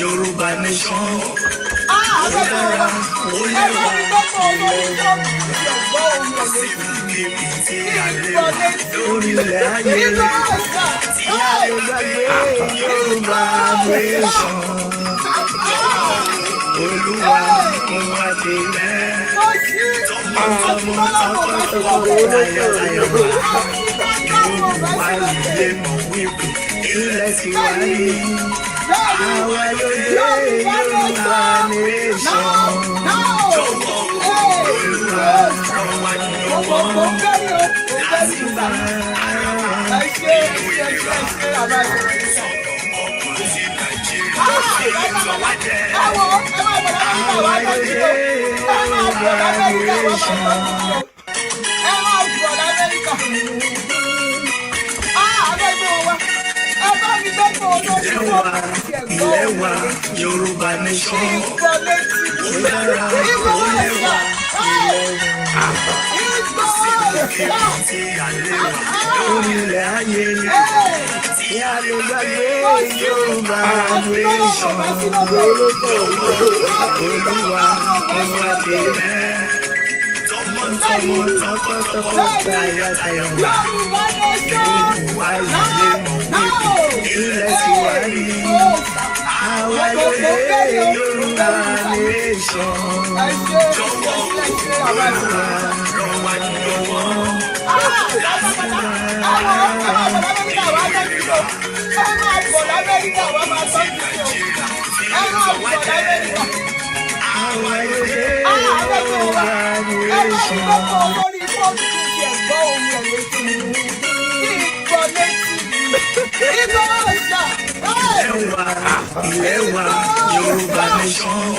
Yoruba nation. Yoruba nation.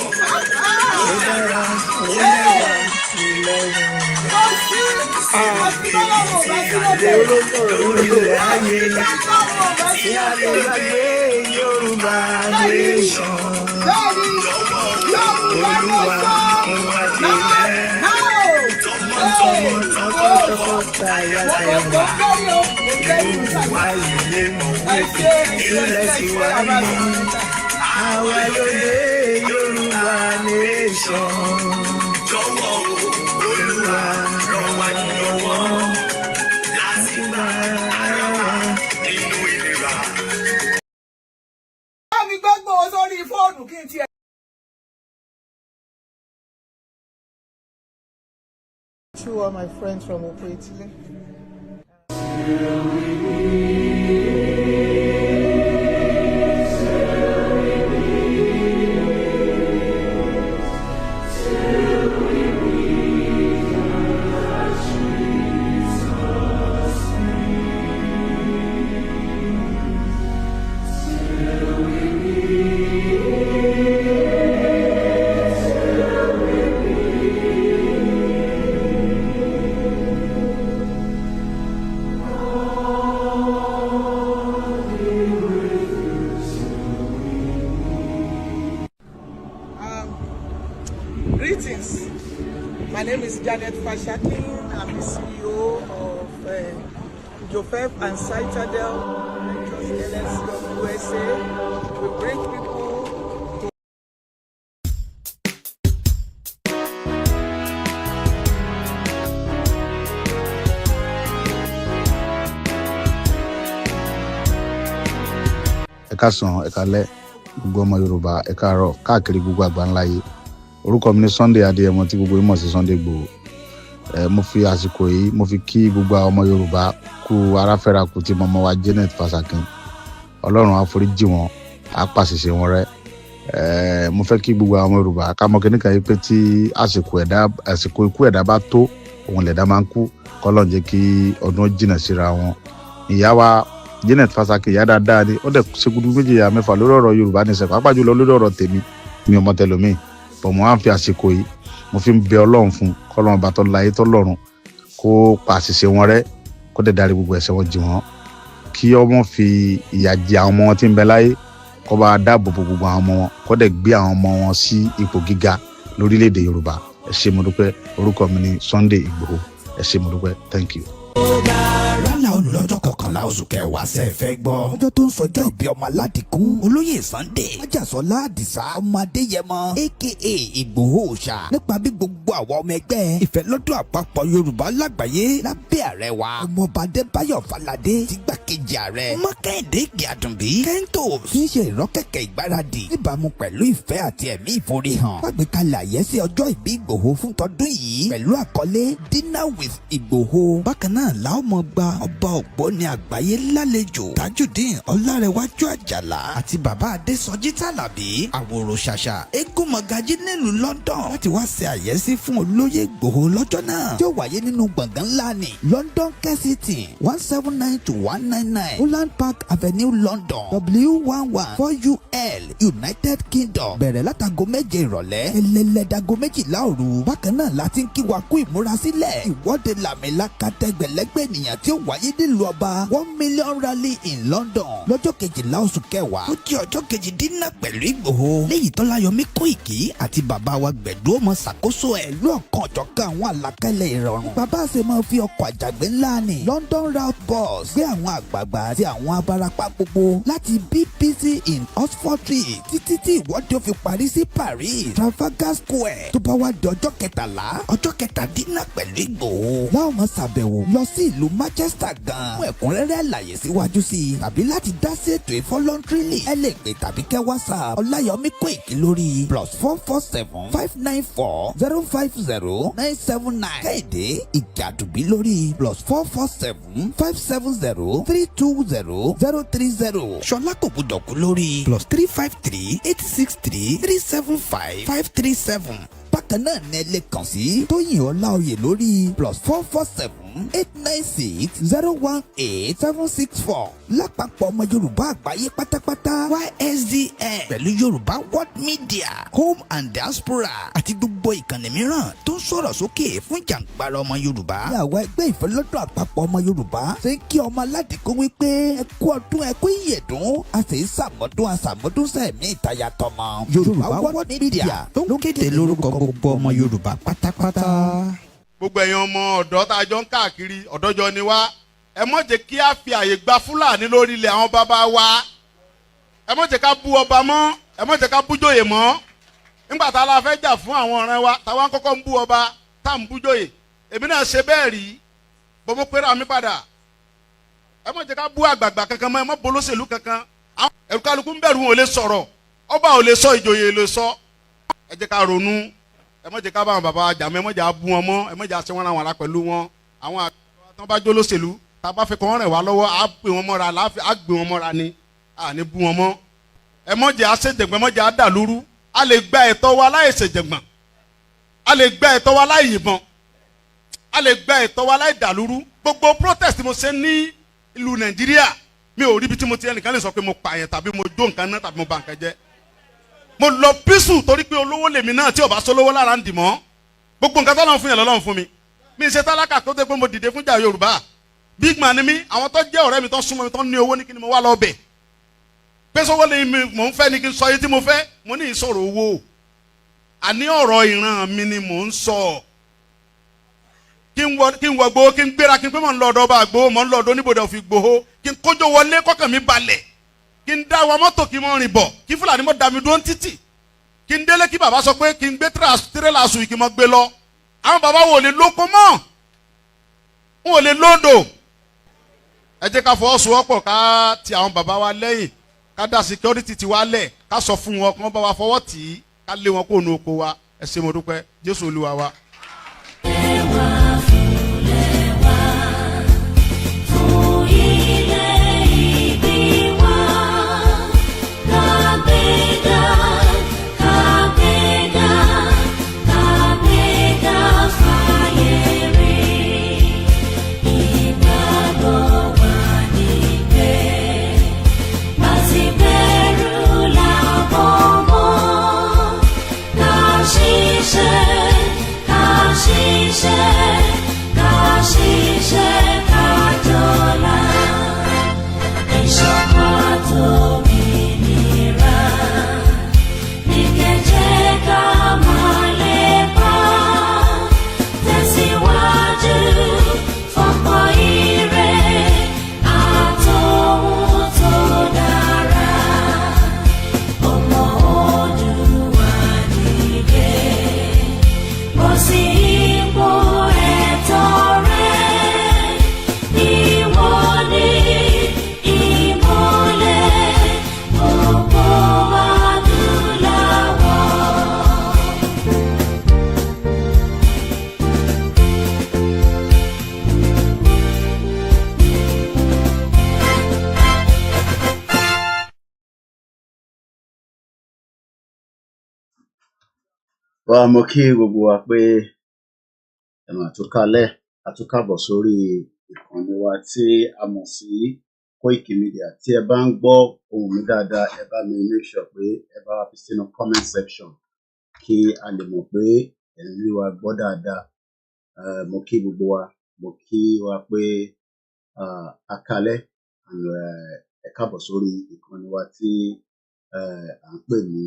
To all my friends from ORILEEDE. Greetings. My name is Janet Fashakin. I'm the CEO of Joseph and Citadel LLC of USA. We bring people to Ekason, Ekale, gbogbo ọmọ Yorùbá, ẹ káàárọ̀ káàkiri gbogbo àgbáńlá yìí. Orúkọ mi ni Sunday Adéyẹmọ tí gbogbo ìmọ̀ sí Sunday Igboho. Mo fi àsìkò yìí mo fi kí gbogbo ọmọ Yorùbá kú aráfẹ́ra kú tí mọmọ wa Janet Fashakin. Ọlọ́run á foríjì wọn, á pàṣìṣe wọn rẹ́. Mo fẹ́ kí gbogbo ọmọ Yorùbá ká mọ̀ kíníkan yìí pé tí àsìkò ikú ẹ̀dá bá tó, òun lẹ̀dá máa ń kú. K'Ọlọ́run jẹ́ kí ọdún jìnnà síra wọn. Ìyá wa Janet Fashakin ìyá dáadáa ni, ó dẹ̀ ṣe gudu méjì ya mẹ́fà lórí ọ̀rọ̀ Yorùbá ní sẹ́pà, pàápàá jùlọ lórí ọ̀rọ̀ tèmi, mi ò mọ̀ tẹlòmíì. Mo á fi àsìkò yìí mo fi ń bẹ Ọlọ́run fún k'Ọlọ́run bá tó láyé tó lọ́run kó pa àṣìṣe wọn rẹ́, kó dẹ̀ dárí gbogbo ẹ̀ṣẹ̀ wọn jì wọ́n, kí ọmọ fi ìyà jẹ àwọn ọmọ wọn tí ń bẹ láyé, kó bá dáàbò bo gbogbo àwọn ọmọ wọn, kó dẹ̀ gbé àwọn ọmọ wọn sí ipò gíga lórílẹ̀-èdè Yorùbá. Ẹ ṣé mo dúpẹ́. Orúkọ mi ni Sunday Igboho. ẹ ṣé mo dúpẹ́, thank you. Lálá olùlọ́jọ́ kọkànlá oṣù kẹwàá ṣe fẹ́ gbọ́. Ọjọ́ tó ń sọjọ́ ìbí ọmọ aládìkún. Olóyè Sunday Májàsọ́lá Àdìsá ọmọ Adéyẹmọ aka Ìgbòho Òòṣà. Nípa bí gbogbo àwọn ọmọ ẹgbẹ́ ìfẹ́lọ́dún àpapọ̀ Yorùbá lágbàáyé lábẹ́ ààrẹ wa. Ọmọọba Adébáyọ̀ Fáládé ti gbàkejì ààrẹ. Ọmọ Kẹ́hìndé Ìgèàdùnbí Kentos kì í ṣe ìrọ́kẹ̀kẹ̀ ìgbáradì níbàámu pẹ̀lú ìfẹ́ àti ẹ̀mí ìforihàn. Wàgbékalẹ̀ àyẹ́sí ọjọ́ ìbí Ìgbòho fún tọdún yìí pẹ̀lú àkọlé Dinner with Ìgbòho. Bákan náà la ó mọ gba ọba ògbóni àgbáyé lálejò Tajudeen Ọlárẹ̀wájú Àjàlá àti bàbá Adésọjí Tàlàbí àwòrò ṣàṣà eégún mọ̀gájí nílùú London láti wá ṣe àyẹ́sí fún olóyè Ìgbòho lọ́jọ́ náà tí ó wáyé nínú gbọ̀ngàn ńlá ní London Kensington 179 to 199 Holland Park Avenue London W114UL United Kingdom bẹ̀rẹ̀ látago 7 ìrọ̀lẹ́ ẹlẹ́lẹ́dago 12 òru. Bákan náà láti ń kí wa kú ìmúrasílẹ̀ ìwọ́de làmìlaka tẹgbẹ̀lẹ́gbẹ̀ ènìyàn tí ó wáyé nílùú ọba 1 million rally in London lọ́jọ́ 12 oṣù kẹwàá ó jẹ́ ọjọ́ kejì dínà pẹ̀lú Ìgbòho léyìí tọ́láyọmí Kóìkì àti bàbá wa Gbẹ̀du ọmọ ṣàkóso ẹ̀ lú ọ̀kan ọ̀jọ̀kan àwọn àlàkalẹ̀ ìrọ̀rùn. Bàbá ṣe máa fi ọkọ̀ àjàgbé ńlá ní London route bus gbé àwọn àgbààgbà àti àwọn abarapá gbogbo láti BBC in Oxford Street títí tí ìwọ́de ó fi parí sí Paris Trafalgar Square tó bá wá di ọjọ́ 13 ọjọ́ kẹtàdínà pẹ̀lú Ìgbòho láwọn máa ṣàbẹ̀wò lọ sí ìlú Manchester gan. Fún ẹ̀kúnrẹ́rẹ́ àlàyé síwájú sí i tàbí láti dá sí ètò ìfọlọ́ntírìlì ẹ lè pè tàbí kẹ́ WhatsApp Ọláyọmí Kóìkì lórí +447 594 050 979 Kẹ́hìndé Ìgèàdùbí lórí +447 570 320 030 Ṣọlá kò gbọdọ̀ kú lórí +353 863 375 537. Bákan náà ní ẹ lè kàn sí Tóyìn Ọláoyè lórí +447 896 018 764. Lápapọ̀ ọmọ Yorùbá àgbáyé pátápátá YSDN pẹ̀lú Yorùbá World Media Home and Diaspora àti gbogbo ìkànnì mìíràn tó ń sọ̀rọ̀ sókè fún ìjàǹgbara ọmọ Yorùbá. Ní àwọn ẹgbẹ́ ìfẹ́lọ́dún àpapọ̀ ọmọ Yorùbá ṣe ń kí ọmọ aládìkún wípé ẹ kú ọdún ẹ kú ìyèdún a sì ń ṣàmọ́dún sẹ̀mí ìtayà tọmọ. Yorùbá World Media ló ń kéde lórúkọ gbogbo ọmọ Yorùbá pátápátá. Gbogbo ẹ̀yin ọmọ ọ̀dọ́ tá a jọ ń káàkiri ọ̀dọ́jọ́ ni wá ẹ má jẹ́ kí a fi àyè gba Fúlàní lórí ilẹ̀ àwọn bàbá wa ẹ má jẹ́ ká bú ọba mọ́ ẹ má jẹ́ ká bú jòyè mọ́ nígbà tá a la fẹ́ jà fún àwọn ọ̀rẹ́ wa táwa ń kọ́kọ́ ń bú ọba tá à ń bú jòyè èmi náà ṣe bẹ́ẹ̀ rí bọ́mọ pẹ́rẹ́ àmì padà ẹ má jẹ́ ká bú àgbààgbà kankan mọ́ ẹ má bolóṣèlú kankan ẹ̀rù kálukú ń bẹ̀rù wọn ò lè sọ̀rọ̀ ọba ò lè sọ ìjòyè lè sọ ẹ jẹ́ ká ronú ẹ má jẹ́ ká bá àwọn bàbá àjàmọ́ ẹ má jẹ́ bú wọn mọ́ ẹ má jẹ́ àṣẹ wọn àwọn ará pẹ̀lú wọn àwọn àtọ́ bá jó lóṣèlú tá a bá fẹ́ kọ́ wọn rẹ̀ wá lọ́wọ́ á gbé wọn mọ́ra á gbé wọn mọ́ra ni à ní bú wọn mọ́ ẹ má jẹ́ àṣejẹ̀gbọ́n ẹ má jẹ́ àdàlúrú a lè gba ẹ̀tọ́ wa láì ṣèjẹ̀gbọ́n a lè gba ẹ̀tọ́ wa láì yìnbọn a lè gba ẹ̀tọ́ wa láì dàlúrú gbogbo protest mo ṣe ní ìlú Nàìjíríà mi ò rí ibi tí mo ti ẹnìkan lè sọ pé mo pààyàn tàbí mo jó nǹkan náà tàbí mo bà nǹkan jẹ́ mo lọ písù torí pé olówó lèmi náà tí ò bá sólówó lára ń dì mọ́ gbogbo nǹkan tó lọ́n fún yẹn lọ́lọ́run fún mi mi ṣe tálákà tó dé pé mo dìde fún jà Yorùbá big man ni mi àwọn tó jẹ́ ọ̀rẹ́ mi tó súnmọ́ mi tó ní owó ní kí ni mo wá lọ bẹ̀ pé sọ́wọ́ lè mi mò ń fẹ́ ni kí n sọ yìí tí mo fẹ́ mo ní ìsọ̀rọ̀ owó àní ọ̀rọ̀ ìran mi ni mò ń sọ kí n wọ gbowó kí n gbéra kí n pé mò ń lọ ọ̀dọ̀ ọba àgbowó mò ń lọ ọ̀dọ̀ oníbodè òfin gbowó kí n kójó wọlé kọ́kàn mi balẹ̀ kí n dá wa mọ́tò kí n mọ́ rìn bọ̀ kí Fúlàní mọ́ dá mi dúró títì kí n délé kí bàbá sọ pé kí n gbé tírélà sùn kí n mọ́ gbé lọ àwọn bàbá wo lè lóko mọ́ wọn ò lè lóńdò ẹ jẹ́ ká fọwọ́sowọ́pọ̀ ká ti àwọn bàbá wa lẹ́yìn ká dá security ti wa lẹ̀ ká sọ fún wọn kí wọ́n bá wa fọwọ́ tì í ká lé wọn kó nu oko wa ẹ ṣé mo dúpẹ́ Jésù Olúwa wa. Ká Wa mo kí gbogbo wa pé ẹ mà tún kálẹ̀ àtúnkàbọ̀ sórí ìkànnì wa tí a mọ̀ sí Koiki Media. Tí ẹ bá ń gbọ́ ohùn mi dáadáa, ẹ bá mi make sure pé ẹ bá wa fi sínú comment section kí a lè mọ̀ pé ẹ ń rí wa gbọ́ dáadáa. Mo kí gbogbo wa, mo kí wa pé a kálẹ̀ ẹ káàbọ̀ sórí ìkànnì wa tí à ń pè ní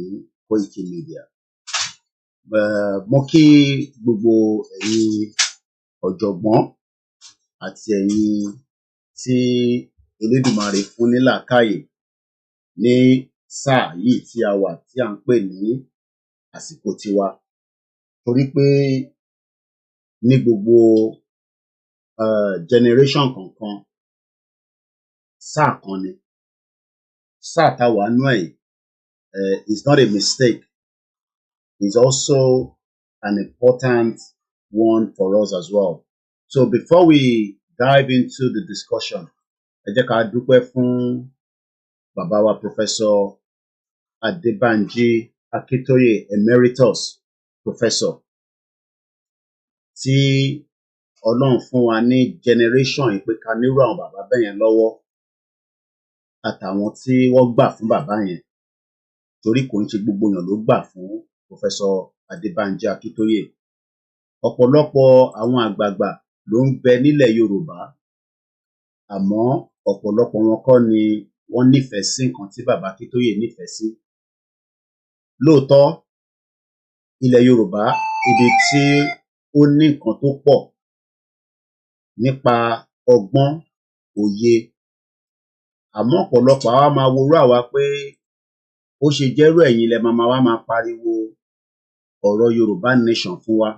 Koiki Media. Mo kí gbogbo ẹ̀yin ọ̀jọ̀gbọ́n àti ẹ̀yin tí Elédùmarè fún ní làákàyè ní sáà yìí tí a wà tí à ń pè ní àsìkò tiwa. Torí pé ní gbogbo generation kọ̀ọ̀kan sáà kan ni. Sáà tá wà nú ẹ̀ is not a mistake. It's also an important one for us as well. So before we dive into the discussion, ẹ jẹ́ ká dúpẹ́ fún bàbá wa Professor ADEBANJI Akintoye Emeritus Professor tí Ọlọ́run fún wa ní generation yìí pé ká nírú àwọn bàbá bẹ́ẹ̀ yẹn lọ́wọ́ àtàwọn tí wọ́n gbà fún bàbá yẹn. Torí kò ń ṣe gbogbo èèyàn ló gbà fún Professor ADEBANJI Akintoye. Ọ̀pọ̀lọpọ̀ àwọn àgbààgbà ló ń bẹ nílẹ̀ Yorùbá, àmọ́ ọ̀pọ̀lọpọ̀ wọn kọ́ ni wọ́n nífẹ̀ẹ́ sí nǹkan tí bàbá Akintoye nífẹ̀ẹ́ sí. Lóòótọ́, ilẹ̀ Yorùbá ibi tí ó ní nǹkan tó pọ̀ nípa ọgbọ́n, òye, àmọ́ ọ̀pọ̀lọpọ̀ àwa máa worú àwa pé ó ṣe jẹ́rú ẹ̀yin lẹ máa pariwo ọ̀rọ̀ Yorùbá nation fún wa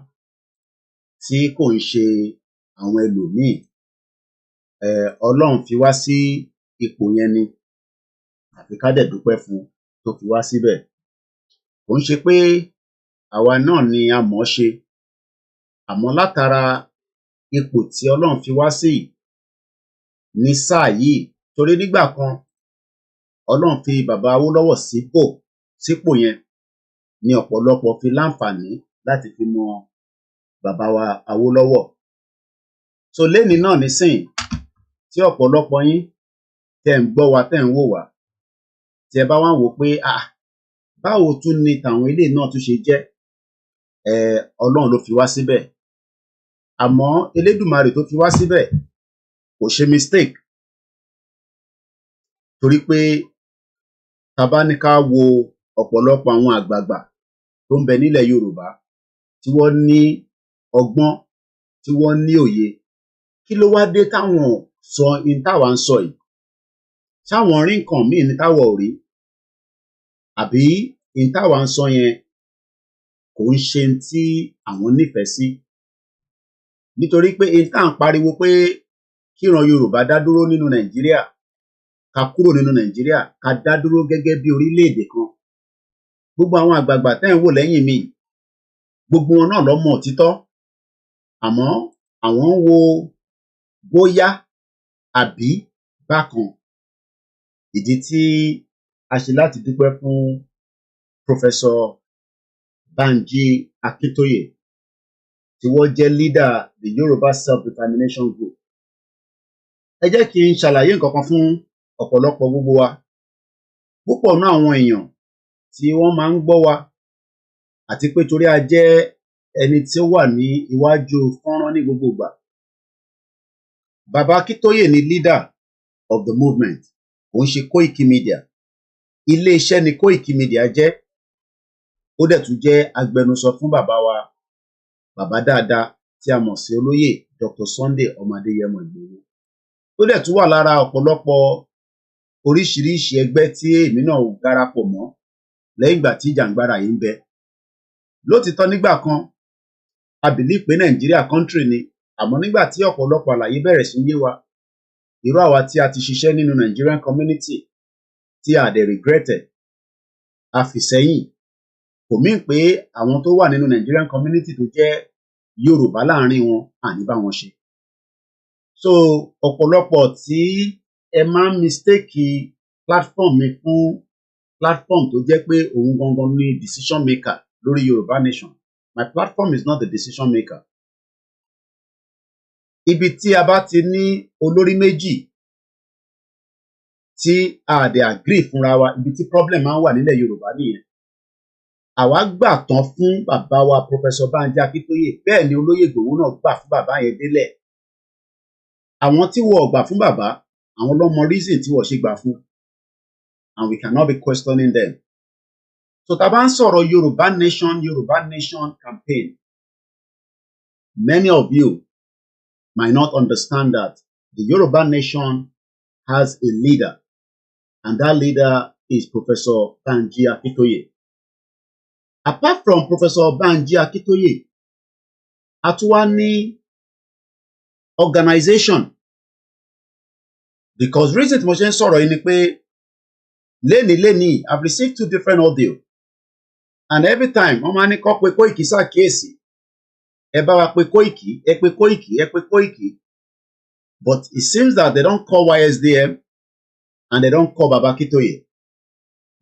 tí kò ń ṣe àwọn ẹlòmíì. Ọlọ́run fi wá sí ipò yẹn ni, àfi ká dẹ̀ dúpẹ́ fún tó fi wá síbẹ̀. Kò ń ṣe pé àwa náà ni a mọ̀ ọ́ ṣe, àmọ́ látara ipò tí Ọlọ́run fi wá sí ní sáà yìí. Torí nígbà kan Ọlọ́run fi bàbá Awólọ́wọ̀ sípò yẹn ní ọ̀pọ̀lọpọ̀ fi láǹfààní láti fi mọ bàbá wa Awólọ́wọ̀. So lénìí náà nísìnyí tí ọ̀pọ̀lọpọ̀ yín tẹ́ ń gbọ́ wa, tẹ́ ń wò wá, tí ẹ bá wá wò pé báwo tún ni tàwọn eléyìí náà tún ṣe jẹ́, Ọlọ́run ló fi wá síbẹ̀. Àmọ́ Elédùmarè tó fi wá síbẹ̀ kò ṣe mistake. Torí pé tá bá ní ká wo ọ̀pọ̀lọpọ̀ àwọn àgbààgbà tó ń bẹ nílẹ̀ Yorùbá tí wọ́n ní ọgbọ́n, tí wọ́n ní òye, kí ló wá dé táwọn sọ in táwa ń sọ yìí? Ṣáwọn rí nǹkan míì ní táwa ò rí? Àbí in táwa ń sọ yẹn kò ń ṣe tí àwọn nífẹ̀ẹ́ sí? Nítorí pé in tá à ń pariwo pé kíran Yorùbá dá dúró nínú Nàìjíríà, ká kúrò nínú Nàìjíríà, ká dá dúró gẹ́gẹ́ bí orílẹ̀-èdè kan. Gbogbo àwọn àgbààgbà tẹ́ ń wò lẹ́yìn mi, gbogbo wọn náà ló mọ òtítọ́, àmọ́ àwọn ń wo bóyá àbí bákan. Ìdí tí a ṣe láti dúpẹ́ fún Professor Banji Akintoye tí wọ́n jẹ́ leader the Yoruba Self-Determination Group. Ẹ jẹ́ kí n ṣàlàyé nǹkan kan fún ọ̀pọ̀lọpọ̀ gbogbo wa. Púpọ̀ náà àwọn èèyàn tí wọ́n máa ń gbọ́ wa, àti pé torí a jẹ́ ẹni tí ó wà ní iwájú fọ́nrán ní gbogbo ìgbà. Bàbá Akintoye ni leader of the movement, kò ń ṣe Koiki Media. Ilé iṣẹ́ ni Koiki Media jẹ́. Ó dẹ̀ tún jẹ́ agbẹnusọ fún bàbá wa, bàbá dáadáa tí a mọ̀ sí olóyè Dr. Sunday ọmọ Adéyẹmọ Ìgbòho. Ó dẹ̀ tún wà lára ọ̀pọ̀lọpọ̀ oríṣiríṣi ẹgbẹ́ tí èmi náà darapọ̀ mọ́ lẹ́yìn ìgbà tí ìjàngbara yìí ń bẹ. Lótìtọ́ nígbà kan a believe pé Nàìjíríà country ni, àmọ́ nígbà tí ọ̀pọ̀lọpọ̀ àlàyé bẹ̀rẹ̀ sí yé wa, irú àwa tí a ti ṣiṣẹ́ nínú Nigerian community tí a dẹ̀ regretted, a fi sẹ́yìn. Kò mean pé àwọn tó wà nínú Nigerian community tó jẹ́ Yorùbá láàrin wọn àní bá wọn ṣe. So ọ̀pọ̀lọpọ̀ tí ẹ máa ń mistake platform mi fún platform tó jẹ́ pé òun gangan ní decision maker lórí Yorùbá nation, My platform is not the decision maker. Ibi tí a bá ti ní olórí méjì tí a dẹ̀ agree fúnra wa, ibi tí problem máa ń wà nílẹ̀ Yorùbá nìyẹn. Àwa gbà tán fún bàbá wa Professor Banji Akintoye, bẹ́ẹ̀ ni olóyè Ìgbòho náà gbà fún bàbá yẹn délẹ̀. Àwọn tí wọ́n gbà fún bàbá, àwọn ló mọ reason tí wọ́n ṣe gbà fún, and we cannot be questioning them. So tá bá ń sọ̀rọ̀ Yorùbá Nation campaign, many of you might not understand that the Yoruba Nation has a leader, and that leader is Professor Banji Akintoye. Apart from Professor Banji Akintoye, a tún wá ní organization, because reason tí mo ṣe ń sọ̀rọ̀ yìí ni pé lénìí I've received 2 different audio, and every time wọ́n máa ní kó pe Koiki ṣàkíyèsí, ẹ bá wa pe Koiki, ẹ pe Koiki, but it seems that they don't call YSDM and they don't call Baba Akintoye.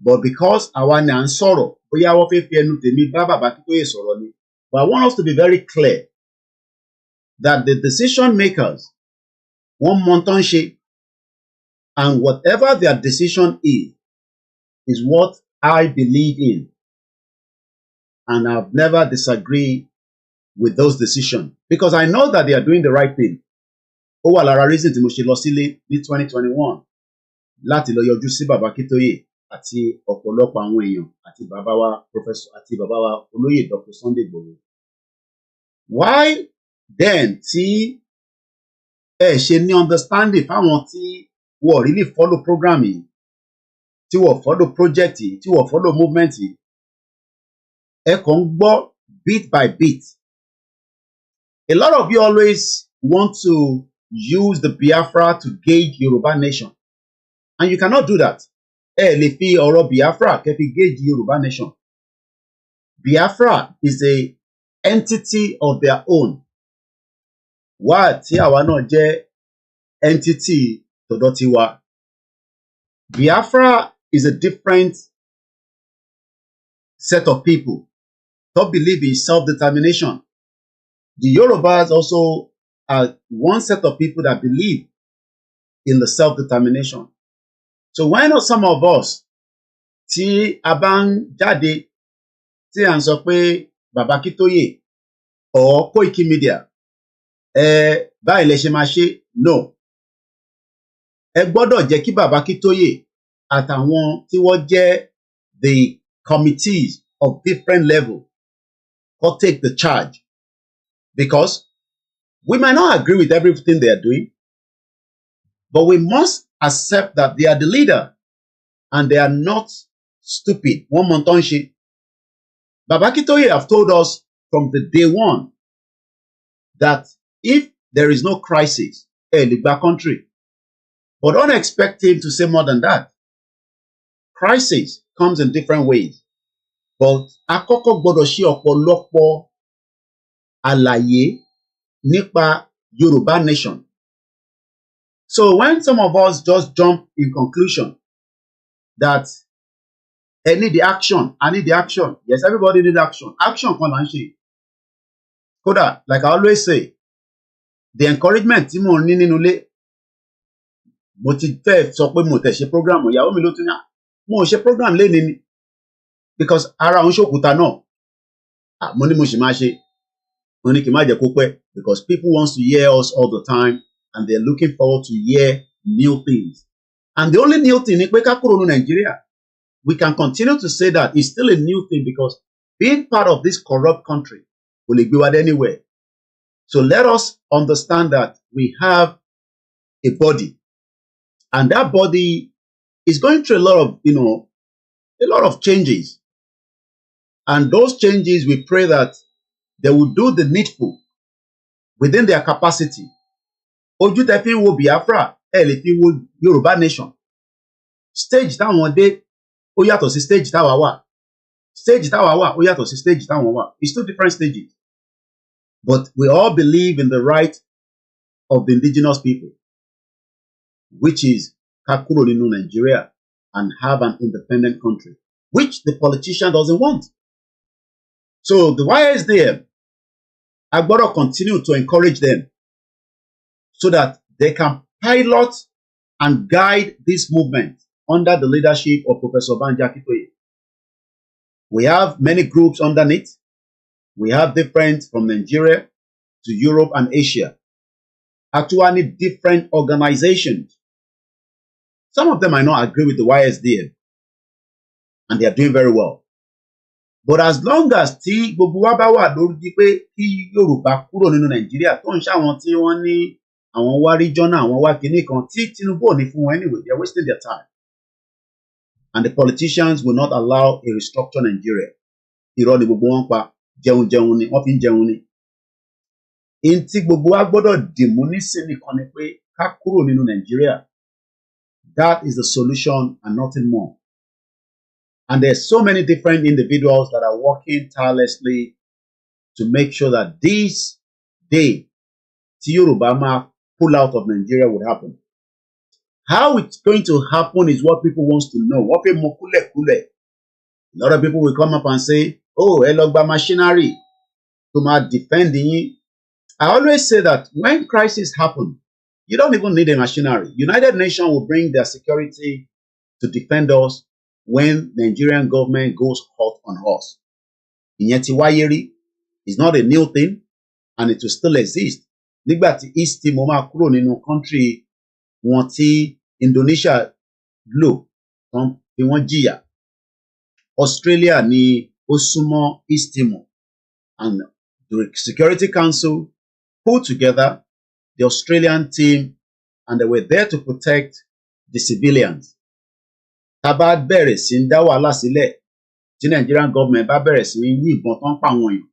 But because àwa ni à ń sọ̀rọ̀, bóyá wọ́n fẹ́ fi ẹnu tèmi bá Baba Akintoye sọ̀rọ̀ ni. But I want us to be very clear that the decision makers wọ́n mọ tán ṣe, and whatever their decision is what I believe in, and I've never disagreed with those decisions because I know that they are doing the right thing. Ó wà lára reason tí mo ṣe lọ sílé ní 2021 láti lọ yọjú sí Baba Akintoye àti ọ̀pọ̀lọpọ̀ àwọn èèyàn àti bàbá wa Professor àti bàbá wa olóyè Dr. Sunday Igboho. Why then tí ẹ ṣe ní understanding fáwọn tí wọ́n really follow program yìí, tí wọ́n follow project yìí, tí wọ́n follow movement yìí, ẹ kàn ń gbọ́ bit by bit. A lot of you always want to use the Biafra to gauge Yoruba Nation, and you cannot do that. Ẹ lè fi ọ̀rọ̀ Biafra kẹ́ fi gauge Yoruba Nation. Biafra is a entity of their own. Wá tí àwa náà jẹ́ entity tọ̀dọ̀ tiwa. Biafra is a different set of people that believe in self-determination. The Yorubas also are one set of people that believe in the self-determination. So why not some of us tí a bá ń jáde tí à ń sọ pé Baba Akintoye or Koiki Media báyìí lẹ ṣe máa ṣe? No. Ẹ gbọ́dọ̀ jẹ́ kí Baba Akintoye àtàwọn tí wọ́n jẹ́ the committees of different level or take the charge, because we might not agree with everything they are doing, but we must accept that they are the leader and they are not stupid. One montonshi. Baba Akintoye have told us from the day one that if there is no crisis, leave the country. But don't expect him to say more than that. Crisis comes in different ways. But àkọ́kọ́ gbọ́dọ̀ ṣe ọ̀pọ̀lọpọ̀ àlàyé nípa Yoruba Nation. So when some of us just jump in conclusion that I need the action, yes, everybody needs action. Action kan là ń ṣe. Kódà, like I always say, the encouragement tí mo ní nínú ilé, mo ti fẹ́ sọ pé mo tẹ̀ ṣe program, ìyàwó mi ló tún yà, mo ṣe program lénìí ni, because ara òun ṣòkúta náà, mo ní mo sì máa ṣe, mo ní kí n má jẹ́ kó pẹ́, because people want to hear us all the time and they're looking forward to hear new things. And the only new thing ni pé ká kúrò ní Nigeria. We can continue to say that it's still a new thing because being part of this corrupt country will be anywhere. So let us understand that we have a body, and that body is going through a lot of changes. And those changes, we pray that they will do the needful within their capacity. Ojú tẹ́ fi ń wo Biafra, ẹ lè fi wo Yoruba Nation. Stage táwọn dé, ó yàtọ̀ sí stage táwa wà. Stage táwa wà, ó yàtọ̀ sí stage táwọn wà. It's two different stages. But we all believe in the right of the indigenous people, which is ká kúrò nínú Nigeria and have an independent country, which the politician doesn't want. So the YSDM, I gotta continue to encourage them so that they can pilot and guide this movement under the leadership of Professor Banji Akintoye. We have many groups underneath. We have different from Nigeria to Europe and Asia. Actually, different organizations. Some of them might not agree with the YSDM, and they are doing very well. But as long as tí gbogbo wa bá wà lórí pé kí Yorùbá kúrò nínú Nàìjíríà tó ń ṣàwọn tí wọ́n ní àwọn wá regional àwọn wá kinní kan tí Tinubu ò ní fún wọn anyway, they are wasting their time. And the politicians will not allow a restructure Nigeria. Irọ́ ni gbogbo wọn pa, jẹun ni, wọ́n fi ń jẹun ni. In tí gbogbo wa gbọ́dọ̀ dìmú nísìn nìkan ni pé ká kúrò nínú Nàìjíríà. That is the solution and nothing more. And there's so many different individuals that are working tirelessly to make sure that this day, tí Yoruba máa pull out of Nigeria would happen. How it's going to happen is what people wants to know. What people kule. A lot of people will come up and say, oh, ẹ lọ gba machinery to máa defend yín. I always say that when crisis happen, you don't even need a machinery. United Nations will bring their security to defend us when Nigerian government goes hot on us. Ìyẹn ti wáyé rí. It's not a new thing and it will still exist. Nígbà tí East Timor máa kúrò nínú country wọn tí Indonesia lò tán tí wọ́n jìyà. Australia ni ó súnmọ́ East Timor, and the Security Council put together the Australian team and they were there to protect the civilians. Tá bá bẹ̀rẹ̀ sí ń dá wàhálà sílẹ̀ tí Nigerian government bá bẹ̀rẹ̀ sí ń yìnbọn tán pa àwọn èèyàn,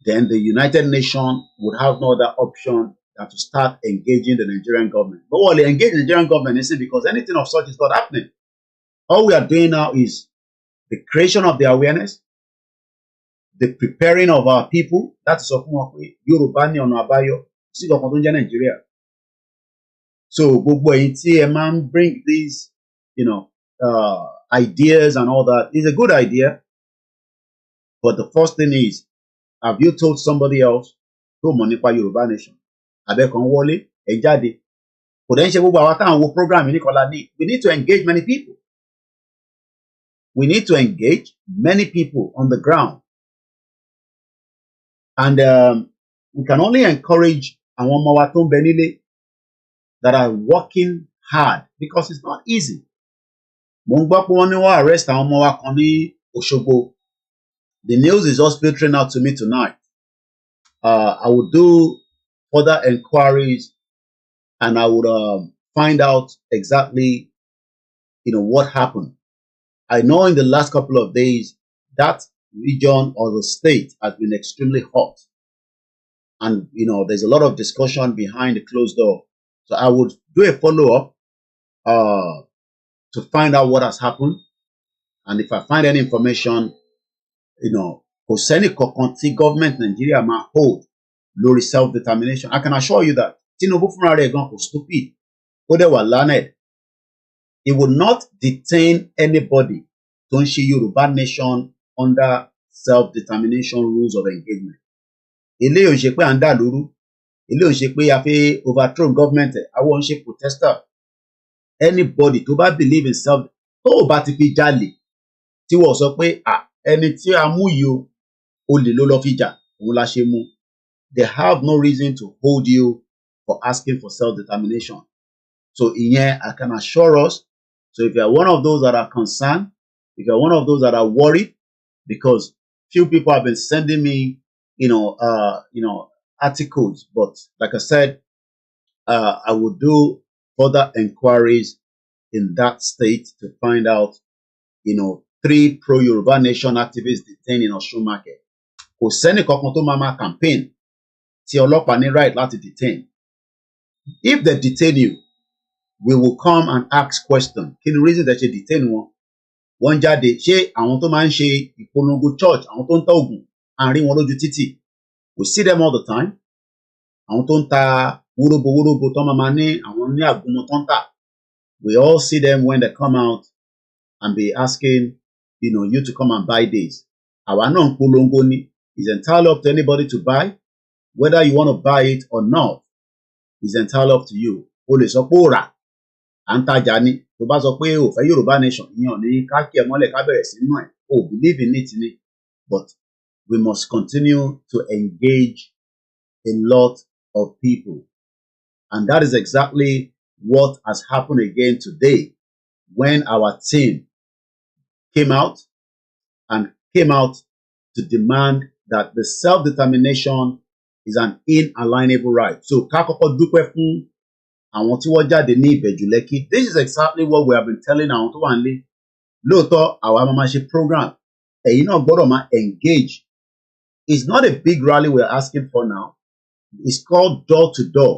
then the United Nations would have no other option than to start engaging the Nigerian government. But we'll engage the Nigerian government is because anything of such is not happening. All we are doing now is the creation of the awareness, the preparing of our people. That is of Yoruba ni ọ̀nà àbáyọ sí ọkàn tó ń jẹ́ Nigeria. So gbogbo ẹ̀yin tí ẹ máa ń bring these, ideas and all that is a good idea. But the first thing is, have you told somebody else tó mọ̀ nípa Yoruba nation? Abẹ́kan wọlé, ẹ jáde. Kò dẹ̀ ń ṣe gbogbo àwọn táwọn wo program ní kọ́lá ní. We need to engage many people. We need to engage many people on the ground. And we can only encourage àwọn ọmọ wa tó ń bẹ nílé that are working hard because it's not easy. Mo ń gbọ́ pé wọ́n ní wọ́n arrest àwọn ọmọ wa kan ní Òṣogbo. The news is just filtering out to me tonight. I will do further inquiries and I would find out exactly, what happened. I know in the last couple of days that region or the state has been extremely hot. And, there's a lot of discussion behind the closed door. So I would do a follow-up to find out what has happened. And if I find any information, kò sẹ́ni kankan tí government Nigeria máa hold lórí self-determination. I can assure you that Tinubu fúnra rẹ̀ gan kò stupid. Ó dẹ̀ wà learned. He will not detain anybody tó ń ṣe Yoruba nation under self-determination rules of engagement. Eléyìí ò ń ṣe pé à ń dà lóru. Eléyìí ò ń ṣe pé a fẹ́ overthrow government. Àwọn ò ń ṣe protester. Anybody tó bá believe in self, tó ò bá ti fi jalè, tí wọ́n sọ pé ẹni tí a mú yìí o, olè ló lọ fi jà, òun la ṣe mú. They have no reason to hold you for asking for self-determination. So ìyẹn, I can assure us. So if you are one of those that are concerned, if you are one of those that are worried, because few people have been sending me, articles, but like I said, I will do further inquiries in that state to find out, 3 pro-Yoruba nation activists detained in Osun Market. Kò sẹ́ni kankan tó máa campaign tí ọlọ́pàá ní right láti detain. If they detain you, we will come and ask questions. Kí ni reason that you detain wọn? Wọ́n jáde, ṣé àwọn tó máa ń ṣe ìpolongo church, àwọn tó ń ta oògùn, à ń rí wọn lójú títì. We see them all the time. Àwọn tó ń ta wúróbo tó máa ní àwọn ní àgúnmu tó ń tà. We all see them when they come out and be asking, you to come and buy this. Àwa náà ń polongo ni. It's entirely up to anybody to buy. Whether you want to buy it or not, it's entirely up to you. O lè sọ pé ó rà, à ń tajà ni. Tó bá sọ pé o fẹ́ Yorùbá nation, ìyẹn ní ká kí ẹ mọ́lẹ̀ ká bẹ̀rẹ̀ sí nú ẹ̀. O believe in it ni. But we must continue to engage a lot of people. And that is exactly what has happened again today when our team came out to demand that the self-determination is an inalienable right. So ká kọ́kọ́ dúpẹ́ fún àwọn tí wọ́n jáde ní Ìbẹ̀jú Lẹ́kì. This is exactly what we have been telling àwọn tó wà nílé. Lóòótọ́ àwa máa ṣe program. Ẹ̀yin náà gbọ́dọ̀ máa engage. It's not a big rally we're asking for now. It's called door to door.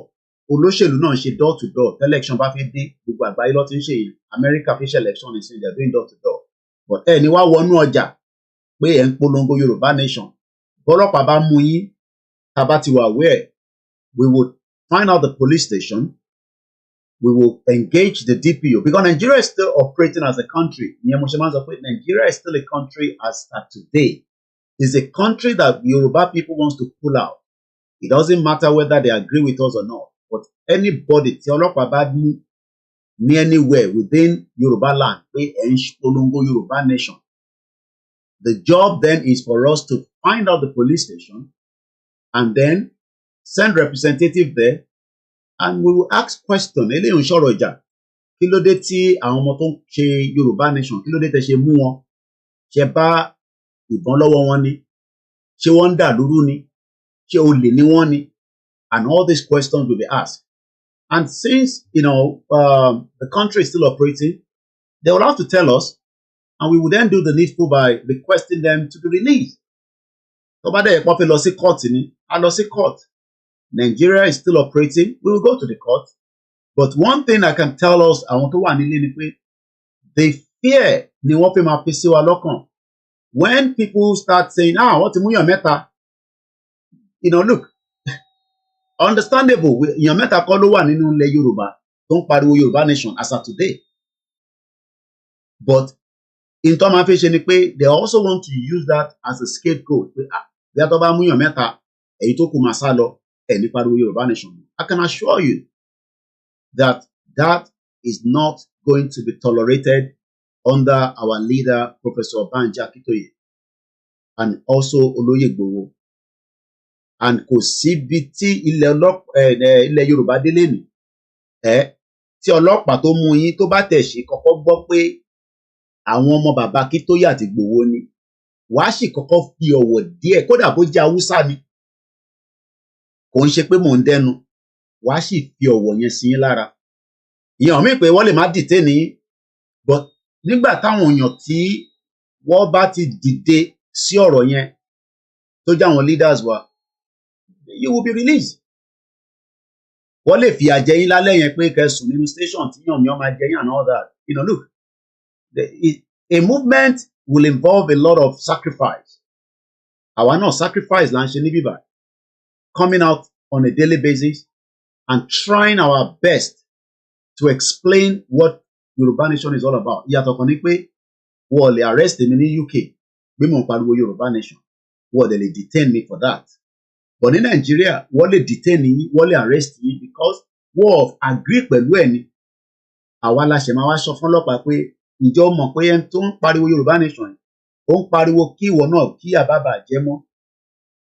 Olóṣèlú náà ń ṣe door to door. Election bá fi dé, gbogbo àgbáyé ló ti ń ṣe yìí. America fi ṣe election is they're doing door to door. But ẹni wá wọnú ọjà pé ẹ̀ ń polongo Yorùbá nation. Bọ́lọ́pàá bá mú yín, tá bá ti wà aware, we will find out the police station. We will engage the DPO because Nigeria is still operating as a country. Nigeria is still a country as at today. It's a country that Yoruba people wants to pull out. It doesn't matter whether they agree with us or not. But anybody, anywhere within Yoruba land, Yoruba nation. The job then is for us to find out the police station and then send representative there and we will ask question. Eléyìí ń sọ̀rọ̀ ìjà. Kí ló dé tí àwọn ọmọ tó ń ṣe Yorùbá nation, kí ló dé tẹ́ ṣe mú wọn? Ṣé bá ìbọn lọ́wọ́ wọn ni? Ṣé wọ́n ń dà lúrú ni? Ṣé olè ni wọ́n ni? And all these questions will be asked. And since, the country is still operating, they will have to tell us, and we will then do the needful by requesting them to be released. Tó bá dẹ̀ pọ́ fẹ́ lọ sí court ni, a lọ sí court. Nigeria is still operating, we will go to the court. But one thing I can tell us, àwọn tó wà nílé ni pé, the fear ni wọ́n fi máa fi sí wa lọ́kàn. When people start saying, wọ́n ti mú yàn mẹ́ta, look, understandable, èèyàn mẹ́ta kọ́ ló wà nínú ilẹ̀ Yorùbá tó ń pariwo Yorùbá nation as of today. But in tó máa fi ṣe ni pé they also want to use that as a scapegoat. Pé bí a tó bá mú èèyàn mẹ́ta, èyí tó kù máa sá lọ, ní pariwo Yorùbá nation. I can assure you that that is not going to be tolerated under our leader, Professor Banji Akintoye, and also IGBOHO. And kò síbi tí ilẹ̀ Yorùbá délé ni tí ọlọ́pàá tó mú yín tó bá tẹ̀sí kọ́kọ́ gbọ́ pé àwọn ọmọ bàbá Akintoye àti IGBOHO ni wàá sì kọ́kọ́ fi ọ̀wọ̀ díẹ̀ kódà bó jẹ́ Haúsá ni kò ń ṣe pé mò ń dẹnu wàá sì fi ọ̀wọ̀ yẹn sí yín lára ìyẹn mi pé wọ́n lè má dìtẹ̀ ní but nígbà táwọn èèyàn tí wọ́n bá ti dìde sí ọ̀rọ̀ yẹn tó jẹ́ àwọn leaders wa you will be released. Wọ́n lè fi àjẹ yín lálẹ́ yẹn pé kẹsùn nínú station tí yàn mí ọmọ àjẹ yín and all that. Look, a movement will involve a lot of sacrifice. Àwa náà sacrifice là ń ṣe ní bíbá. Coming out on a daily basis and trying our best to explain what Yoruba nation is all about. Ìyàtọ̀ kan ní pé wọ́n lè arrest mi ní UK bí mo ń pariwo Yoruba nation. Wọ́n lè detain me for that. But in Nigeria, wọ́n lè detain yín, wọ́n lè arrest yín because wọ́n agree pẹ̀lú ẹ̀ ni. Àwa la ṣe máa wá sọ fún ọlọ́pàá pé ǹjẹ́ o mọ̀ pé ẹni tó ń pariwo Yorùbá nation yìí, ó ń pariwo kí ìwọ náà kí àbábà jẹ́ mọ́.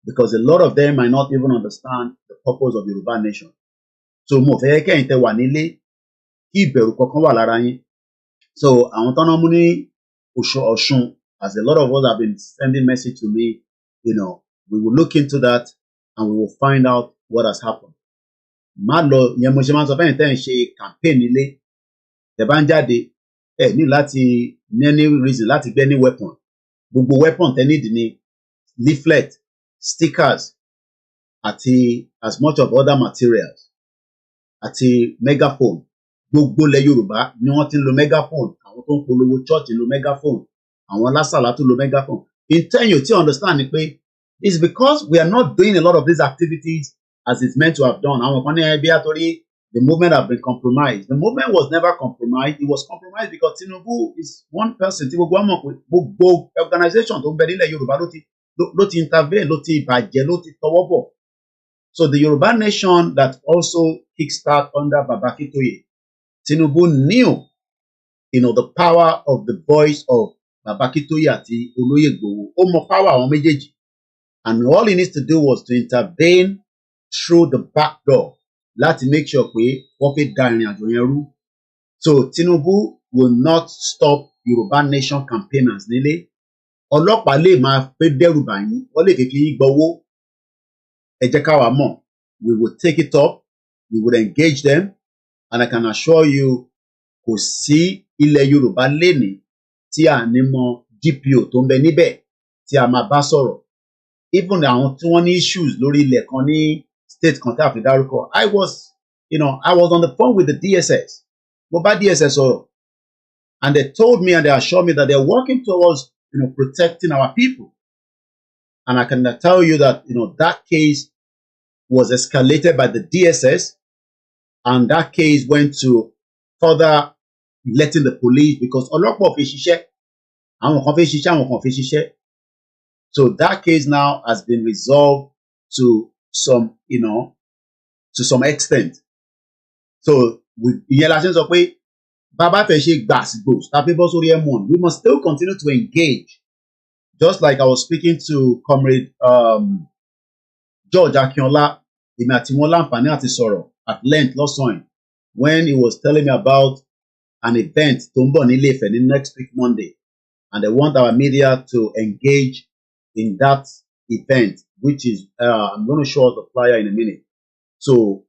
Because a lot of them might not even understand the purpose of Yoruba nation. So mo fẹ́ kẹ́yìn tẹ́ wà nílé kí ìbẹ̀rù kankan wà lára yín. So àwọn tọ́nà mú ní Ọ̀ṣun, as a lot of us have been sending message to me, we will look into that. And we will find out what has happened. Má lọ ìyẹn mo ṣe máa ń sọ fẹ́yìn tẹ́ ń ṣe campaign nílé. Tẹ́ bá ń jáde, ní láti ní any reason láti gbé ní weapon. Gbogbo weapon tẹ́ need ní leaflet, stickers, àti as much of other materials, àti megaphone. Gbogbo ilẹ̀ Yorùbá ni wọ́n ti ń lo megaphone. Àwọn tó ń polówó church ń lo megaphone. Àwọn lásàlá tó lo megaphone. Ìtẹ́yìn ò tí understand ni pé it's because we are not doing a lot of these activities as it's meant to have done. Àwọn kan ní ẹbí àtòrí the movement have been compromised. The movement was never compromised. It was compromised because Tinubu is one person. Gbogbo organization tó ń bẹ nílẹ̀ Yorùbá ló ti intervene, ló ti bàjẹ́, ló ti tọwọ́ bọ̀. So the Yoruba nation that also kickstart under Baba Akintoye, Tinubu knew, the power of the voice of Baba Akintoye àti Olóyè Igboho. Ó mọ power àwọn méjèèjì. And all he needs to do was to intervene through the back door láti make sure pé wọ́n fẹ́ da ìrìn àjò yẹn rú. So Tinubu will not stop Yoruba nation campaigners nílé. Ọlọ́pàá lè máa fẹ́ dẹ́rù bà yín, wọ́n lè fi yín gbowó. Ẹ jẹ́ ká wá mọ̀. We will take it up, we will engage them, and I can assure you, kò sí ilẹ̀ Yorùbá lénìí tí a ní mọ DPO tó ń bẹ níbẹ̀ tí a máa bá sọ̀rọ̀. Even àwọn tí wọ́n ní issues lórí ilẹ̀ kan ní state kan tí a fi dárúkọ. I was on the phone with the DSS. Mo bá DSS sọ̀rọ̀, and they told me and they assured me that they're working towards protecting our people. And I can tell you that that case was escalated by the DSS, and that case went to further letting the police, because ọlọ́pàá fi ṣiṣẹ́, àwọn kan fi ṣiṣẹ́, àwọn kan fi ṣiṣẹ́. So that case now has been resolved to some extent. So ìyẹn la ṣe ń sọ pé bàbá fẹ́ ṣe gbàsígbòs tàbí bọ́ sórí M1, we must still continue to engage. Just like I was speaking to Comrade George Akinola, èmi àti wọn láǹfààní àti sọ̀rọ̀ at length lọ́sàn-án when he was telling me about an event tó ń bọ̀ ní Ilé-Ifẹ̀ ní next week Monday, and they want our media to engage in that event, which is I'm going to show us the flyer in a minute. So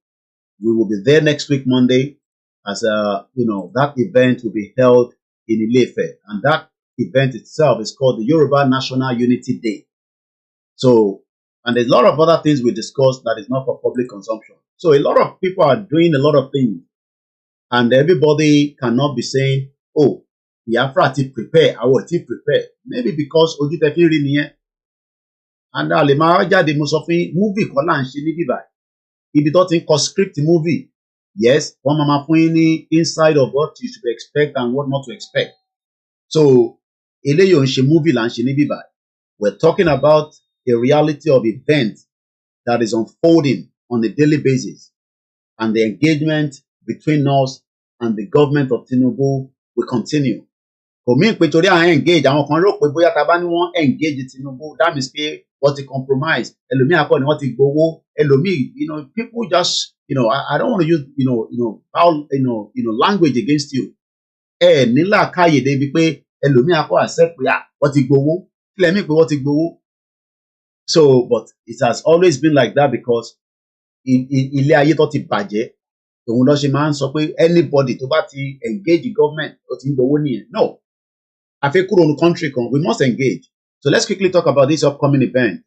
we will be there next week Monday, as that event will be held in Ile-Ife, and that event itself is called the Yoruba National Unity Day. So, and there's a lot of other things we discussed that is not for public consumption. So a lot of people are doing a lot of things, and everybody cannot be saying, oh, Biafra ti prepare, I will prepare. Maybe because ojú tẹ́ fi ń rí nìyẹn. And a lè máa jáde mo sọ fún movie kan là ń ṣe níbí báyìí. Ibi tó ti ń kọ script movie. Yes, wọ́n máa fún yín ní inside of what you should expect and what not to expect. So eléyìí ò ń ṣe movie là ń ṣe níbí báyìí. We're talking about a reality of events that is unfolding on a daily basis, and the engagement between us and the government of Tinubu will continue. Kò mí pé torí àwọn engage, àwọn kan rò pé bóyá tá bá ní wọ́n engage Tinubu, that means pé wọ́n ti compromise. Ẹlòmíì akọ ni wọ́n ti gbowó. Ẹlòmíì, people just, I don't want to use, foul, language against you. Ní làákàyè débi pé ẹlòmíì akọ accept pé wọ́n ti gbowó. Kílẹ̀ mí pé wọ́n ti gbowó. So, but it has always been like that because ilé ayé tó ti bàjẹ́, òun ló ṣe máa ń sọ pé anybody tó bá ti engage the government ó ti ń gbowó nìyẹn. No. Àfi kúrò ní country kan, we must engage. So let's quickly talk about this upcoming event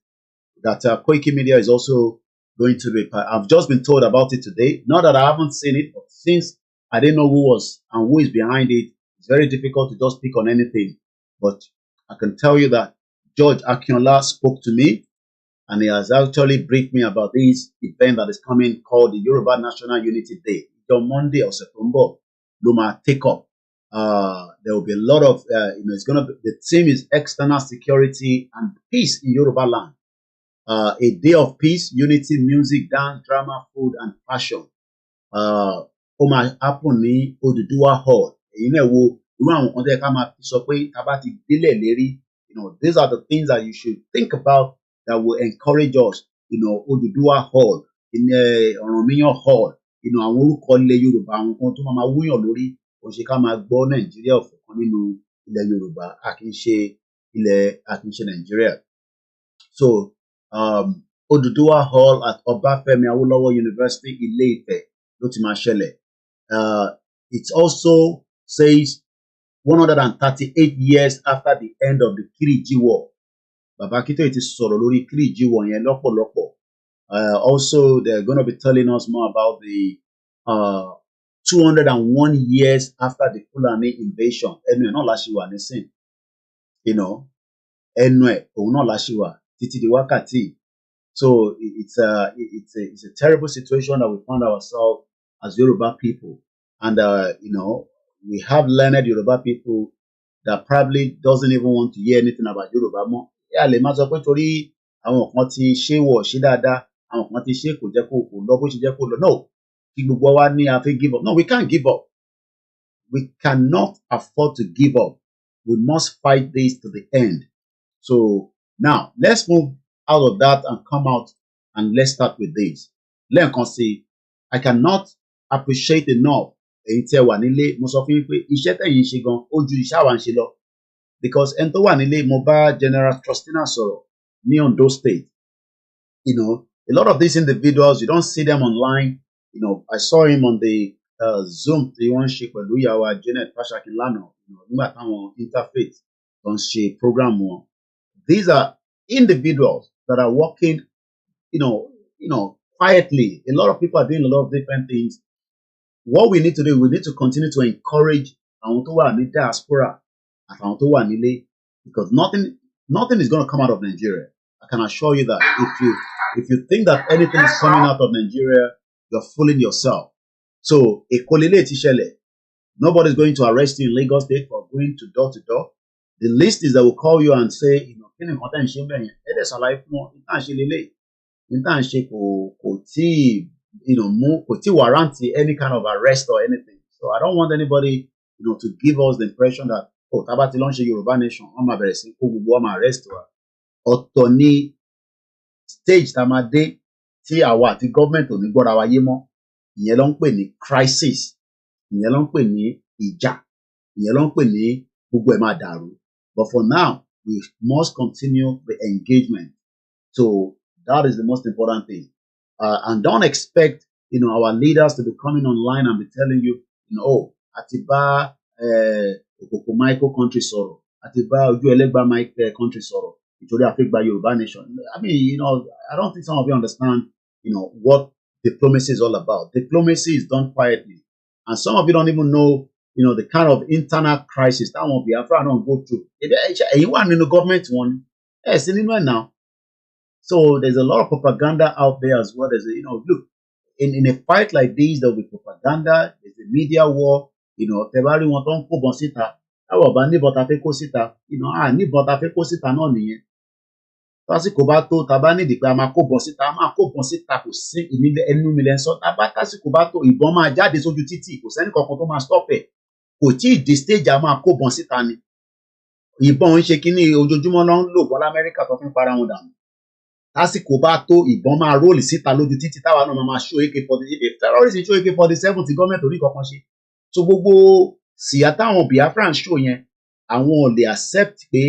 that Koiki Media is also going to be. I've just been told about it today. Not that I haven't seen it, but since I didn't know who was and who is behind it, it's very difficult to just speak on anything. But I can tell you that George Akinola spoke to me, and he has actually briefed me about this event that is coming called the Yoruba National Unity Day. It's on Monday or September. Luma take up. There will be a lot of, it's going to be, the theme is external security and peace in Yoruba land. A day of peace, unity, music, dance, drama, food, and fashion. Ó máa happen ní Oduduwa Hall. Èyí náà wo irú àwọn kan tẹ́ ká máa sọ pé tá bá ti délẹ̀ lérí. These are the things that you should think about that will encourage us. Oduduwa Hall, in Ọ̀rànmíyàn Hall. Àwọn orúkọ ilẹ̀ Yorùbá, àwọn kan tó máa wúyàn lórí. Ó ṣe ká máa gbọ́ Nàìjíríà ọ̀fọ̀ kan nínú ilẹ̀ Yorùbá, àkínṣe Nàìjíríà. So Oduduwa Hall at Obafemi Awolowo University Ile-Ife ló ti máa ṣẹlẹ̀. It also says 138 years after the end of the Kiriji War. Baba Akintoye ti sọ̀rọ̀ lórí Kiriji War yẹn lọ́pọ̀lọpọ̀. Also, they're going to be telling us more about the 201 years after the Fulani invasion. Ẹnu ẹ̀ náà la ṣì wà nísìn. Ẹnu ẹ̀ òun náà la ṣì wà títí di wákàtí. So it's a terrible situation that we found ourselves as Yoruba people. And, you know, we have learned Yoruba people that probably doesn't even want to hear anything about Yoruba more. Yeah, lè má sọ pé torí àwọn kan ti ṣe wọ̀ ṣe dáadáa, àwọn kan ti ṣe kò jẹ́ kó lọ bó ṣe jẹ́ kó lọ. No, kí gbogbo wa ní a fẹ́ give up. No, we can't give up. We cannot afford to give up. We must fight this to the end. So now let's move out of that and come out and let's start with this. Lẹ́ẹ̀kan sí, I cannot appreciate enough èyí tí ẹ wà nílé. Mo sọ fún yín pé iṣẹ́ tẹ̀yin ṣe gan ó ju iṣẹ́ àwa ń ṣe lọ. Because ẹni tó wà nílé, mo bá General Trustina sọ̀rọ̀ ní Ondo State. You know, a lot of these individuals, you don't see them online. You know, I saw him on the Zoom tí wọ́n ń ṣe pẹ̀lú ìyàwó Janet Fashakin lánàá. Nígbà táwọn interfaith tó ń ṣe program wọn. These are individuals that are working, you know, quietly. A lot of people are doing a lot of different things. What we need to do, we need to continue to encourage àwọn tó wà ní diaspora àti àwọn tó wà nílé, because nothing is going to come out of Nigeria. I can assure you that if you think that anything is coming out of Nigeria, you're fooling yourself. So, ekolele ti ṣẹlẹ̀. Nobody's going to arrest you in Lagos State for going to door to door. The list is that will call you and say, you know, kí ni nǹkan tẹ́ ń ṣe bẹ́ẹ̀ yẹn? Ẹ dẹ̀ ṣàlàyé fún wọn, ìtàn ṣe lélẹ̀. Ìtàn ṣe kò tí, you know, kò tí warranty any kind of arrest or anything. So I don't want anybody, you know, to give us the impression that, oh, tá bá ti lọ ń ṣe Yorùbá nation, wọ́n máa bẹ̀rẹ̀ sí kó gbogbo wọn máa arrest wa. Ọ̀tọ̀ ni stage tá máa dé tí àwa àti government ò ní gbọ́ra wa yé mọ́. Ìyẹn ló ń pè ní crisis. Ìyẹn ló ń pè ní ìjà. Ìyẹn ló ń pè ní gbogbo ẹ̀ máa dàrú. But for now, we must continue the engagement. So that is the most important thing. And don't expect, you know, our leaders to be coming online and be telling you, you know, oh, Atiba Okoko Michael country sọ̀rọ̀, Atiba Ojú Ẹlẹ́gbà Mike country sọ̀rọ̀, nítorí àfẹ́gbà Yorùbá nation. I mean, you know, I don't think some of you understand, you know, what diplomacy is all about. Diplomacy is done quietly. And some of you don't even know, you know, the kind of internal crisis that one Biafra don't go through. Anyone in the government one, yes, now. So there's a lot of propaganda out there as well. There's a, you know, look, in a fight like this, there'll be propaganda. There's a media war. You know, February one don't go bonsita. Our bani botafeko sita. You know, ni botafeko sita no niye. Tásìkò bá tó, tá bá nídìí pé a máa kó bọ́n síta, a máa kó bọ́n síta, kò sí ẹnu mi lẹ́ ń sọ. Tásìkò bá tó, ìbọn máa jáde sójú títì, kò sẹ́ni kankan tó máa stop ẹ̀. Kò tí ì di stage a máa kó bọ́n síta ni. Ìbọn ń ṣe kínní ojoojúmọ́ ló ń lò bọ́ l'Amẹ́ríkà tó fi ń para wọn dànù. Tásìkò bá tó, ìbọn máa róòlì síta lójú títì táwa náà máa show AK-47. Terrorist show AK-47 ti gọ́ọ̀mẹ̀ntì orí kankan ṣe. So gbogbo síyá táwọn Biafran show yẹn, àwọn ò lè accept pé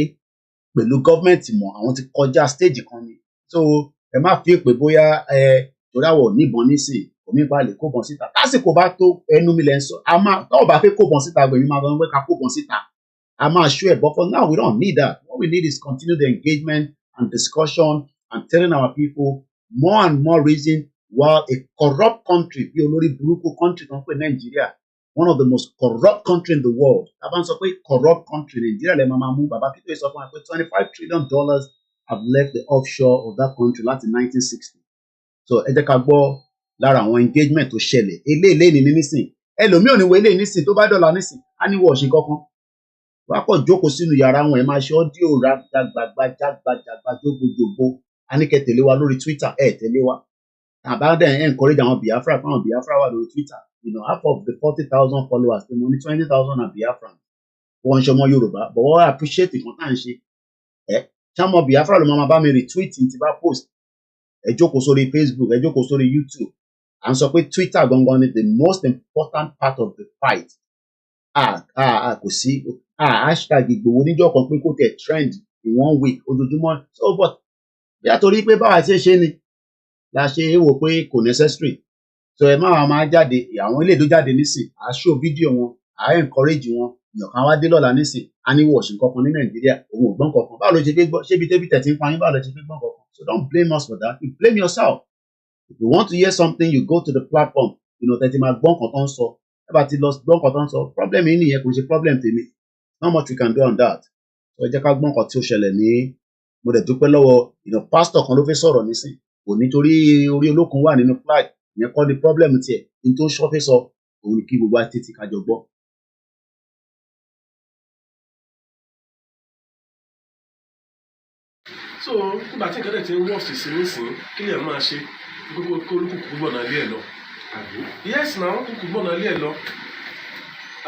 pẹ̀lú gọ́ọ̀mẹ̀ntì mọ̀ àwọn ti kọjá stage kan ni. So ẹ má fi pé bóyá torí àwọ̀ níbọn nísìn omi bá lè kó bọ́n síta. Tásìkò bá tó, ẹnu mi lẹ́ ń sọ. A máa tọ́wọ́ bá fẹ́ kó bọ́n síta gbẹ̀mí máa gbọ́n pé ká kó bọ́n síta. A máa show ẹ̀, but for now we don't need that. What we need is continue the engagement and discussion and telling our people more and more reason why a corrupt country, bí olórí burúkú country kan pé Nigeria, one of the most corrupt country in the world. Taban sọ pé corrupt country, Nigeria lè máa mú bàbá Akintoye sọ fún wa pé $25 trillion have left the offshore of that country láti 1960. So ẹ jẹ́ ká gbọ́ lára àwọn engagement tó ṣẹlẹ̀. Eléyìí ní nísìn. Ẹlòmíì ò ní wo eléyìí nísìn tó bá dọ̀là nísìn. A ní wọ̀ ṣe kankan. Wàá kọ̀ jókòó sínú yàrá wọn ẹ̀ máa ṣe ọ́díò jágbàgbà jógbòjògbò. A ní kẹ́ tẹ̀lé wa lórí Twitter, tẹ̀lé wa. Àbá dẹ̀ encourage àwọn Biafra fún àwọn Biafra wà lórí Twitter. You know, half of the 40,000 followers, the money 20,000 are Biafran. Wọ́n ṣe ọmọ Yorùbá, but wọ́n appreciate nǹkan tá à ń ṣe. Ṣáàmọ̀ Biafra ló máa bá mi retweet tí bá post. Ẹ jókòó sórí Facebook, ẹ jókòó sórí YouTube. À ń sọ pé Twitter gangan ni the most important part of the fight. Kò sí hashtag Ìgbòho níjọ́ kan pé kó tẹ̀ trend in 1 week ojoojúmọ́. So but bí a torí pé báwa ṣe ni la ṣe wò pé kò necessary. So ẹ máa jáde, àwọn ilé ìdó jáde nísìn, à show fídíò wọn, à encourage wọn, èèyàn kan wá dé lọ́la nísìn, a ní wọ̀ṣìn kankan ní Nàìjíríà, òun ò gbọ́n kankan. Báwo ló ṣe fẹ́ gbọ́? Ṣé ibi tẹ́bí tẹ̀tí ń pa yín, báwo ló ṣe fẹ́ gbọ́n kankan? So don't blame us for that. You blame yourself. If you want to hear something, you go to the platform. You know, tẹ́tí máa gbọ́n kan tó ń sọ. Ẹ bá ti lọ gbọ́n kan tó ń sọ. Problem yìí nìyẹn kò ṣe problem tèmi. Not much we can do on that. So ẹ jẹ́ ká gbọ́n kan tí ó ṣẹlẹ̀ ní, mo dẹ̀ dúpẹ́ lọ́wọ́, you know, pastor kan ló fẹ́ sọ̀rọ̀ nísìn. Kò nítorí orí olókun wà nínú flag. ìyẹn kọ́ ni problem tiẹ̀ ní tó ṣọ́fẹ́ sọ òun ni kí gbogbo àtẹ̀tì kájọ gbọ́. so nígbà tí nǹkan tẹ̀ ti ń wọ́ọ̀sì sí nísìnyí kí lè máa ṣe gbogbo kó olúkúkú gbọ́nà ilé ẹ̀ lọ. yes na wọn kúkú gbọ́nà ilé ẹ̀ lọ.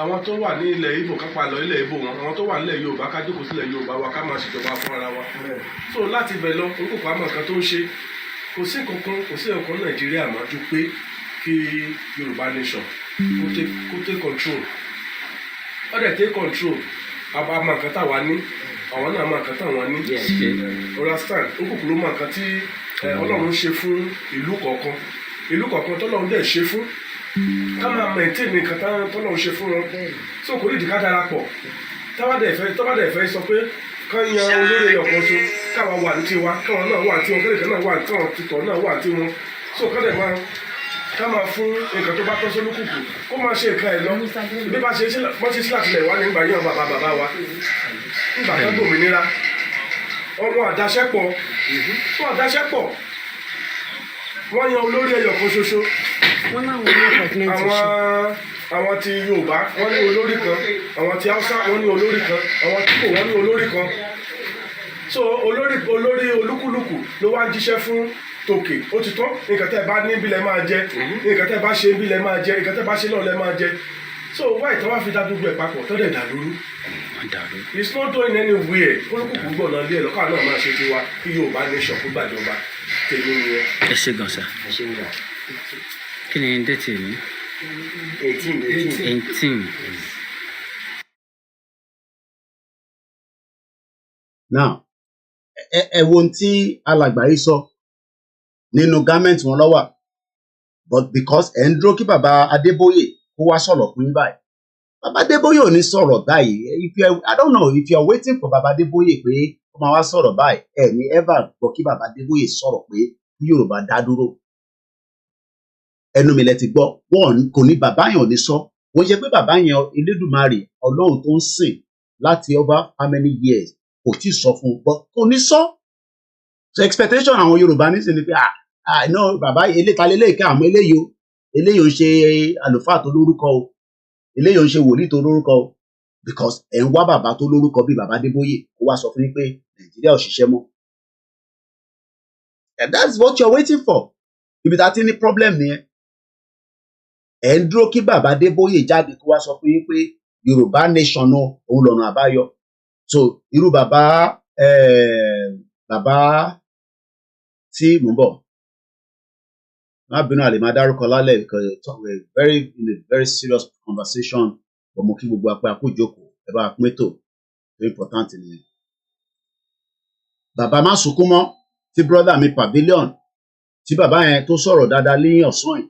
àwọn tó wà ní ilẹ̀ Ìgbò kápá lọ ilẹ̀ Ìgbò wọn àwọn tó wà nílẹ̀ Yorùbá ká jókòó sílẹ̀ Yorùbá wa ká máa ṣèjọba fún ara wa. so láti bẹ̀ lọ olúkúkú àmọ́ nǹkan tó ń ṣe kò sí nǹkan Nàìjíríà mọ́ ju pé kí Yorùbá nation kó take control. ó dẹ̀ take control àmọ́ nǹkan táwa ní àwọn náà máa nǹkan táwọn ní. understand olúkúkú ló máa nǹkan tí Ọlọ́run ṣe fún ìlú kọ̀ọ̀kan tọ́lọ́run dẹ̀ ṣe fún ká máa maintain nǹkan tọ́lọ́run ṣe fún wọn. so kò ní ìdí ká darapọ̀ tọ́ba dẹ̀ fẹ́ sọ pé kán yan olórí ọ̀kan so káwa wà ní tiwa káwọn náà wà ní tiwọn kẹ́lẹ́kẹ́ náà wà ní tiwọn títọ̀ náà wà ní tiwọn. so ká máa fún nǹkan tó bá tọ́ sólúkùkù kó máa ṣe nǹkan ẹ̀ lọ bí bá ṣe sí látilẹ̀ wá nígbà yàn bàbá wa nígbà tó gbòmìnira wọn àdáṣẹ́pọ̀ wọ́n yan olórí ẹyọ kan ṣoṣo. àwọn ti Yorùbá wọ́n ní olórí kan àwọn ti Hausa wọ́n ní olórí kan àwọn tí kò wọ́n ní olórí kan. so olórí olúkúlùkù ló wá jíṣẹ́ fún tòkè ó ti tọ́ nǹkan tẹ́ bá ní bílẹ̀ máa jẹ nǹkan tẹ́ bá ṣe bílẹ̀ máa jẹ nǹkan tẹ́ bá ṣe náà lẹ́ máa jẹ. so wáyé tí wọ́n fi dá gbogbo ẹ̀ papọ̀ tọ́lẹ̀ dà lóru. it's not going anywhere olúkúlùkù gbọ̀nà lé ẹ̀ lọ́kàn náà máa ṣe tiwa kí Yorùbá nation kó gbàjọba tèmi nìyẹn. ẹ ṣe gan sa kí ni déètì ní. 18. now ẹ wo ohun tí alàgbà yìí sọ nínú gámẹ́ǹtì wọn lọ́wọ́ but because ẹ̀ ń dúró kí bàbá Adébóyè kó wá sọ̀rọ̀ fún yín báyìí bàbá Adébóyè ò ní sọ̀rọ̀ báyìí I don't know if you are waiting for bàbá Adébóyè pé ó máa wá sọ̀rọ̀ báyìí ẹ̀ ní ever gbọ́ kí bàbá Adébóyè sọ̀rọ̀ pé kí Yorùbá dá dúró ẹnu mi lẹ ti gbọ́ wọn kò ní bàbá yẹn ò ní sọ wọ́n ṣe pé bàbá yẹn Elédùmarè Ọlọ́run tó ń sìn láti over how many years kò tí ì sọ fún un but kò ní sọ so expectation àwọn Yorùbá nísìnyí ni pé no bàbá eléyìí ká àwọn eléyìí ò ń ṣe àlùfáà tó lórúkọ o eléyìí ò ń ṣe wòlíì tó lórúkọ o because ẹ̀ ń wá bàbá tó lórúkọ bíi bàbá Adébóyè kó wá sọ fún yín pé Nàìjíríà ò ṣiṣẹ́ mọ́ and that's what you're waiting for ibi tá a ti ní problem nìyẹn ẹ̀ ń dúró kí bàbá Adébóyè jáde kó wá sọ fún yín pé Yorùbá nation náà òun lọ́nà àbáyọ so irú bàbá tí mò ń bọ̀ má bínú àlè máa dárúkọ lálẹ́ because in a very serious conversation ọmọ kí gbogbo apẹ àkójókòó ẹ bá pín tó very important nìyẹn. bàbá má sunkún mọ́ tí brother mi Pavilion tí bàbá yẹn tó sọ̀rọ̀ dáadáa ní ọ̀sán yìí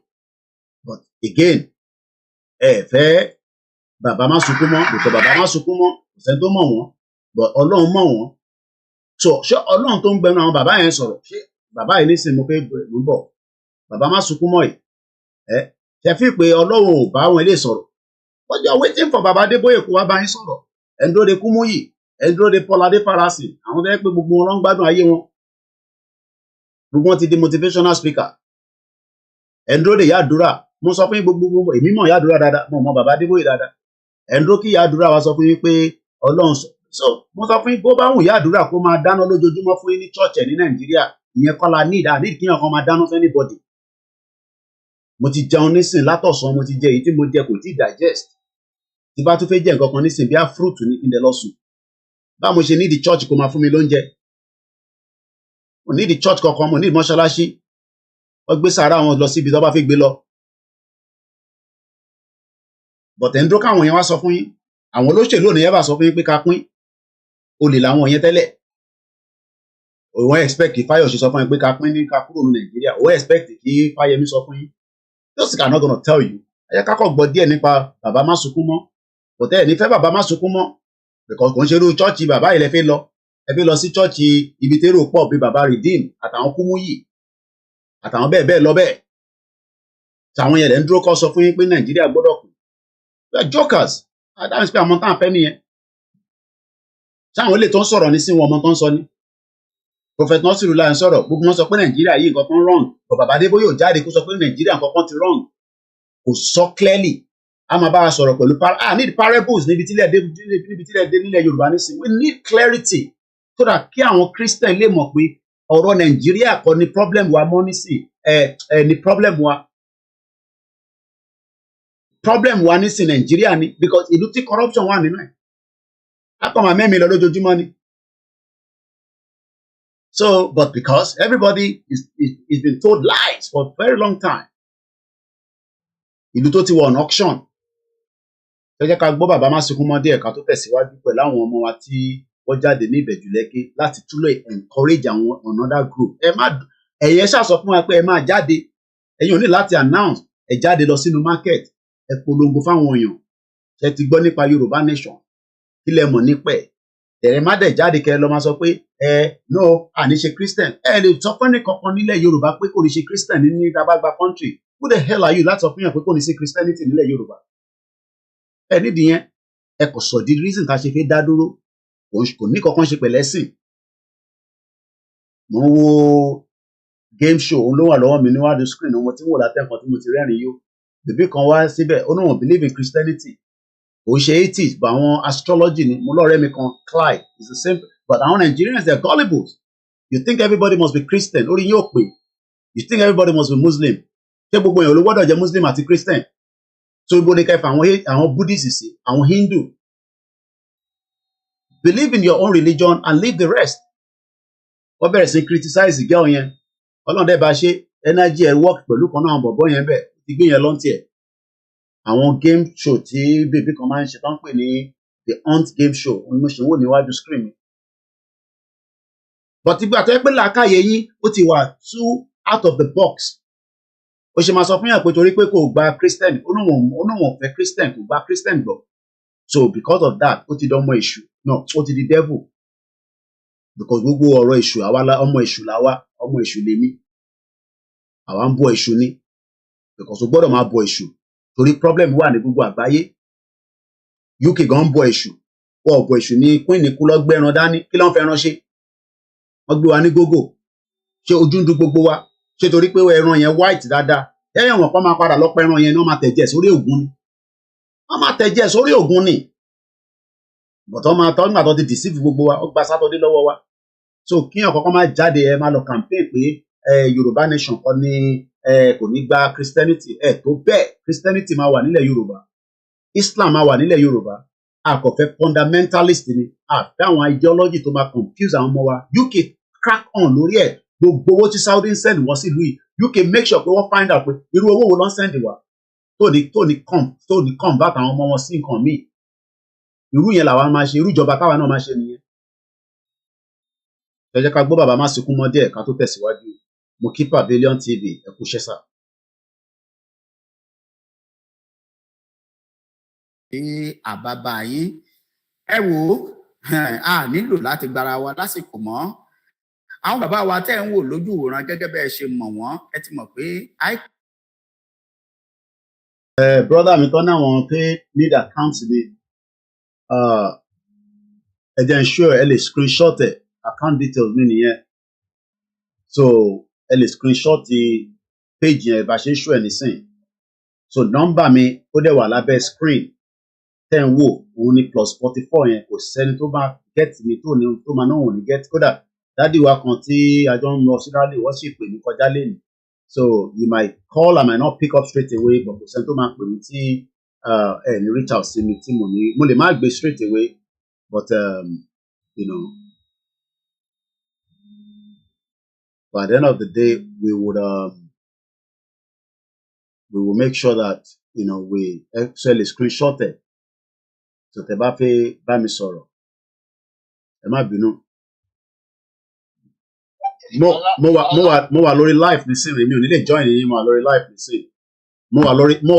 but again ẹ fẹ́ bàbá má sunkún mọ́ because bàbá má sunkún mọ́ kò sẹ́ni tó mọ̀ wọ́n but Ọlọ́run mọ̀ wọ́n so ṣé Ọlọ́run tó ń gbẹnu àwọn bàbá yẹn sọ̀rọ̀ ṣé bàbá yìí nísìnyí mo pé mo ń bọ̀ bàbá má sunkún mọ́ yìí ṣe fi pé Ọlọ́run ò bá wọn lè sọ̀rọ̀ but you are waiting for bàbá Adébóyè kó wá bá yín sọ̀rọ̀ ẹ̀ ń dúró de Kúmúyì ẹ̀ ń dúró de Pọ́ládé Fáráṣì àwọn tó yẹ pé gbogbo wọn ló ń gbádùn ayé wọn gbogbo wọn ti di motivational speaker ẹ̀ ń dúró de Ìyá-Àdúrà mo sọ fún yín gbogbo èmi mọ̀ Ìyá-Àdúrà dáadáa mo mọ̀ bàbá Adébóyè dáadáa ẹ̀ ń dúró kí Ìyá-Àdúrà wá sọ fún yín pé Ọlọ́run so mo sọ fún yín bó bá wù Ìyá-Àdúrà kó máa dáná lójoojúmọ́ fún yín ní church ẹ̀ ní Nàìjíríà ìyẹn kọ́ la need kí yàn kan máa dáná fún anybody mo ti jẹun nísìn látọ̀sán mo ti jẹ èyí tí mo jẹ kò tí digest tí bá tún fẹ́ jẹ nǹkan kan nísìn bí a fruit ní kí n dẹ lọ sùn bá mo ṣe need church kó máa fún mi lóúnjẹ mo need church kankan mo need mọ́ṣáláṣí wọ́n gbé sàárà wọn lọ síbi tó bá fẹ́ gbé lọ bọ̀tẹ̀ ń dúró káwọn yẹn wá sọ fún yín àwọn olóṣèlú ò ní yẹn bá sọ fún yín pé ká pín olè làwọn yẹn tẹ́lẹ̀ òun expect kí Fáyọ̀ṣe sọ fún yín pé ká pín ní ká kúrò ní Nàìjíríà òun expect kí Fáyẹmí sọ fún yín those are not gonna tell you ẹ ká kọ́ gbọ́ díẹ̀ nípa bàbá má sunkún mọ́ bọ̀tẹ́ ẹ̀ nífẹ̀ẹ́ bàbá má sunkún mọ́ because kò ń ṣe irú chọ́ọ̀chì bàbá yìí lẹ fẹ́ lọ ẹ fẹ́ lọ sí chọ́ọ̀chì ibi tẹ́rò pọ̀ bí bàbá Redeem àtàwọn Kúmúyì àtàwọn bẹ́ẹ̀ bẹ́ẹ̀ lọ bẹ́ẹ̀ tàwọn yẹn lẹ́ ń dúró kọ́ sọ fún yín pé Nàìjíríà gbọ́dọ̀ kù we are jokers adáhùn sí pé àwọn táwọn fẹ́ nìyẹn sáwọn ilé tó ń sọ̀rọ̀ ní sí wọn ọmọ tó ń sọ ní Prophet Nasiru la ń sọ̀rọ̀ gbogbo wọn sọ pé Nàìjíríà yìí nǹkan kan wrong but bàbá Adébóyè ò jáde kó sọ pé Nàìjíríà nǹkan kan ti wrong kò sọ clearly a máa bá a sọ̀rọ̀ pẹ̀lú need parables níbi tílẹ̀ dé nílẹ̀ Yorùbá nísìnyí we need clarity so that kí àwọn Christian lè mọ̀ pé ọ̀rọ̀ Nàìjíríà kọ́ ni problem wa mọ́ nísìn ni problem wa nísìn Nàìjíríà ni because ìlú tí corruption wà nínú ẹ̀ akọ̀mọ̀ mẹ́mi lọ lójoojúmọ́ ni. So, but because everybody is been told lies for a very long time. Ìlú tó ti wọ on auction. Ẹ jẹ́ ká gbọ́ bàbá Máṣekúnmọ́dé ẹ̀ka tó tẹ̀síwájú pẹ̀lú àwọn ọmọ wa tí wọ́n jáde ní Ìbẹ̀jú-Lẹ́kí láti túlọ̀ encourage àwọn another group. Ẹ̀yẹ ṣàṣọ fún wa pé ẹ máa jáde. Ẹ̀yin ò ní láti announce ẹ jáde lọ sínú market. Ẹ polongo fáwọn èèyàn. Ẹ ti gbọ́ nípa Yorùbá nation. Kí lẹ mọ̀ nípa ẹ̀. Ẹ̀rẹ̀ má dẹ̀ jáde kẹ́ lọ máa sọ pé no àní ṣe Christian lè sọ fún ẹnì kankan nílẹ̀ Yorùbá pé kò ní ṣe Christian ní ìdábàgbà country who the hell are you láti sọ fún yàn pé kò ní ṣe Christianity nílẹ̀ Yorùbá nídìí yẹn kò sọ di reason tá a ṣe fi dá dúró kò ní kankan ṣe pẹ̀lẹ́ sìn. Mo ń wo game show òun ló wà lọ́wọ́ mi níwájú screen ọmọ tí mo wò látẹ̀kọ́ tí mo ti rẹ́rìn yó bèbí kan wá síbẹ̀ ó ní wọn believe in Christianity kò ṣe 80s but àwọn astrology ni mo lọ́ọ̀rẹ́ mi kan Clyde is the same but àwọn Nigerians they are gullible you think everybody must be Christian orí yóò pè you think everybody must be Muslim ṣé gbogbo èèyàn ló gbọ́dọ̀ jẹ́ Muslim àti Christian so ibo ni kẹfà àwọn Buddhist sí àwọn Hindu believe in your own religion and leave the rest wọ́n bẹ̀rẹ̀ sí criticize girl yẹn Ọlọ́run dẹ́ bá ṣe energy ẹ̀ work pẹ̀lú kan náà bọ̀bọ̀ yẹn bẹ̀ ti gbé yẹn lọ́ntì ẹ̀ àwọn game show tí bèbí kan máa ń ṣe tó ń pè ní the hunt game show mo ṣe wò níwájú screen mi but ìgbà tó yẹ pé làákàyè yín ó ti wà too out of the box ó ṣe máa sọ fún yàn pé torí pé kò gba Christian ó níwọ̀n fẹ́ Christian kò gba Christian gbọ́ so because of that ó ti di ọmọ èṣù no ó ti di devil because gbogbo ọ̀rọ̀ èṣù àwa ọmọ èṣù làwa ọmọ èṣù lèmi àwa ń bọ èṣù ni because ó gbọ́dọ̀ máa bọ èṣù torí problem wà ní gbogbo àgbáyé UK gan bọ èṣù wọ́n bọ èṣù ní queen kú lọ́gbẹ́ran dání kí ló ń fẹ́ ránṣẹ́ wọ́n gbé wa ní gógó ṣé ojú ń du gbogbo wa ṣé torí pé ẹran yẹn white dáadáa ẹ̀yàn wọn kọ́ máa padà lọ́pọ̀ ẹran yẹn ní wọ́n máa tẹ̀jẹ̀ sórí ògùn ni wọ́n máa tẹ̀jẹ̀ sórí ògùn ni bọ̀tọ́ máa tọ́ nígbà tó ti deceive gbogbo wa ó gba sátọ́dé lọ́wọ́ wa so kíyàn kọ́kọ́ máa jáde ẹ máa lọ campaign pé Yorùbá nation kọ́ ni kò ní gba Christianity tó bẹ́ẹ̀ Christianity máa wà nílẹ̀ Yorùbá Islam máa wà nílẹ̀ Yorùbá àkọ́fẹ́ fundamentalist ni àfẹ́ àwọn ideology tó máa confuse àwọn ọmọ wa UK crack on lórí ẹ̀ gbogbo owó tí Saudi ń send wọ́n sí ìlú yìí UK make sure pé wọ́n find out pé irú owó wo ló ń send wá tó ní convert àwọn ọmọ wọn sí nǹkan míì irú yẹn làwa máa ṣe irú ìjọba táwa náà máa ṣe nìyẹn. Ẹ jẹ́ ká gbọ́ bàbá Máṣekúnmọ́dé ẹ̀ka tó tẹ̀síwájú mo kí Pavilion TV ẹ kú iṣẹ́ sà. Àbábá yín ẹ wò ó a nílò láti gbára wa lásìkò mọ́ àwọn bàbá wa tẹ́ ń wò lójú ìwòran gẹ́gẹ́ bẹ́ẹ̀ ṣe mọ̀ wọ́n ẹ ti mọ̀ pé. Brother mi tọ́ náà wọn pé need account mi ẹ jẹ́ n show ẹ lè screenshot ẹ̀ account details mi nìyẹn so ẹ lè screenshot page yẹn bá ṣe ń show ẹ nísìn so nọ́mbà mi ó dẹ̀ wà lábẹ́ screen tẹ́ ń wò òun ni +44 yẹn kò sẹ́ni tó bá get mi tó máa náà wò ní get kódà dádì wa kan tí a jọ ń lọ sí rally wọ́n sì pè mí kọjá lẹ́nu so you might call I might not pick up straight away but kò sẹ́ni tó máa pè mí tí ẹ ní reach out sí mi tí mo lè má gbé straight away but you know by the end of the day we will make sure that you know we actually screenshot it so tẹ́ bá fẹ́ bá mi sọ̀rọ̀ ẹ má bínú mo wà lórí live nísìnyí mi ò ní lè join yín mo wà lórí live nísìnyí mo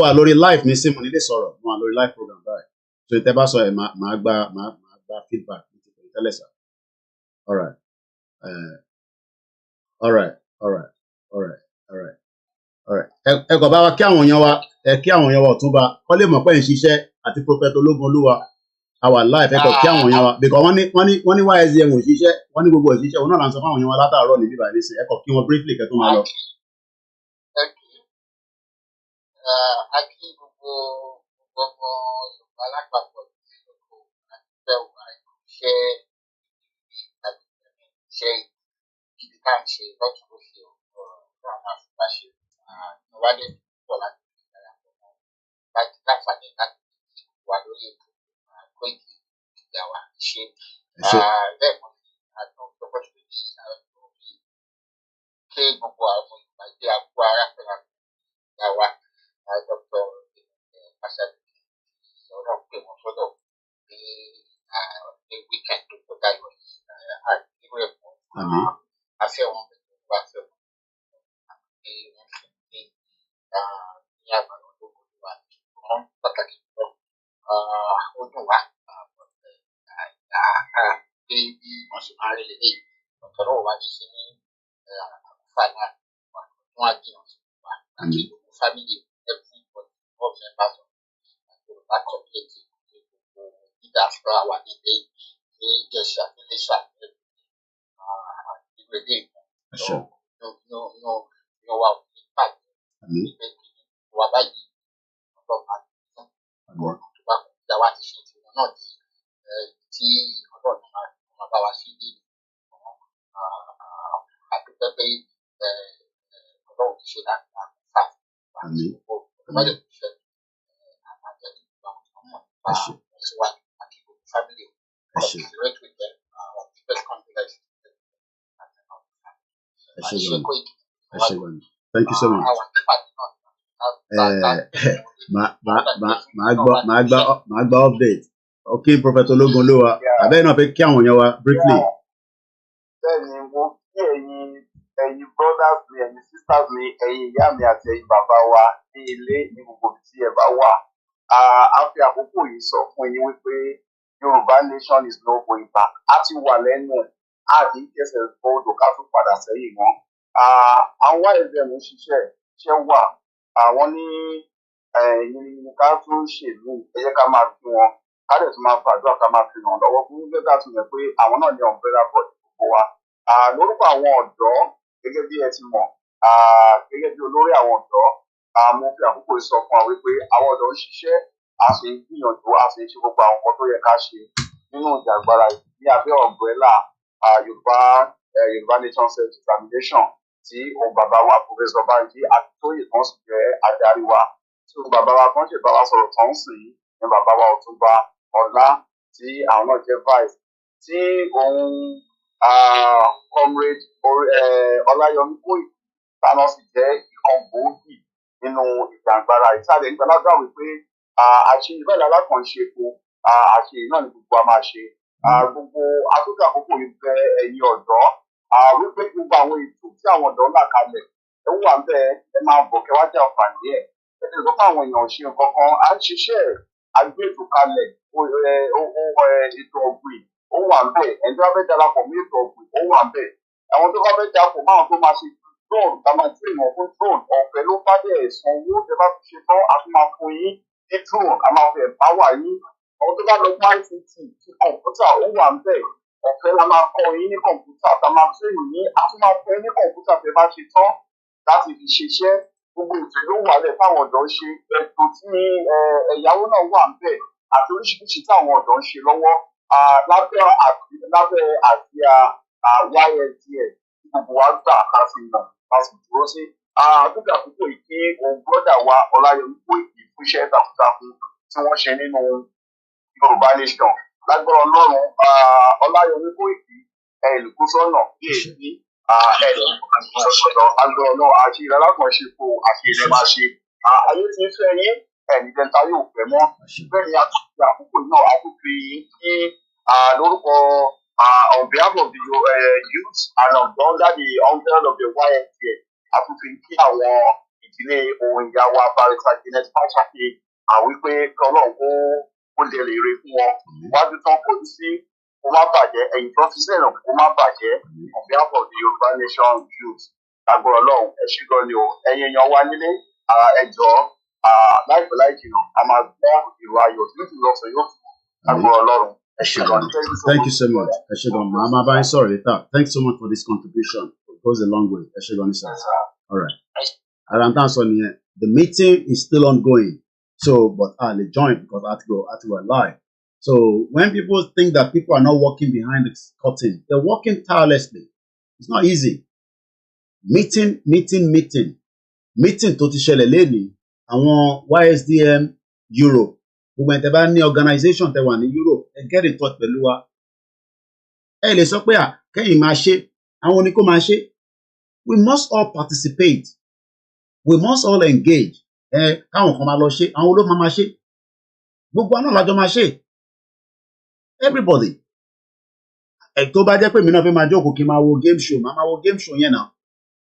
wà lórí live nísìnyí mo ní lè sọ̀rọ̀ mo wà lórí live program báyìí so tẹ́ bá sọ ẹ máa gba feedback ní ti pè tẹ́lẹ̀ sá all right ẹ kò bá wa kí àwọn èèyàn wa Ọ̀túnba kọ́ lè mọ̀ pé ń ṣiṣẹ́ àti Prophet Ológun Olúwa our life ẹ̀kọ́ kí àwọn èèyàn wa because wọ́n ní YSDM òṣìṣẹ́ wọ́n ní gbogbo òṣìṣẹ́ òun náà là ń sọ fún àwọn èèyàn wa látàárọ̀ níbí báyìí nísìnyí ẹ̀kọ́ kí wọ́n briefly kẹ́ tó máa lọ. Akí gbogbo ọmọ Yorùbá lápapọ̀ tí gbogbo àtúntẹ̀ wà iṣẹ́ ibi tá à ń ṣe lọ́tún lóṣù ọ̀rọ̀ àwọn àfipáṣe ìwádìí púpọ̀ láti fi darapọ̀ mọ́ láti láǹfààní láti fi wà lórí ètò Koiki ìyàwó ṣe lẹ́ẹ̀kan sí àtúntò opportunity kí gbogbo àwọn Yorùbá gbé àgbo ara pẹ̀lú ìyàwó Dr. Prosperirty ọ̀rọ̀ pé wọ́n sọ́dọ̀ ní weekend tó kọjá lọ yìí àti ìwé ẹ̀kọ́ afẹ́ wọn pẹ̀lú ìwà afẹ́ wọn àti wọ́n fi ní àgbàdo tó kọjú wa ṣùgbọ́n pàtàkì jùlọ ó dùn wá pé bí wọ́n ṣe máa rí lélẹ̀ ọ̀tọ̀ náà wá ní sí ní àkúfà náà wọ́n á jìyàn sí wa àti gbogbo fámìlì everybody all members of the Yoruba community gbogbo diaspora wà nílé ní Ìjẹ̀ṣà Iléṣà ìgbèdè no wa ò ní pàdé nígbè wà báyìí ọ̀dọ̀ máa ń fún ọ̀dọ̀ tó bá kún ìjà wa ti ṣe tiwọn náà tí ọ̀dọ̀ náà máa bá wa sí ilé àdúgbò pé ọlọ́run ti ṣe láti máa fà àti gbogbo ìbálẹ̀ tó ṣe àjẹ́ nípa ọmọ nípa ìṣèwádìí àti gbogbo family cooperate with them the best confidence. Thank you so much. Màá gba update. Okay, Professor Ológunlówa àbẹ́ẹ̀ náà fẹ́ kí àwọn èèyàn wa briefly. Bẹ́ẹ̀ni mo kí ẹ̀yin brothers mi ẹ̀yin sisters mi ẹ̀yin ìyá mi àti ẹ̀yin bàbá wa ní ilé ní gbogbo tí ẹ bá wà. A fi àkókò yìí sọ fún yín wípé Yorùbá nation is no going back. A ti wà lẹ́nu a kì í kẹsẹ̀ gbọ́dọ̀ ká tún padà sẹ́yìn mọ́. Àwọn YSDM ń ṣiṣẹ́ wà àwọn ní ká tún ṣèlú ẹ jẹ́ ká máa fi wọn ká dẹ̀ tún máa fàdúrà ká máa fi ràn lọ́wọ́ fún gbẹ́gbà tó yẹ pé àwọn náà ní umbrella body gbogbo wa. Lórúkọ àwọn ọ̀dọ́ gẹ́gẹ́ bí ẹ ti mọ̀ gẹ́gẹ́ bí olórí àwọn ọ̀dọ́ mo fi àkókò sọ fún wa wípé àwọn ọ̀dọ́ ń ṣiṣẹ́ a sì ń gbìyànjú a sì ń ṣe gbogbo àwọn nǹkan tó yẹ ká ṣe nínú ìjàgbara ní abẹ́ umbrella Yorùbá nation self-determination tí òun bàbá wa Professor Banji Akintoye kan sì jẹ́ adarí wa tí òun bàbá wa kan ṣe bá wa sọ̀rọ̀ tán sí ní bàbá wa Ọ̀túnba Ọlá tí àwọn náà jẹ́ vice tí òun comrade Ọláyọmí Koiki táwọn sì jẹ́ ìkan gbòógì nínú ìjàngbara ìsàlẹ̀ ìgbàlagbà wípé àṣeyìí bẹ́ẹ̀ lálákànṣe epo àṣeyìí náà ni gbogbo a máa ṣe gbogbo àtúntò àkókò yìí bẹ ẹ̀yin ọ̀dọ́ wípé gbogbo àwọn ètò tí àwọn ọ̀dọ́ là kalẹ̀ ẹ wà bẹ́ẹ̀ ẹ máa bọ̀ kẹ́ wá jẹ́ àǹfààní ẹ̀ ẹ tẹ̀lé fún àwọn èèyàn ṣe nǹkan kan à ń ṣiṣẹ́ àgbé ètò kalẹ̀ ètò ọ̀gbìn ó wà bẹ́ẹ̀ ẹni tó bá fẹ́ darapọ̀ mọ́ ètò ọ̀gbìn ó wà bẹ́ẹ̀ àwọn tó bá fẹ́ darapọ̀ máwọn tó máa ṣe drone ká máa tí ìmọ̀ fún drone ọ̀fẹ́ ló bá dẹ̀ san owó tẹ bá fi ṣe tán a tún máa fún yín ní drone a máa fi empower yín àwọn tó bá lọ fún ICT ti kọ̀ǹpútà ó wà bẹ́ẹ̀ ọ̀fẹ́ la máa kọ́ yín ní kọ̀ǹpútà tá a máa tún yín a tún máa fún yín ní kọ̀ǹpútà tẹ bá ṣe tán láti fi ṣiṣẹ́ gbogbo ètò ló wà lẹ̀ fáwọn ọ̀dọ́ ṣe ètò tí ẹ̀yáwó náà wà bẹ́ẹ̀ àti oríṣiríṣi táwọn ọ̀dọ́ ń ṣe lọ́wọ́ lábẹ́ àsíá YSDM tí gbogbo wa gbà ká fi mọ̀ ká sì dúró sí. Àdúgbò àkókò yìí kí òun gbọ́dọ̀ wa Ọláyọmí Koiki fún iṣẹ́ takuntakun tí wọ́n ṣe nínú Yorùbá nation. Lágbára Ọlọ́run Ọláyọmí Koiki ẹ̀ẹ́dùkúsọ́nà bí èyí ẹ̀ẹ́dùkúsọ́nà agbára Ọlọ́run àṣírí alákànṣe kò àṣírí máa ṣe. Ayé ti ń fẹ́ yín ẹ̀ẹ́dìdẹ́ta yóò fẹ́ mọ́. Bẹ́ẹ̀ ni àtúntò àkókò náà a tún fi kí lórúkọ on behalf of the youth and under the umbrella of the YSDM a tún fi kí àwọn ìdílé ohun ìyá wa Barrister Janet Fashakin wípé kí Ọlọ́run kó lè rere fún wọn wájú tán kó sí kó má bàjẹ́ ẹ̀yìn tó fi sílẹ̀ kó má bàjẹ́ on behalf of the Yorùbá nation youth lágbára Ọlọ́run ẹ ṣé gan ni o ẹ̀yin èèyàn wa nílé ẹ jọ̀ọ́ láìpẹ́ láì jìnnà a máa gbọ́ ìró ayọ̀ nítorí ọ̀sẹ̀ yóò fún Agbára Ọlọ́run. Thank you so much. Mama Bye, sorry later. Thanks so much for this contribution. It goes a long way. All right. The meeting is still ongoing. So, but I'll join because I have to go live. So when people think that people are not working behind the curtain, they're working tirelessly. It's not easy. Meeting tó ti ṣẹlẹ̀ lẹ́nìí, àwọn YSDM Europe, gbogbo ẹ̀tẹ̀ bá ní organization tẹ wà ní Europe, ẹ get in touch pẹ̀lú wa. Ẹ lè sọ pé kẹ́yìn máa ṣe, àwọn oníkó máa ṣe. We must all participate. We must all engage. Káwọn kan máa lọ ṣe, àwọn olóò máa ṣe. Gbogbo àná lájọ máa ṣe. Everybody. Tó bá jẹ́ pé mi náà fẹ́ máa jókòó kí n máa wo game show, máa wo game show yẹn náà.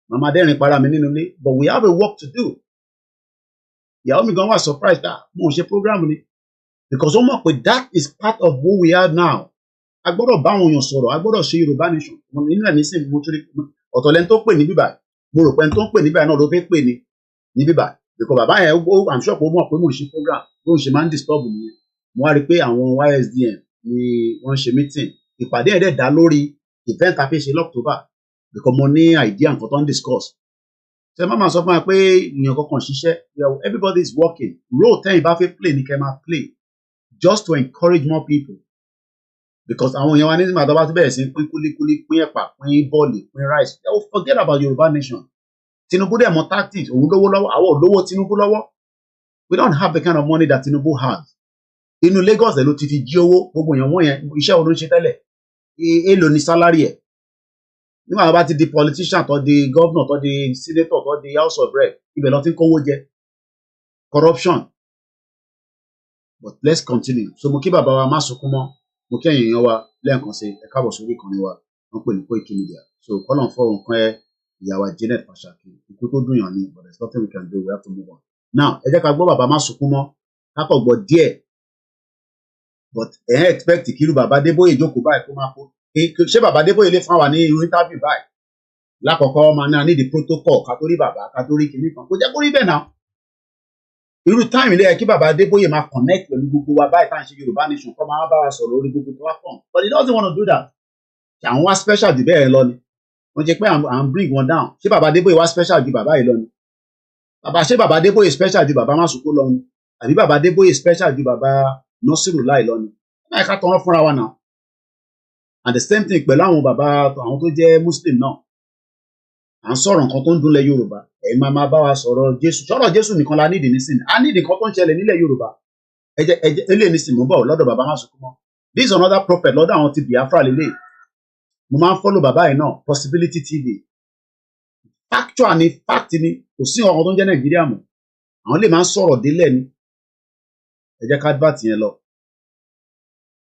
Màmá dẹ́rìn para mi nínú ilé, but we have a work to do. Ìyàwó mi gan wà surprised mo ṣe program ni. Because ó mọ̀ pé that is part of who we are now. A gbọ́dọ̀ bá àwọn èèyàn sọ̀rọ̀, a gbọ́dọ̀ ṣe Yorùbá nation. Nínú ẹ̀ nísìnyí mo tún rí ọ̀tọ̀ lẹ́ni tó pè ní bíbà. Mo rò pé ẹni tó ń pè ní bíbà náà ló fẹ́ pè ní bíbà. Because bàbá yẹn I'm sure pé ó mọ̀ pé mo ṣe program, bó ń ṣe máa ń disturb mi. Mo wá rí pé àwọn YSDM ni wọ́n ṣe meeting. Ìpàdé ẹ̀ dẹ̀ dá lórí event a fẹ́ ṣe l'October. Because mo ní idea nǹkan tó ń discuss. Ṣé má máa sọ fún wa pé èèyàn kankan ṣiṣẹ́? Everybody is working. Role tẹ́yìn bá fẹ́ play ní kẹ́ máa play. Just to encourage more people. Because àwọn èèyàn wa ní ìgbà tó bá ti bẹ̀rẹ̀ sí pín kúlíkúlí, pín ẹ̀pà, pín bọ́ọ̀lì, pín rice. They will forget about Yoruba nation. Tinubu dẹ̀ mọ tactics. Òun lówó lọ́wọ́, àwọn ò lówó Tinubu lọ́wọ́. We don't have the kind of money that Tinubu has. Inú Lagos ẹ̀ ló ti fi jí owó. Gbogbo èèyàn wọ́n yẹn iṣẹ́ wo ló ń ṣe tẹ́lẹ̀? Èlò ni salary ẹ̀. Nígbà tó bá ti di politician tó di governor tó di senator tó di house of rep ibẹ̀ ló ti ń kówó jẹ corruption. But let's continue. So mo kí bàbá wa má sunkún mọ́, mo kí ẹ̀yin èèyàn wa lẹ́ẹ̀kan sí ẹ káàbọ̀ sórí ìkànnì wa wọ́n pè ní Koiki Media. So kọ́lọ̀n fọ́ nǹkan ìyàwó Janet Fashakin ikú tó dùn yàn ni, but there's nothing we can do, we have to move on. Now ẹ jẹ́ ká gbọ́ bàbá má sunkún mọ́ kákọ̀ gbọ́ díẹ̀, but expect kí irú bàbá Adébóyè jókòó báyìí kó máa kó. Ṣé bàbá Adébóyè lè fún wa ní irú interview báyìí? Lákọ̀ọ́kọ́ máa ní the protocol ká tó rí bàbá ká tó rí kinní kan. Kò jẹ́ kó rí bẹ́ẹ̀ náà. Irú time ilé ẹ̀ kí bàbá Adébóyè máa connect pẹ̀lú gbogbo wa báyìí tá à ń ṣe Yorùbá nation kọ́ máa bá wa sọ̀rọ̀ lórí gbogbo platform. But he doesn't want to do that. Àwọn wá special jù bẹ́ẹ̀ lọ ni. Wọ́n jẹ́ pé à ń bring one down. Ṣé bàbá Adébóyè wá special ju bàbá yìí lọ ni? Ṣé bàbá Adébóyè special ju bàbá Másùkó lọ ni? Àbí bàbá Adébóyè special ju bàbá Nasiru Lai lọ ni? Láì ká tọrọ fúnra wa náà. And the same thing pẹ̀lú àwọn bàbá àwọn tó jẹ́ Muslim náà. À ń sọ̀rọ̀ nǹkan tó ń dúnlẹ̀ Yorùbá. Ẹ máa bá wa sọ̀rọ̀ Jésù. Sọ̀rọ̀ Jésù nìkan la nídìí nísìnyí. A nídìí nǹkan tó ń ṣẹlẹ̀ nílẹ̀ Yorùbá. Eléyìí nísìnyí mo ń bọ̀ lọ́dọ̀ bàbá Másùkó mọ́. This is another prophet lọ́dọ̀ àwọn ti Biafra lélẹ̀. Mo máa ń follow bàbá yìí náà Prosperirty TV. Factual ni fact ni kò sí ọ̀rọ̀ tó ń jẹ́ Nàìjíríà mọ́. Àwọn lè máa ń sọ̀rọ̀ délẹ̀ ni. Ẹ jẹ́ ká advert yẹn lọ.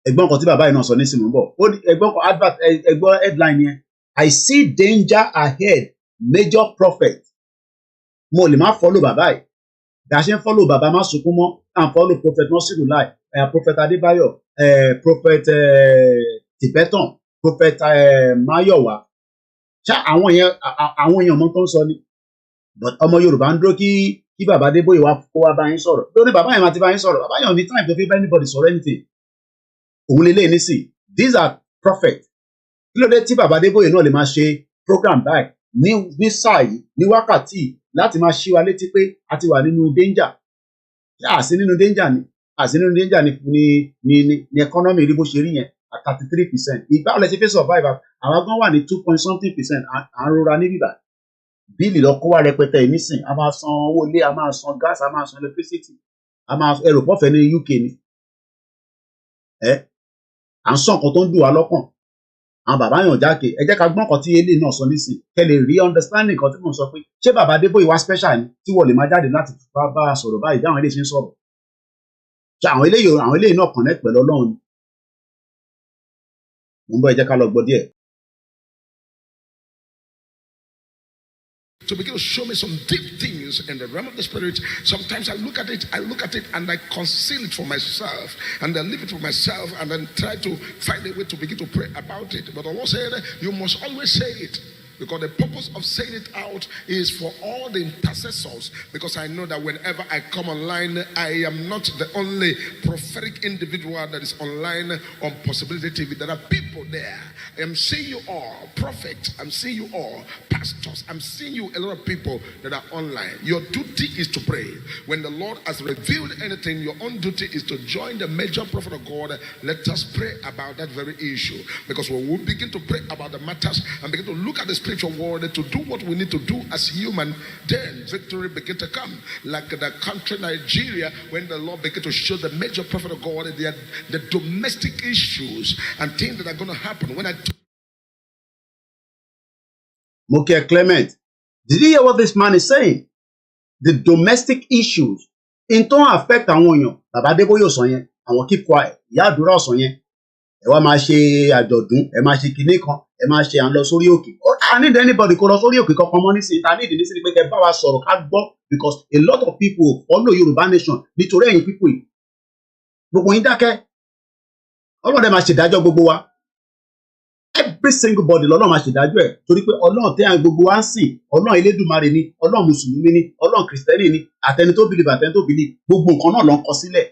Ẹ̀gbọ́n kan tí bàbá yìí náà sọ nísìnyí mo ń bọ̀. Ẹ̀gbọ́n kan advert ẹ̀gbọ́n headline yẹn. I see danger ahead, major prophet. Mo lè máa follow bàbá yìí. Bí a ṣe ń follow bàbá má sunkún mọ́, à ń follow prophet Nasiru Lai, prophet Adébáyọ̀, prophet Tibetan, prophet Mayowa. Ṣá àwọn èèyàn mọ́ tó ń sọ ni. But ọmọ Yorùbá ń dúró kí bàbá Adébóyè wá kó wá bá yín sọ̀rọ̀. Lórí bàbá yẹn máa ti bá yín sọ̀rọ̀. Bàbá yẹn ò ní time to fi bá anybody sọ̀rọ̀ anything. Òun lè léyìn nísì. These are prophets. Kí ló dé tí bàbá Adébóyè náà lè máa ṣe program báyìí ní sáà yìí ní wákàtí láti máa ṣí wa létí pé a ti wà nínú danger. Àsí nínú danger ni economy rí bó ṣe rí yẹn at 33%. Ìgbà ọ̀lẹ́ ti fẹ́ survive àwọn gan wà ní 2.something%. À ń rọra ní bíbá. Bíìlì lọ kó wá rẹpẹtẹ ìmísìn. A máa san owó ilé, a máa san gas, a máa san electricity. A máa ẹrù pọ̀fẹ́ ní UK ni. À ń sọ nǹkan tó ń dùn wá lọ́kàn. Àwọn bàbá yàn jáde ẹ jẹ́ ká gbọ́n kan tí eléyìí náà sọ nísìn kẹ́ lè rí understanding kan tí mò ń sọ pé ṣé bàbá Adébóyè wá special ni tí wọ́n lè máa jáde láti bá a sọ̀rọ̀ báyìí dáhùn eléyìí ṣe ń sọ̀rọ̀. Ṣé àwọn eléyìí náà connect pẹ̀lú Ọlọ́run ni. Mo ń bọ̀ ẹ jẹ́ ká lọ gbọ́ díẹ̀. To begin to show me some deep things in the realm of the spirit. Sometimes I look at it and I conceal it for myself and then leave it for myself and then try to find a way to begin to pray about it. But the Lord said, you must always say it. because the purpose of saying it out is for all the intercessors, because I know that whenever I come online, I am not the only prophetic individual that is online on Prosperirty TV. There are people there. I am seeing you all, prophets, I'm seeing you all, pastors, I'm seeing you, a lot of people that are online. Your duty is to pray. When the Lord has revealed anything, your own duty is to join the major prophet of God. Let us pray about that very issue. Because when we begin to pray about the matters and begin to look at the spiritual world to do what we need to do as human, then victory begin to come. Like the country Nigeria, when the Lord began to show the major prophet of God the domestic issues and things that are going to happen. When I Mokia Clement, did you hear what this man is saying? The domestic issues in tó affect àwọn èèyàn. Bàbá Adébóyè sọ yẹn, àwọn keep quiet. Ìyá àdúrà sọ yẹn, ẹ wá máa ṣe àjọ̀dún, ẹ máa ṣe kinní kan, ẹ máa ṣe à ń lọ sórí òkè. I need anybody kó lọ sórí òkè kankan mọ́ nísìnyí. I need nísìnyí pé kẹ́ bá wa sọ̀rọ̀ ká gbọ́, because a lot of people follow Yorùbá nation nítorí ẹ̀yin people yìí. Gbogbo yín dákẹ́. Ọlọ́dẹ máa ṣèdájọ́ gbogbo wa. Every single body lọ́lọ́run máa ṣèdájọ́ ẹ̀, torí pé Ọlọ́run tẹ́ àwọn gbogbo wa ń sìn, Ọlọ́run Elédùmarè ni, Ọlọ́run Mùsùlùmí ni, Ọlọ́run Kìrìsìtẹ́nì ni, àtẹni tó believe àtẹni tó believe, gbogbo nǹkan náà ló ń kọ sílẹ̀.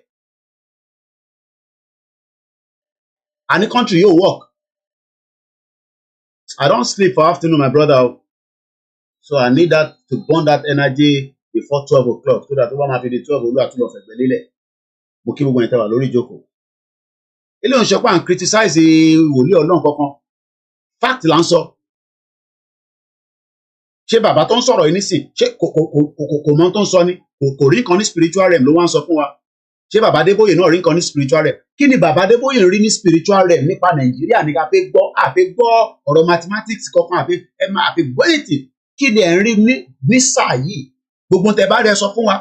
And the country yóò work. I don't sleep for afternoon, my brother. So I need that to burn that energy before 12 o'clock, so that over my 12 olú àtúlọ̀ fẹ̀gbẹ́ lélẹ̀. Mo kí gbogbo yẹn tẹ́ wà lórí ìjókòó. Ilé òǹṣọ́pá ń criticize wòlíì Ọlọ́run kankan. Fact là ń sọ. Ṣé bàbá tó ń sọ̀rọ̀ yìí nísìn, ṣé kò mọ̀ tó ń sọ ni? Kò rí nǹkan ní spiritual realm ló wá ń sọ fún wa. Ṣé bàbá Adébóyè náà rí nǹkan ní spiritual realm? Kí ni bàbá Adébóyè rí ní spiritual realm nípa Nàìjíríà ní ká fẹ́ gbọ́? Àfẹ́ gbọ́ ọ̀rọ̀ mathematics kankan, àfẹ́ gbọ́ ètì. Kí ni ẹ̀ ń rí ní sáà yìí? Gbogbo tẹ bá rẹ sọ fún wa.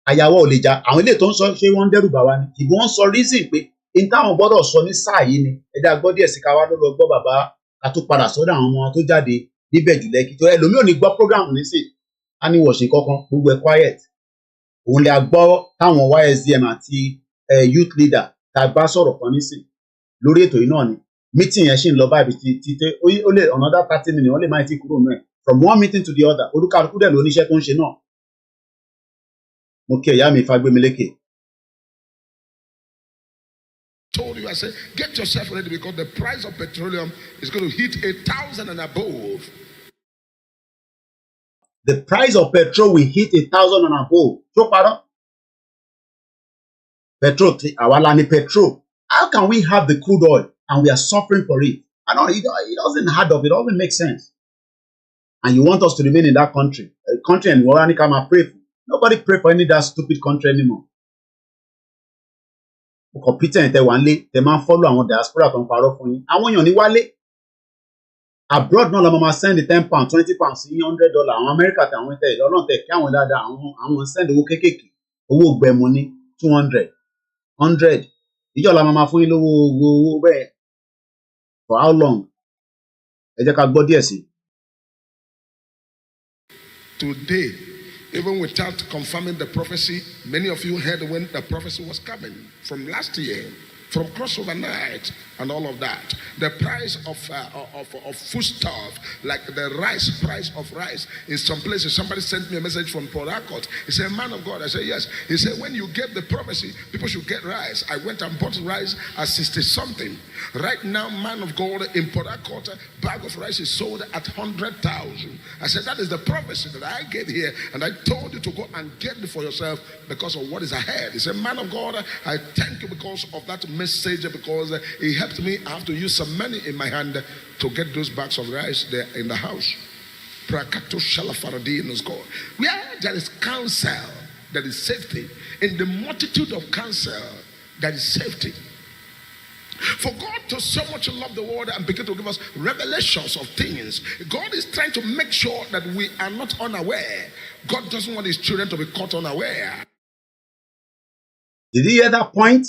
Àyàwó ò lè jà. Àwọn ilé tó ń sọ ṣé wọ́n ń dẹ́rù bà wá ni? Ìbọn ń sọ reason pé in táwọn gbọ́dọ̀ sọ ní sáà yìí ni. Ẹ̀dá gbọ́ díẹ̀ sí ká wá lọ́dọ̀ gbọ́ bàbá ká tó padà sọ́dọ̀ àwọn ọmọ tó jáde níbẹ̀ jù lẹ́kì. Tó ẹlòmíì ò ní gbọ́ program nísìn. A ní wọ̀ṣìn kankan, gbogbo ẹ̀ quiet. Òun lè gbọ́ táwọn YSDM àti youth leader tá a bá sọ̀rọ̀ kan nísìn. Lórí ètò yìí náà ni. Meeting yẹn ṣì ń lọ báyìí títí ó lè another 30 minutes, wọ́n lè máa ti kúrò náà. From one meeting to the other, olúkálukú dẹ̀ ló níṣẹ́ tó ń ṣe náà. Mo kí ẹ̀yà mi Fagbémilékè. told you, I said, get yourself ready because the price of petroleum is going to hit 1,000 and above. The price of petrol will hit 1,000 and above. So, pardon? Petrol, awala ni petrol. How can we have the crude oil and we are suffering for it? I know it doesn't add up. It doesn't make sense. And you want us to remain in that country, a country and we come and pray for. Nobody pray for any of that stupid country anymore. Competent one they man follow àwọn diaspora tó ń parọ́ fún yín. Àwọn èèyàn ní wálé. Abroad náà la máa send £10, £20, $100. Àwọn America tàwọn tẹ̀ Ọlọ́run tẹ̀ kí àwọn dáadáa àwọn send owó kéékèèké. Owó gbẹ̀mú ní 200, 100. Ìjọ la máa fún yín lówó bẹ́ẹ̀. For how long? Ẹ jẹ́ ká gbọ́ díẹ̀ sí. Today, even without confirming the prophecy, many of you heard when the prophecy was coming from last year, from crossover night and all of that. The price of foodstuff, like the price of rice in some places. Somebody sent me a message from Port Harcourt. He said, man of God. I said, yes. He said, when you gave the prophecy, people should get rice. I went and bought rice at 60-something. Right now, man of God, in Port Harcourt, a bag of rice is sold at 100,000. I said, that is the prophecy that I gave here. And I told you to go and get it for yourself because of what is ahead. He said, man of God, I thank you because of that message, because it helped me. I have to use some money in my hand to get those bags of rice there in the house. Prakato Shalafaradin is called. Where there is counsel, there is safety. In the multitude of counsel, there is safety. For God to so much love the world and begin to give us revelations of things, God is trying to make sure that we are not unaware. God doesn't want his children to be caught unaware. Did you hear that point?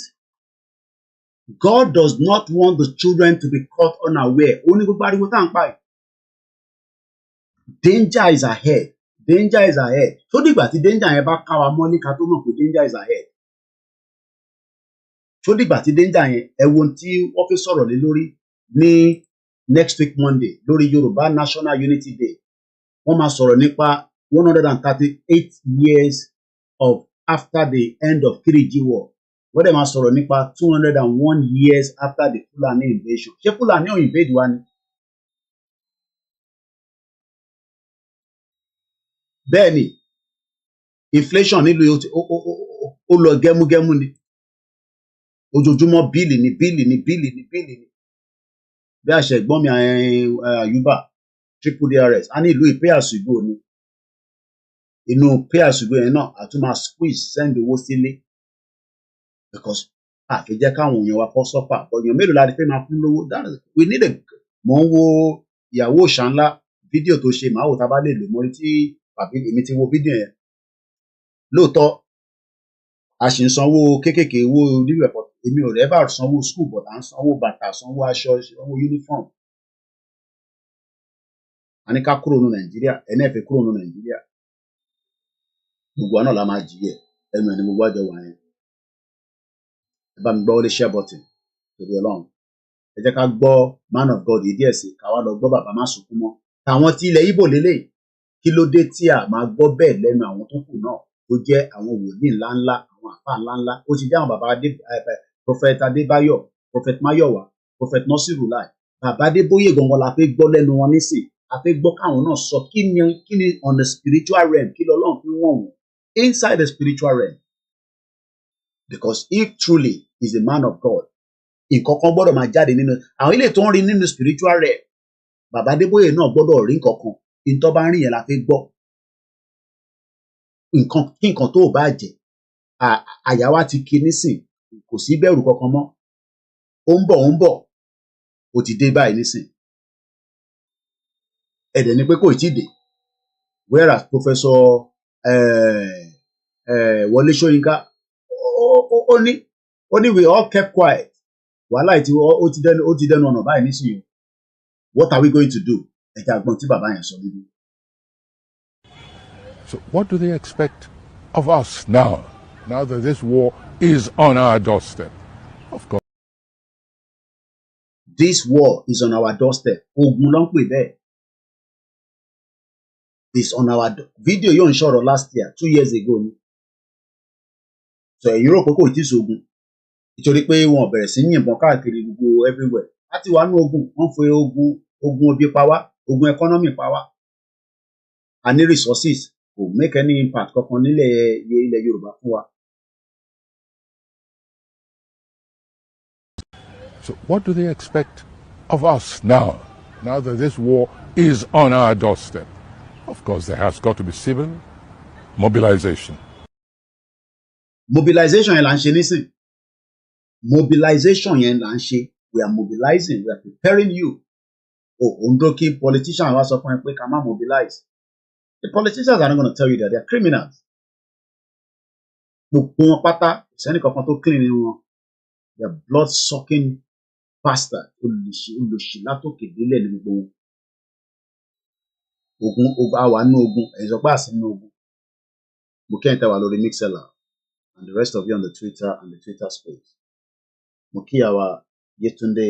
God does not want the children to be caught unaware. Danger is ahead. Danger is ahead. So dìgbà tí danger yẹn bá ká wa mọ́lé ká tó mọ̀ pé danger is ahead. So dìgbà tí danger yẹn ẹ wo tí wọ́n fi sọ̀rọ̀ lé lórí ní next week Monday lórí Yorùbá National Unity Day. Wọ́n máa sọ̀rọ̀ nípa 138 years of after the end of 3G war. Wọ́n dẹ̀ máa sọ̀rọ̀ nípa 201 years after the Fulani invasion. Ṣé Fulani ò invade wa ni? Bẹ́ẹ̀ni, inflation nílùú ó lọ gẹ́múgẹ́mú ni. Ojoojúmọ́ bíìlì ni. Bí àṣẹ ẹ̀gbọ́n mi Ayuba triple DRS a ní ìlú pay as you go ni. Inú pay as you go yẹn náà a tún máa squeeze send owó sílé because àfi jẹ́ káwọn èèyàn wa kọ́ sọ́fà ọ̀yàn mélòó la rí pé máa fún lówó we need a mò ń wo ìyàwó òòṣà ńlá fídíò tó ṣe màá wò tá a bá lè lò mọ́rí tí àbí èmi ti wo fídíò yẹn lóòótọ́ a sì ń sanwó kéékèèké owó nílùú ẹ̀kọ́ èmi ò rẹ́ bá sanwó school but à ń sanwó bàtà sanwó aṣọ sanwó uniform a ní ká kúrò ní Nàìjíríà ẹni ẹ fẹ́ kúrò ní Nàìjíríà gbogbo àná la máa jìyẹ ẹnu ẹni gbogbo àjọ wà yẹn ẹ bá mi gbọ́ wọlé share button torí Ọlọ́run ẹ jẹ́ ká gbọ́ man of God yìí díẹ̀ sí ká wá lọ gbọ́ bàbá má sunkún mọ́ àwọn tí ilẹ̀ Ìgbò lélẹ̀ kí ló dé tí a máa gbọ́ bẹ́ẹ̀ lẹ́nu àwọn tó kù náà tó jẹ́ àwọn wòlíì ńláńlá àwọn àfà ńláńlá ó ti jẹ́ àwọn bàbá prophet Adébáyọ̀ prophet Máyọ̀wá prophet Nọ́sírùláì bàbá Adébóyè gangan la fẹ́ gbọ́ lẹ́nu wọn nísìn a fẹ́ gbọ́ káwọn náà sọ kí ni on the spiritual realm kí lọ́lọ́run fi wọ̀n wọ́n inside the spiritual realm because if truly is a man of God nǹkan kan gbọ́dọ̀ máa jáde nínú àwọn ilé tó ń rí nínú spiritual realm bàbá Adébóyè náà gbọ́dọ̀ rí nǹkan kan ìtọ́ bá ń rí yẹn la fẹ́ gbọ́ kí nǹkan tó bá jẹ́ àyà wa ti kí nísìn kò sí bẹ̀rù kankan mọ́ ó ń bọ̀ ó ti dé báyìí nísìn ẹ̀dẹ̀ ni pé kò tí ì dé whereas Professor Wọlé Ṣóyínká ó ní we all kept quiet wàhálà ìtì ó ti dẹnu ọ̀nà báyìí nísìnyí what are we going to do ẹ̀jẹ̀ àgbọn tí bàbá yẹn sọ níbi. So what do they expect of us now that this war is on our doorstep? Of course. This war is on our doorstep. Ogun ló ń pè bẹ́ẹ̀. It's on our video yóò ń sọ̀rọ̀ last year 2 years ago ni. So ẹ̀yin rò pé kò tí ì sógun. Nítorí pé wọn bẹ̀rẹ̀ sí yìnbọn káàkiri gbogbo everywhere. Láti wá ní ogun, wọ́n fi ogun obi pa wá, ogun economy pa wá. A ní resources kò make any impact kankan ilẹ̀ Yorùbá fún wa. So what do they expect of us now that this war is on our doorstep? Of course, there has got to be civil mobilization. Mobilization yẹn là ń ṣe nísìn. Mobilization yẹn là ń ṣe. We are mobilizing, we are preparing you. Ondókì politician wa sọ fún ẹ pé ká má mobilize. The politicians are not going to tell you that they are criminals. Gbogbo wọn pátá, ìsẹ́ni kankan tó clean nínú wọn. They are blood-sucking bastard olùṣì látòkè délẹ̀ ní gbogbo wọn. Ogun àwa nínú ogun ẹ̀yin sọ pé àsì nínú ogun. Mo kí ẹ̀yin tẹ́ wà lórí Mixella and the rest of you on the Twitter and the Twitter space. Mo kí àwa Yétúndé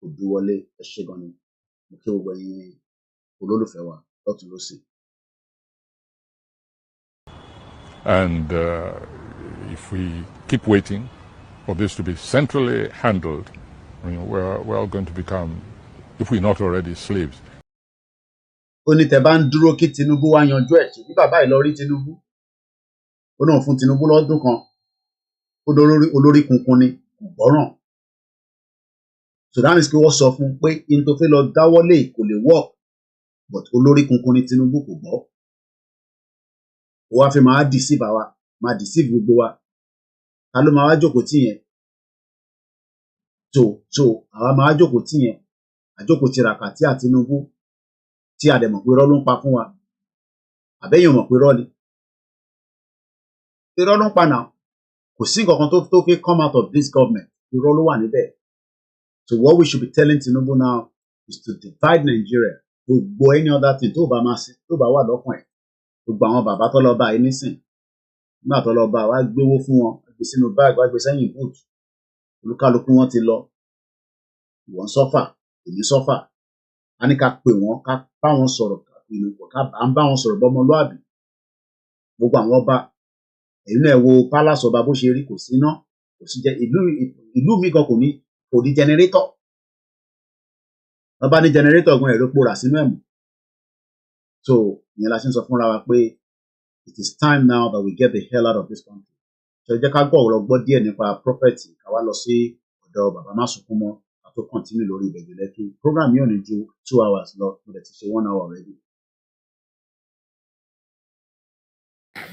Odúwọlé ẹ ṣé gan ni. Mo kí gbogbo ẹ̀yin olólùfẹ́ wa lọ́tùn lósì. And if we keep waiting for this to be centrally handled, we're all going to become, if we're not already, slaves. Ó ní tẹ́ bá ń dúró kí Tinubu wá yanjú ẹ̀ ṣe bí bàbá yìí lọ rí Tinubu. Ó náà fún Tinubu lọ́dún kan. Ó olórí kunkun ni kò gbọ́ràn. So that means pé wọ́n sọ fún pé in tó fẹ́ lọ dáwọ́lé kò lè work but olórí kunkun ni Tinubu kò gbọ́. Ó wá fi máa deceive àwa máa deceive gbogbo wa. Ta ló máa wá jókòó tì yẹn? So àwa máa jókòó tì yẹn. Àjókòó tiraka tí à Tinubu tí a dẹ̀ mọ̀ pé irọ́ ló ń pa fún wa. Àbẹ́yìn mọ̀ pé irọ́ ni. Irọ́ ló ń pa náà. Kò sí nǹkan kan tó fi come out of this government. Irọ́ ló wà níbẹ̀. So what we should be telling Tinubu now is to divide Nigeria. Gbogbo any other thing tó bá wà lọ́kàn ẹ̀. Gbogbo àwọn bàbá tó lọ bá yìí nísìn. Nígbà tó lọ bá wa gbéwó fún wọn. Gbé sínú báàgì wá gbé sẹ́yìn boot. Olúkálukú wọn ti lọ. Ìwọ ń sọ́fà. Èmi sọ́fà. a ní ká pè wọ́n ká bá wọn sọ̀rọ̀ ká bá wọn sọ̀rọ̀ bọ́mọlúàbí gbogbo àwọn ọba èyí náà wo palace ọba bó ṣe rí kò sí iná kò sí jẹ ìlú mi gan kò ní generator wọ́n bá ní generator gan ẹ̀rọ pòrà sínú ẹ̀mú so ìyẹn la ṣe ń sọ fúnra wa pé it is time now that we get the hell out of this country so jẹ́ ká gbọ́ díẹ̀ nípa prophet ká wá lọ sí ọ̀dọ̀ bàbá má sunkún mọ́ ká tó continue lórí Ìbẹ̀jú Lẹ́kì program yóò ní ju 2 hours lọ mo dẹ̀ ti ṣe 1 hour already.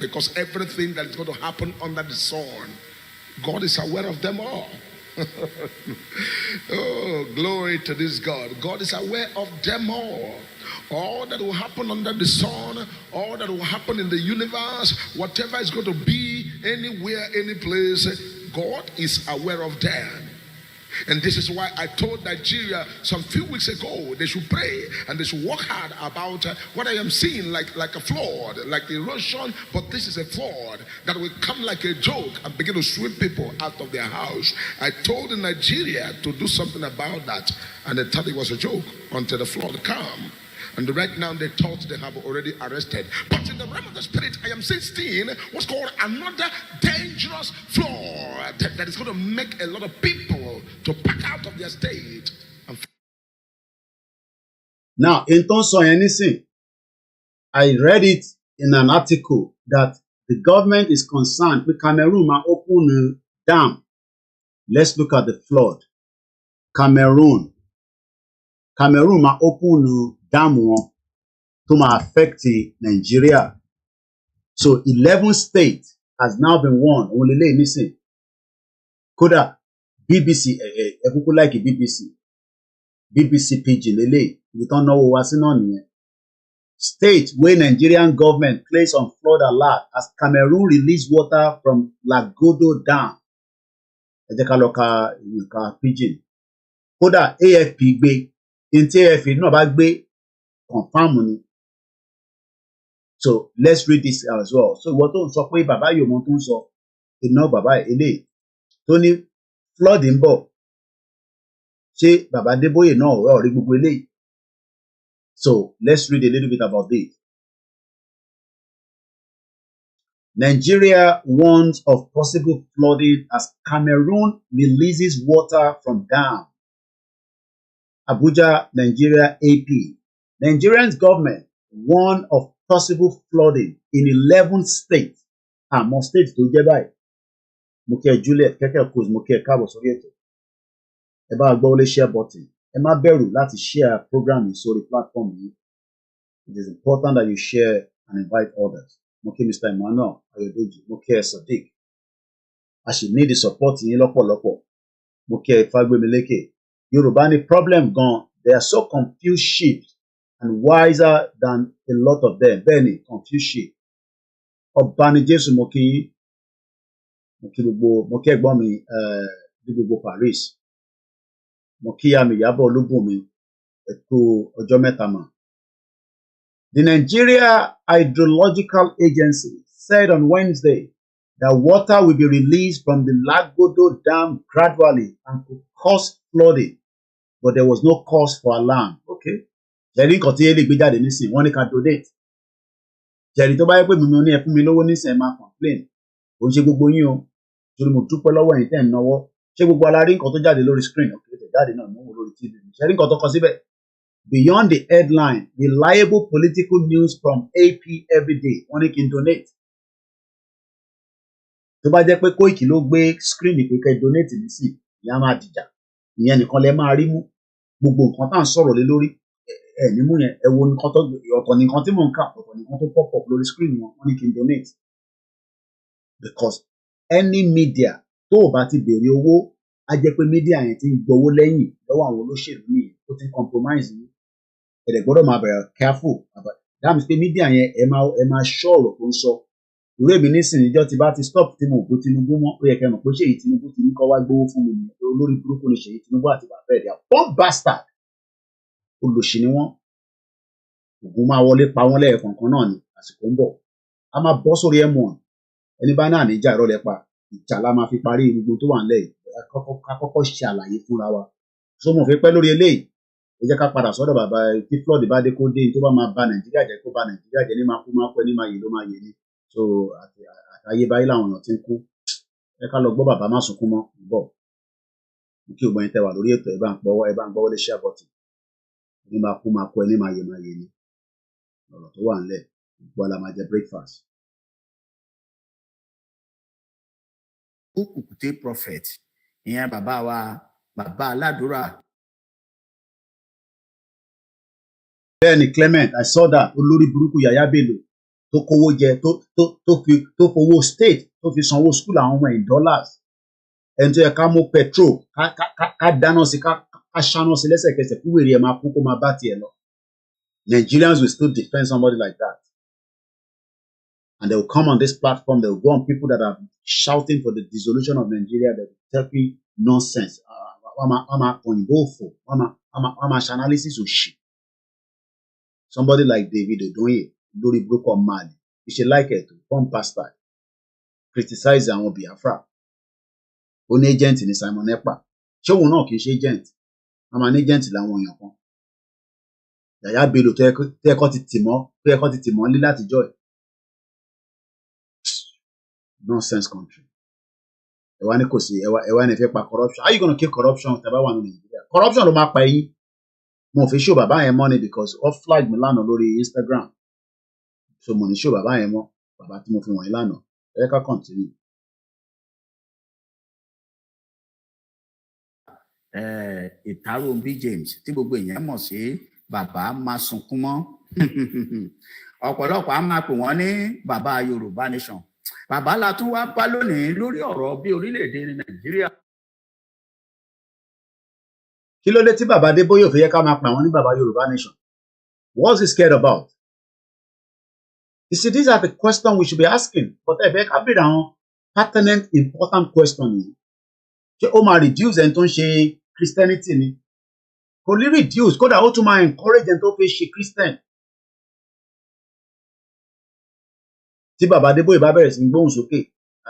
Because everything that is going to happen under the sun, God is aware of them all. Oh, glory to this God. God is aware of them all. All that will happen under the sun, all that will happen in the universe, whatever is going to be anywhere, any place, God is aware of them. And this is why I told Nigeria some few weeks ago they should pray and they should work hard about what I am seeing like a flood, like erosion, but this is a flood that will come like a joke and begin to sweep people out of their house. I told Nigeria to do something about that, and they thought it was a joke until the flood came. And right now they thought they have already arrested. But in the realm of the spirit, I am seeing what's called another dangerous flood that is going to make a lot of people to pack out of their state. Now, in Tonson, I read it in an article that the government is concerned with Cameroon ma open a dam. Let's look at the flood. Cameroon ma open a dam to ma affect Nigeria. So 11 states has now been warned. Only missing. Koda BBC, people like BBC pidgin lele. We don't know what's on here. State where Nigerian government placed on flood alert as Cameroon released water from Lagodo Dam. Ejekaloka pidgin. Koda AFP gbe. Inti AFP no ba gbe. Confirm. So let's read this as well. So what on sọ pé bàbá yo mo tún sọ iná bàbá ele tó ní flood ń bọ̀ ṣé bàbá Débóyè náà ó rí gbogbo eléyìí. So let's read a little bit about this. Nigeria warns of possible flooding as Cameroon releases water from dam. Abuja, Nigeria, AP. Nigerian government warned of possible flooding in 11 states. More states tó jẹ́ báyìí. Mo kí ẹ Juliet, kẹ́kẹ́ Kuz, mo kí ẹ káàbọ̀ sórí ètò. Ẹ bá gbọ́ wọlé share button. Ẹ má bẹ̀rù láti share program yìí sórí platform yìí. It is important that you share and invite others. Mo kí Mr. Emmanuel Ayodeji, mo kí ẹ Sadiq. I should need the support yín lọ́pọ̀lọpọ̀. Mo kí ẹ Fagbemileke. Yorùbá ní problem gan. They are so confused sheep and wiser than a lot of them. Bẹ́ẹ̀ni, confused sheep. Ọ̀bani Jésù mo kí yín. Mo kí ẹ̀gbọ́n mi ní gbogbo Paris. Mo kí ìyá mi Ìyábọ̀ Olúbùnmi ẹ kú ọjọ́ mẹ́ta mà. The Nigeria Hydrological Agency said on Wednesday that water will be released from the Lagodo Dam gradually and could cause flooding, but there was no cause for alarm. Okay? Jerry nǹkan tí Eli gbé jáde nísìn, wọ́n ní ká donate. Jerry tó bá yẹ pé mi ní ẹ fún mi lówó nísìn ẹ máa complain. Ó ń ṣe gbogbo yín o. Torí mo dúpẹ́ lọ́wọ́ ẹ̀yin tẹ́ ń náwó. Ṣé gbogbo alárí nǹkan tó jáde lórí screen? Okay, tẹ̀ jáde náà mú lórí TV. Jerry nǹkan tó kọ síbẹ̀. Beyond the headline, reliable political news from AP every day. Wọ́n ní kí n donate. Tó bá jẹ́ pé Koiki ló gbé screen pé kẹ́ donate nísìn, ìyá máa dìjà. Ìyẹn nìkan lẹ máa rí mú. Gbogbo nǹkan tá à ń sọ̀rọ̀ lé lórí. Ní mú yẹn, ẹ wo nǹkan tó ọ̀tọ̀ nìkan tí mò ń kà, ọ̀tọ̀ nìkan tó pop up lórí screen wọn. Wọ́n ní kí n donate. Because any media tó o bá ti béèrè owó, á jẹ́ pé media yẹn ti ń gbowó lẹ́yìn lọ́wọ́ àwọn olóṣèlú nìyẹn tó ti ń compromise yìí. Ẹ̀dẹ̀ gbọ́dọ̀ máa bẹ̀rẹ̀ careful. That means pé media yẹn ẹ máa ṣọ́ ọ̀rọ̀ tó ń sọ. Ìwé mi nísìnyí ìjọ ti bá ti stop tí mo gbó Tinubu mọ́, ó yẹ kẹ́ mọ̀ pé Ṣèyí Tinubu ti ní kọ́ wá gbówó fún mi nìyẹn. Olórí burúkú ni Ṣèyí Tinubu àti bàbá ẹ̀ dẹ̀ one bastard. Olòṣì ni wọ́n. Ògùn máa wọlé pa wọ́n lẹ́ẹ̀kọ̀ọ̀kan náà ni àsìkò ń bọ̀. A máa bọ́ sórí M1. Ẹni bá náà níjà ìrọ̀lẹ́ pa. Ìjà la máa fi parí gbogbo tó wà nílẹ̀ yìí. Ká kọ́kọ́ ṣe àlàyé fúnra wa. So mo fi pẹ́ lórí eléyìí. ẹ jẹ́ ká padà sọ́dọ̀ bàbá tí flood bá dé kó dé tó bá máa ba Nàìjíríà jẹ́ kó ba Nàìjíríà jẹ́ ní máa kú máa pẹ́ ní máa yè ló máa yè ni so àtayébáyé làwọn èèyàn ti ń kú ẹ ká lọ gbọ́ bàbá má sunkún mọ́ bọ̀ kí ògbọ́n yẹn tẹ wà lórí ètò ẹ bá ń gbọ́wọ́ lé share button ní máa kú máa pẹ́ ní máa yè ni ọ̀rọ̀ tó wà ńlẹ̀ gbogbo àlà máa jẹ breakfast. Kùkùté prophet ìyẹn bàbá wa bàbá aládùúrà. Bẹ́ẹ̀ni Clement I saw that olórí burúkú Yàyà Bello tó kówó jẹ tó fowó state tó fi sanwó school àwọn ọmọ in dollars ẹni tó yẹ ká mú petrol ká dáná sí ká ṣáná sí lẹ́sẹ̀kẹsẹ̀ kí wèrè ẹ̀ máa kú kó máa bá tiẹ̀ lọ. Nigerians will still defend somebody like that. And they will come on this platform, they will go on people that are shouting for the dissolution of Nigeria, that are talking nonsense. Analysis of shit. Somebody like David Odoye, Lori Brooke Mali, you should like it to come past that. Criticize àwọn Biafra. Ó ní agent ní Simon Ekpa. Ṣé òun náà kì í ṣe agent? A máa ní agent láwọn èèyàn kan. Yàyà Bello tó ẹ̀kọ́ ti tì mọ́ lé látijọ́ ẹ̀. Nonsense country. Ẹ wá ní kò sí ẹ wá ní fẹ́ pa corruption. How you gonna kill corruption tẹ́ bá wà ní Nàìjíríà? Corruption ló máa pa yín. Mo fi show bàbá yẹn money because ó flag mi lánàá lórí Instagram. So mo ní show bàbá yẹn mọ́ bàbá tí mo fi wọ̀nyí lánàá. Ẹ ká continue. Ìtàrò B James tí gbogbo èèyàn mọ̀ sí bàbá máa sunkún mọ́. Ọ̀pọ̀lọpọ̀ á máa pè wọ́n ní bàbá Yorùbá nation. Bàbá la tún wá bá lónìí lórí ọ̀rọ̀ bí orílẹ̀-èdè Nàìjíríà. Kí ló dé tí bàbá Adébóyè ò fi yẹ ká máa pè wọ́n ní bàbá Yorùbá nation? What's he scared about? You see, these are the questions we should be asking. But ẹ bẹ́ẹ̀ ká béèrè àwọn pertinent important questions yìí. Ṣé ó máa reduce ẹni tó ń ṣe Christianity ni? Kò ní reduce kódà ó tún máa encourage ẹni tó fi ṣe Christian. Tí bàbá Adébóyè bá bẹ̀rẹ̀ sí ní gbóhùn sókè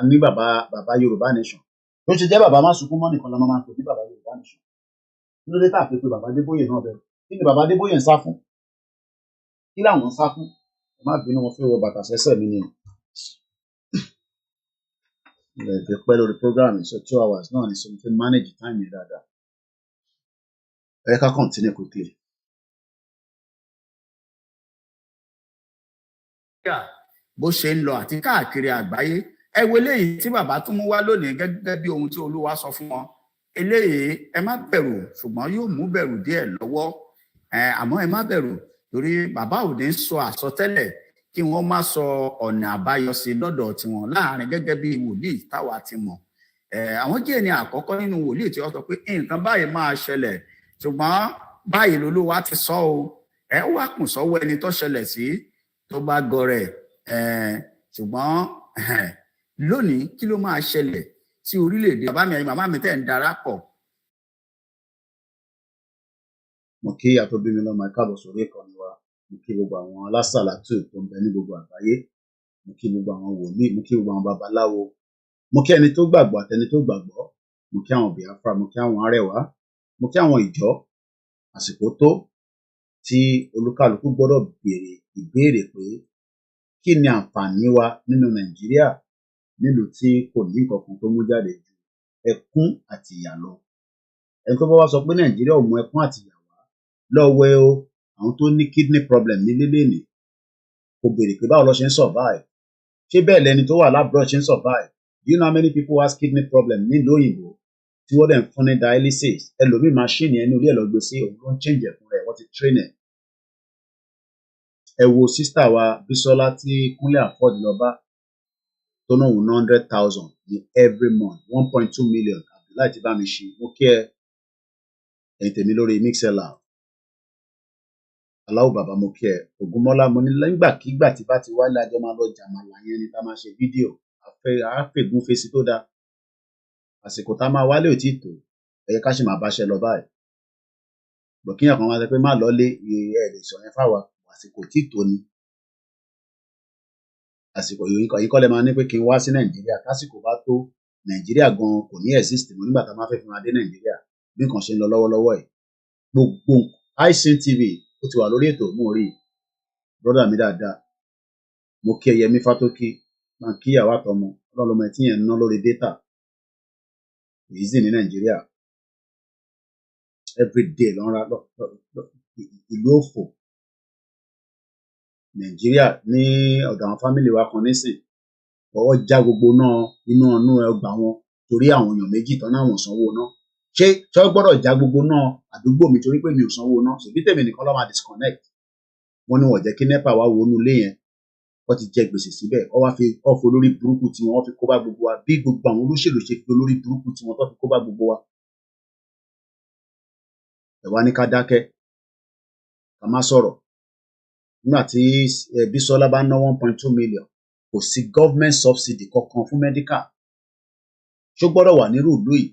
ní bàbá Yorùbá nation tó ṣe jẹ́ bàbá má sunkún mọ́ nìkan la máa pè ní bàbá Yorùbá nation kí ló dé tá a fi pé bàbá Adébóyè náà bẹ̀rẹ̀ kí ni bàbá Adébóyè ń sá fún kí làwọn ń sá fún ẹ má bínú wọn fẹ́ wọ bàtà sẹ́sẹ̀ mi ni ilẹ̀ ìfẹ́ pẹ́ lórí program so 2 hours náà ni so mo fi manage time yẹn dáadáa ẹ ká continue quickly. Bó ṣe ń lọ àti káàkiri àgbáyé ẹ wo eléyìí tí bàbá tún mú wá lónìí gẹ́gẹ́ bí ohun tí Olúwa sọ fún wọn eléyìí ẹ má bẹ̀rù ṣùgbọ́n yóò mú bẹ̀rù díẹ̀ lọ́wọ́ àmọ́ ẹ má bẹ̀rù torí bàbá ò ní sọ àsọtẹ́lẹ̀ kí wọ́n má sọ ọ̀nà àbáyọ sí lọ́dọ̀ tiwọn láàrin gẹ́gẹ́ bí wòlíì táwa ti mọ̀ àwọn jẹ́ ẹni àkọ́kọ́ nínú wòlíì tí wọ́n sọ pé nǹkan báyìí máa ṣẹlẹ̀ ṣùgbọ́n báyìí lolúwa ti sọ o ẹ wá kùn sọ́wọ́ ẹni tó ṣẹlẹ̀ sí tó bá gọrẹ ṣùgbọ́n lónìí kí ló máa ṣẹlẹ̀ sí orílẹ̀-èdè bàbá mi àti màmá mi tẹ̀ ń darapọ̀. Mo kí àtọ́bími lọ́mọ ẹ̀káàbọ̀ sórí ìkànnì wa mo kí gbogbo àwọn alásàlátù tó ń bẹ ní gbogbo àgbáyé mo kí gbogbo àwọn wòlíì mo kí gbogbo àwọn babaláwo mo kí ẹni tó gbàgbọ́ àtẹni tó gbàgbọ́ mo kí àwọn Biafra mo kí àwọn Arẹwà mo kí àwọn ìjọ àsìkò tó tí olúkálùkù gbọ́dọ̀ béèrè ìbéèrè pé kí ni àǹfààní wa nínú Nàìjíríà nílùú tí kò ní nǹkan kan tó mú jáde ju ẹkún àti ìyà lọ ẹni tó bá wá sọ pé Nàìjíríà ò mú ẹkún àti ìyà wá lọ́wọ́ o àwọn tó ní kidney problem nílé lẹ́nìí kò béèrè pé báwo lọ ṣe ń survive ṣé bẹ́ẹ̀ lẹni tó wà lábúrò ṣe ń survive do you know how many people has kidney problem nílùú òyìnbó tí wọ́n dẹ̀ ń fún ní dialysis ẹlòmíì machine ẹni orí ẹ̀ lọ gbé sí òun ló ń change ẹ̀fún rẹ̀ wọ́n ti train ẹ̀ ẹ wo sísítà wa Bísọ́lá tí Kúnlé afford lọ bá tó náà wò 100,000 ní every month 1.2 million Abdullahi ti bá mi ṣe mo kí ẹ ẹ̀yin tèmi lórí mixlr aláwọ̀ bàbá mo kí ẹ Ògúnmọ́lá mo ní nígbàkigbà tí bá ti wálé ajọ́ máa lọ jàmàlà yẹn ni tá máa ṣe fídíò àfẹ́gùn fèsì tó dáa àsìkò tá máa wálé ò tí tó ẹ̀yẹ ká sì máa báṣẹ́ lọ báyìí bọ̀kíyàn kan máa sọ pé má lọ́lé ẹ̀ lè sọ yẹn fáwa àsìkò tí tó ni àsìkò yìí kọ́ lẹ́ máa ní pé kí n wá sí Nàìjíríà kásìkò bá tó Nàìjíríà gan kò ní exist mọ́ nígbà tá a máa fẹ́ fi máa dé Nàìjíríà bí nǹkan ṣe ń lọ lọ́wọ́lọ́wọ́ ẹ̀ gbogbo ICN TV ó ti wà lórí ètò mú orí brọ́dà mi dáadáa mo kí Yẹmí Fátókí máa kí ìyàwó àtọmọ ọlọ́lọ́mọ ẹ̀ tí yẹn ń ná lórí data easy ní Nàìjíríà everyday lọ́nra ìlú òfò Nàìjíríà ní ọ̀dọ̀ àwọn fámìlì wa kan nísìn ọwọ́ já gbogbo náà inú ọgbà wọn torí àwọn èèyàn méjì tán náà wọ́n sanwó náà ṣé ó gbọ́dọ̀ já gbogbo náà àdúgbò mi torí pé mi ò sanwó náà ṣèbí tèmi nìkan ló máa disconnect wọ́n ní wọ́n jẹ́ kí NEPA wá wọnú ilé yẹn wọ́n ti jẹ gbèsè síbẹ̀ wọ́n wá fi ọ̀fọ̀ lórí burúkú tí wọ́n fi kó bá gbogbo wa bí gbogbo àwọn olóṣèlú ṣe fi lórí burúkú tí wọ́n tó fi kó bá gbogbo wa ẹ wá ní ká dákẹ́ ká má sọ̀rọ̀ nígbà tí Bísọ́lá bá ná 1.2 million kò sí government subsidy kankan fún medical ṣó gbọ́dọ̀ wà nírú ìlú yìí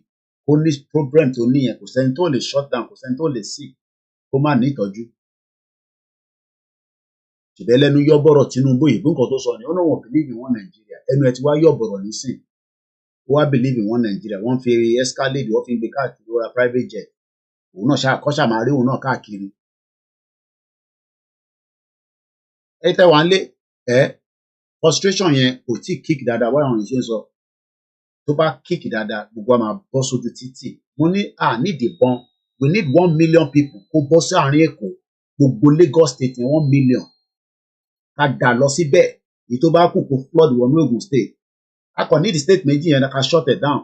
kó ní problem tó níyẹn kò sẹ́ni tó lè shut down kò sẹ́ni tó lè sí kó má ní ìtọ́jú ṣùgbọ́n lẹ́nu yọ́bọ̀rọ̀ Tinubu yìí nǹkan tó sọ ni ó náà wọ́n believe in one Nigeria ẹnu ẹ ti wá yọ̀bọ̀rọ̀ nísìn ó wá believe in one Nigeria wọ́n fi escalade wọ́n fi gbé káàkiri ó ra private jet òun náà kọ́ṣà máa rí òun náà káàkiri ẹ tẹ́ wà ń lé frustration yẹn kò tí kick dáadáa wáyà àwọn ìṣe ń sọ tó bá kick dáadáa gbogbo a máa bọ́ sójú títì mo ní need ìbọn we need 1 million people kó bọ́ sí àárín Èkó gbogbo Lagos state ní 1 million ká dà lọ síbẹ̀ èyí tó bá kù kó flood wọnú Ògùn state a kàn ní the state méjì yẹn ká shut it down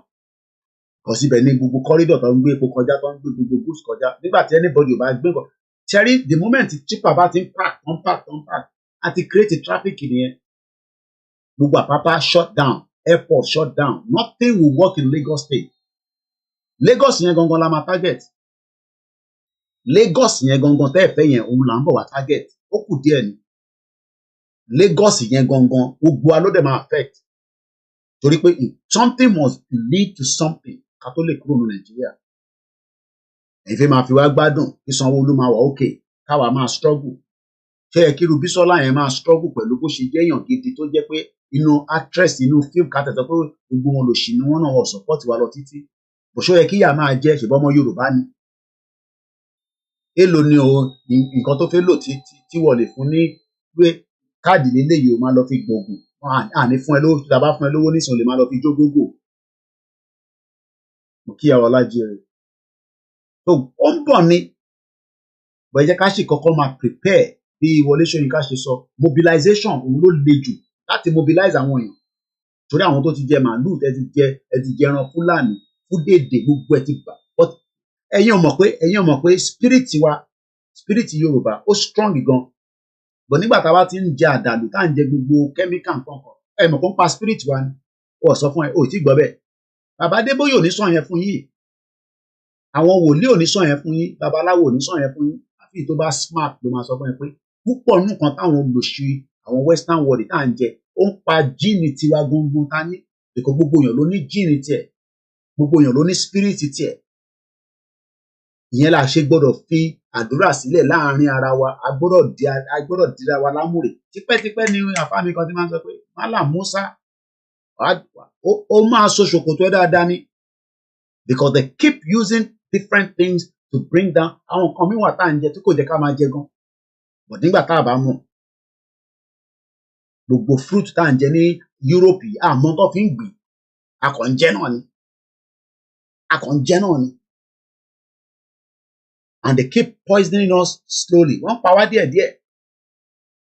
kò síbẹ̀ ní gbogbo corridor tó ń gbé epo kọjá tó ń gbé gbogbo goods kọjá nígbà tí anybody ò bá gbé nǹkan ṣẹ́rí the moment chipper bá ti ń park àti create a traffic nìyẹn gbogbo Àpápá shut down airport shut down nothing will work in Lagos state Lagos yẹn gangan la máa target Lagos yẹn gangan tẹ́ ẹ̀ fẹ́ yẹn òun là ń bọ̀ wá target ó kù díẹ̀ ni Lagos yẹn gangan gbogbo alódẹ̀ máa affect torí pé something must lead to something ká tó lè kúrò ní Nàìjíríà ẹ̀yin fẹ́ máa fi wá gbádùn kí Sanwó-Olú máa wà okay káwa máa struggle ṣé ẹ kíru Bísọ́lá yẹn máa struggle pẹ̀lú bó ṣe jẹ́ èèyàn gidi tó jẹ́ pé inú actress inú film ká tẹ̀sán pé gbogbo wọn lò sí ni wọ́n náà wọ̀ support wa lọ títí bó ṣó yẹ kí ìyá máa jẹ́ ṣùgbọ́n ọmọ Yorùbá ni èlò ni o nǹkan tó fẹ́ lò tí wọ́n lè fún ní pé káàdì lélẹ́yìí o máa lọ fi gbòògùn àní fún ẹ lówó tí a bá fún ẹ lówó nísìnyí o lè máa lọ fi jó gógó mo kí àwọn Ọlájírè tó ó ń bọ̀ ni bọ̀ ẹ jẹ́ ká sì kọ́kọ́ máa prepare bí Wọlé Ṣóyínká ṣe sọ mobilization òun ló le jù láti mobilize àwọn èèyàn torí àwọn tó ti jẹ màálù ẹ ti jẹ ẹran Fúlàní fúdèdè gbogbo ẹ ti gbà but ẹ̀yin ò mọ̀ pé spirit Yorùbá ó strong gan but nígbà tá a bá ti ń jẹ àdàlù tá à ń jẹ gbogbo chemical nǹkan ẹ mọ̀ kó ń pa spirit wa ni ó sọ fún ẹ ó ti gbọ́ bẹ́ẹ̀ bàbá Adébóyè ò ní sọ yẹn fún yín àwọn wòlíì ò ní sọ yẹn fún yín babaláwo ò ní sọ yẹn fún yín àfi tó bá smart ló máa sọ fún ẹ pé púpọ̀ nǹkan táwọn olùṣí àwọn western world tá à ń jẹ ó ń pa jíìnì tiwa gbogbo ta ní èkó gbogbo èèyàn ló ní jíìnì tiẹ̀ gbogbo èèyàn ló ní spirit tiẹ̀ ìyẹn la ṣe gbọ́dọ̀ fi àdúrà sílẹ̀ láàrin ara wa a gbọ́dọ̀ dira wa lámùrè tipẹ́tipẹ́ ni àfáàmì kan ti máa ń sọ pé Málà Músà ó máa so ṣòkòtò ẹ dáadáa ni because they keep using different things to bring down àwọn nǹkan míwà tá à ń jẹ tí kò jẹ́ ká máa jẹ gan but nígbà tá a bá mọ̀ gbogbo fruit tá à ń jẹ ní Europe àmọ́ tó fi ń gbìn a kàn ń jẹ náà ni and they keep poisoning us slowly wọ́n pa wá díẹ̀díẹ̀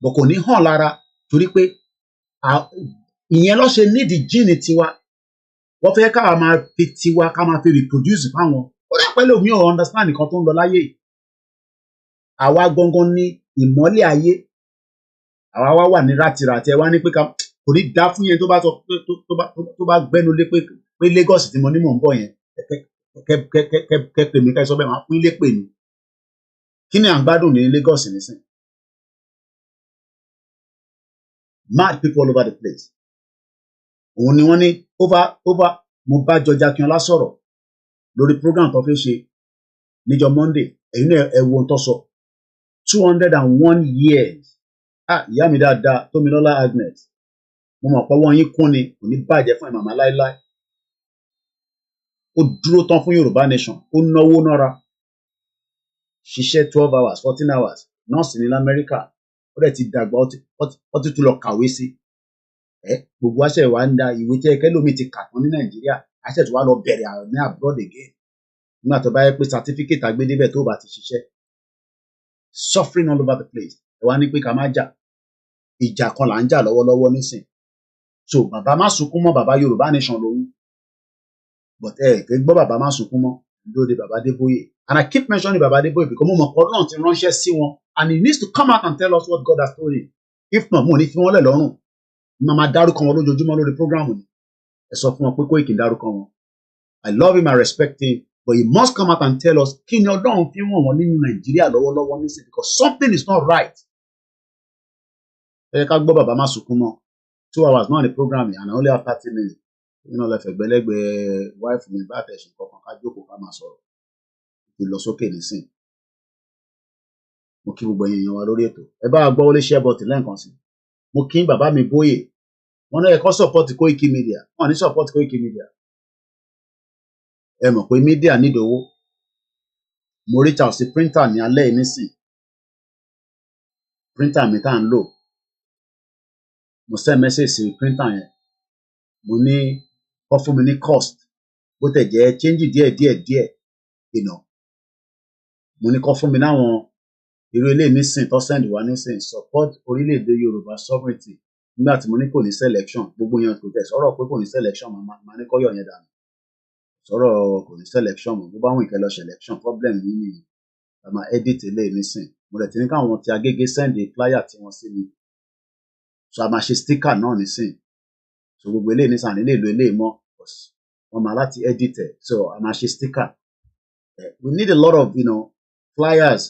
but kò ní hàn lára torí pé ìyẹn ló ṣe nídìí jíìnì tiwa wọ́n fẹ́ ká máa fi tiwa ká máa fi reproduce fáwọn ó dà pẹ́lú mi ò understand nǹkan tó ń lọ láyé yìí àwa gangan ní ìmọ́lẹ̀ ayé àwa wá wà ní rátiràtì ẹ wá ní pé ká kò ní dá fún yẹn tó bá gbẹ́nu lé pé Lagos tí mo ní mò ń bọ̀ yẹn kẹ pè mí ká sọ bẹ́ẹ̀ máa fún ilé pè mí kí ni à ń gbádùn ní Lagos nísìn mad people all over the place òun ni wọ́n ní over mo bá Jọjá Akínọlá sọ̀rọ̀ lórí program tó fẹ́ ṣe níjọ́ Monday ẹ̀yin náà ẹ wo tó sọ 201 years ìyá mi dáadáa Tómilọ́lá Agnes mo mọ̀ pé wọ́n yín kún ni kò ní bàjẹ́ fún ìmàmá láéláé ó dúró tán fún Yorùbá nation ó náwó nára ṣiṣẹ́ 12 hours 14 hours nọ́ọ̀sì ní lamẹ́ríkà ó dẹ̀ ti dàgbà ó ti tún lọ kàwé sí gbogbo àṣẹ wa ń da ìwé tí ẹkẹlómi ti kà tán ní nàìjíríà àṣẹ tí wàá lọ bẹ̀rẹ̀ ní abroad again nígbà tó bá yẹ pé certificate àgbédébẹ̀ tó bá ti ṣiṣẹ́ suffering all over the place ẹ wá ní pé ká má jà ìjà kan là ń jà lọ́wọ́lọ́wọ́ nísìn so bàbá má sunkún mọ́ bàbá Yorùbá nation lòun but kẹ́ gbọ́ bàbá má sunkún mọ́ lóde bàbá Adébóyè and I keep mentioning bàbá Adébóyè because mo mọ̀ pé Ọlọ́run ti ránṣẹ́ sí wọn and he needs to come out and tell us what God has told him if not mo ní fi wọ́n lẹ̀ lọ́rùn màmá dárúkọ wọn lójoojúmọ́ lórí program ni ẹ sọ fún wọn pé Koiki dárúkọ wọn I love him, I respect him, but he must come out and tell us kí ni Ọlọ́run fi wọ́n wọn nínú Nàìjíríà lọ́wọ́lọ́wọ́ nísìn because something is not right. Ẹ ká gbọ́ bàbá má sunkún mọ́ 2 hours náà ní program and I only have 30 minutes. Nínú ọlẹ́fẹ̀ gbẹ́lẹ́gbẹ́ wife mi bá tẹ̀sí kankan ká jókòó ká máa sọ̀rọ̀ ìlọsókè nísìn. Mo kí gbogbo èèyàn wa lórí ètò. Ẹ bá gbọ́ wọlé share button lẹ́ẹ̀kan sí. Mo kí bàbá mi Bóyè. Wọ́n náà ẹ̀kọ́ support Koiki Media. Wọ́n ní support Koiki Media. Ẹ mọ̀ pé media nídìí owó. Mo reach out sí printer ní alẹ́ nísìn. Printer mi tá à ń lò. Mo send message sí printer yẹn. Mo ní kó fún mi ní cost. Bó tẹ̀ jẹ́ change díẹ̀. You know. Mo ní kó fún mi láwọn irú ilé nísìn tó send wá nísìn support orílẹ̀-èdè Yorùbá sovereignty. Nígbà tí mo ní kò ní selection gbogbo yẹn kò tẹ̀ sọ̀rọ̀ pé kò ní selection màá ní kó yọ̀ yẹn dànù. Sọ̀rọ̀ kò ní selection mọ́ bó bá wọn ìkẹ́ lọ selection problem yìí ni a máa edit ilé nísìn. Mo dẹ̀ ti ní káwọn ti Agége send flyer tí wọ́n sí mi. So a máa ṣe sticker náà nísìn. So gbogbo ilé nísìn àní lè lo ilé mọ́ wọ́n máa láti edit ẹ̀ so a máa ṣe sticker. We need a lot of flyers.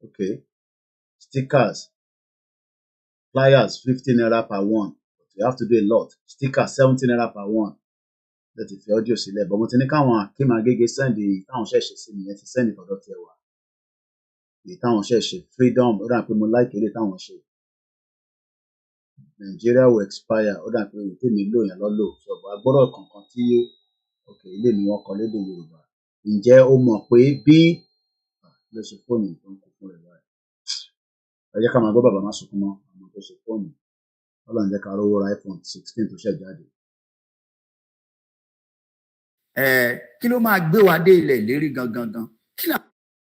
Okay. Stickers. Flyers 15 naira per one. But you have to do a lot. Stickers 17 naira per one. Let it fi audio sílẹ̀. But mo ti ní káwọn Akim Agége send táwọn ṣẹ̀ṣẹ̀ sí nìyẹn ti send ọ̀dọ̀ tiẹ̀ wá. Èyí táwọn ṣẹ̀ṣẹ̀ freedom ó dà pé mo like ilé táwọn ṣe. Nigeria will expire ó dà pé èyí tèmi lò yẹn lọ́lò. Ṣọ̀bọ̀ agbọ́dọ̀ kankan tí ilé mi wọ́n kọ lédè Yorùbá. Ǹjẹ́ o mọ̀ pé bí ló ṣe fóònù tó ń kó fún rẹ̀ báyìí? Ẹ jẹ́ ká máa gbọ́ bàbá má sunkún mọ́ àwọn tó ṣe fóònù. Ọlọ́run jẹ́ ká rówó ra iPhone 16 tó ṣẹ̀ jáde. Kí ló máa gbé wa dé ilẹ̀ ìlérí gangan kí ni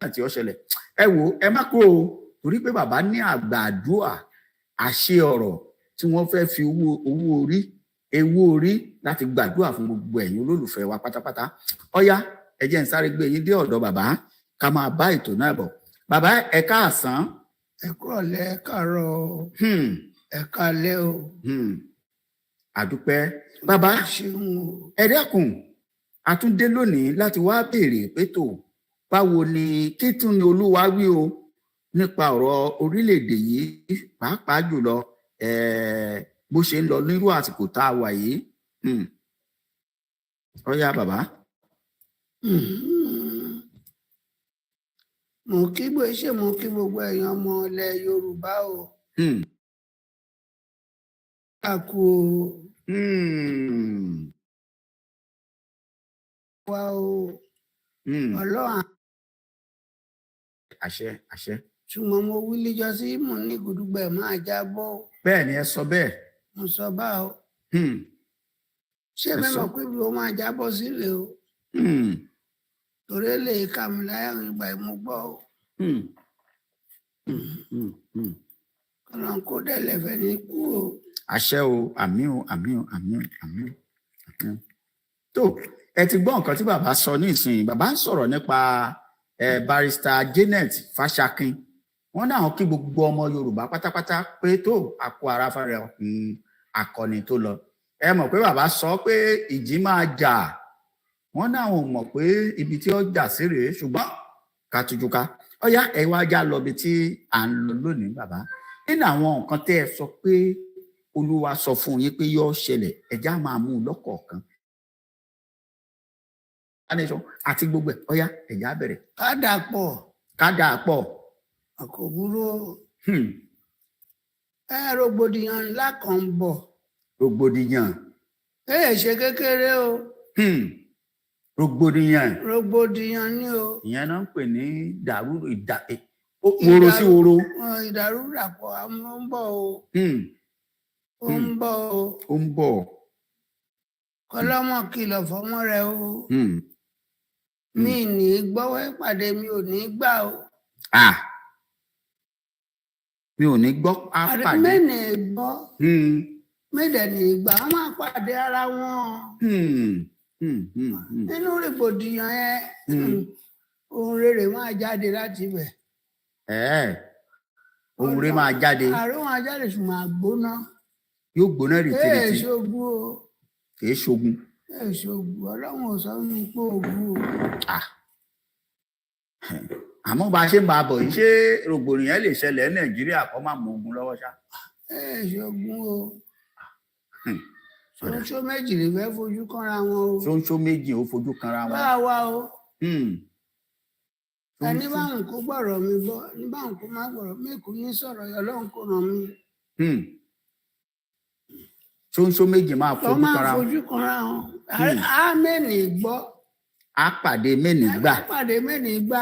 àti ó ṣẹlẹ̀ ẹ wò ẹ má kúrò torí pé bàbá ní àgbàdua àṣẹ ọ̀rọ̀ tí wọ́n fẹ́ fi owó orí láti gbàdúrà fún gbogbo ẹ̀yin olólùfẹ́ wa pátápátá ọ̀yá ẹ jẹ́ n sáré gbé yín dé ọ̀dọ̀ bàbá ká máa bá ètò náà bọ̀ bàbá ẹ káàsán. Ẹ kúrọ̀lẹ́ ẹ káàárọ̀ ẹ káalẹ́ o. Àdúpẹ́ bàbá ẹ dákun a tún dé lónìí láti wá béèrè pé tó báwo ni kí tún ni Olúwa wí o nípa ọ̀rọ̀ orílẹ̀-èdè yìí pàápàá jùlọ bó ṣe ń lọ nírú àsìkò tá a wà yìí. Ọ̀yá bàbá. Mo kí gbogbo ẹ̀yin ọmọ ilẹ̀ Yorùbá o. A kú o. Wa o. Ọlọ́run. Àṣẹ. Ṣùgbọ́n mo wí lẹ́jọ́ sí mo ní gudugbẹ̀ máa jábọ́. Bẹ́ẹ̀ ni ẹ sọ bẹ́ẹ̀. Mo sọ bá o. Ṣé mẹ́mọ̀ pé bí o máa jábọ́ sílẹ̀ o? Torí lè kà mí láyà ìgbà mo gbọ́ o. Ọlọ́run kó dẹ̀lẹ̀ fẹ́ ní kú o. Àṣẹ o, àmín o. Tó ẹ ti gbọ́ nǹkan tí bàbá sọ ní ìsìn bàbá ń sọ̀rọ̀ nípa barrister Janet Fashakin wọ́n náà kí gbogbo ọmọ Yorùbá pátápátá pé tó àkó ara fẹ́rẹ̀ akọni tó lọ ẹ mọ̀ pé bàbá sọ pé ìjì máa jà wọ́n náà mọ̀ pé ibi tí ó jà sí rèé ṣùgbọ́n kàtújùká ọ̀yá ẹ wá já lọ bí tí à ń lọ lónìí bàbá nínú àwọn nǹkan tẹ́ ẹ sọ pé Olúwa sọ fún yín pé yóò ṣẹlẹ̀ ẹjá máa mú un lọ́kọ̀ọ̀kan àti gbogbo ẹ̀ ọ̀yá ẹ̀já bẹ̀rẹ̀. Ká dà pọ̀. Àkóbúrò. Rògbòdìyàn ńlá kan ń bọ̀. Rògbòdìyàn. Ṣe kékeré o. rògbòdìyàn ni o. ìyẹn náà ń pè ní dàrú woro sí woro. ìdàrúdàpọ̀ àmọ́ ń bọ̀ o. ó ń bọ̀ o. ó ń bọ̀. kọlọ́mọ kìlọ̀ fọmọ rẹ o. mi ní gbọ́wọ́ ìpàdé mi ò ní gbà o. mi ò ní gbọ́ àpàdé. mẹ́nì gbọ́. mẹ́dẹ̀ ní gbà wọ́n máa pàdé ara wọn. nínú rògbòdìyàn yẹn ohun rere máa jáde láti ibẹ̀. ohun rere máa jáde. ààrẹ máa jáde ṣùgbọ́n àgbóná. yóò gbóná rìtìrìtì. ṣogun o. kìí ṣogun. ṣogun ọlọ́run ò sọ fún mi pé ogun o. àmọ́ bá a ṣe ń bá a bọ̀ yìí ṣé rògbòdìyàn lè ṣẹlẹ̀ ní nàìjíríà kó má mú ogun lọ́wọ́ ṣá. ṣogun o. ṣóńṣó méjì lè fẹ́ fojú kanra wọn o. ṣóńṣó méjì ó fojú kanra wọn. bá a wá o. ẹni báwọn kó gbọ́rọ̀ mi gbọ́ ní báwọn kó má gbọ́rọ̀ mi kò ní sọ̀rọ̀ ọlọ́run kò ràn mí. ṣóńṣó méjì máa fojú kanra wọn. máa fojú kanra wọn. á mẹ́nì gbọ́. á pàdé mẹ́nì gbà. á pàdé mẹ́nì gbà.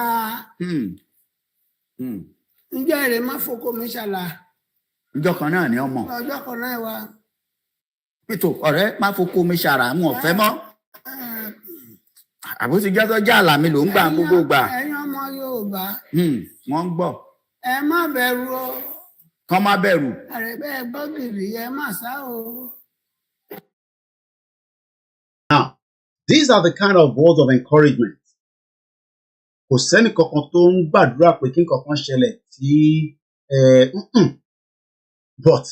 ǹjẹ́ èrè má foko mi ṣàlà. ọjọ́ kan náà ni ọmọ. ọjọ́ kan náà wà. pẹ̀tọ́ ọ̀rẹ́ má foko mi ṣàrà mú ọ̀fẹ́ mọ́. àbó ti jẹ́ sọ́jà àlàmì ló ń gbà gbogbo gbà. ẹ̀yin ọmọ Yorùbá. wọ́n ń gbọ́. ẹ má bẹ̀rù o. kán má bẹ̀rù. àrẹ̀bẹ̀ gbọ́gìrì ẹ má sá o. Now, these are the kind of words of encouragement. Kò sẹ́ni kankan tó ń gbàdúrà pé kí nǹkan ṣẹlẹ̀ tí but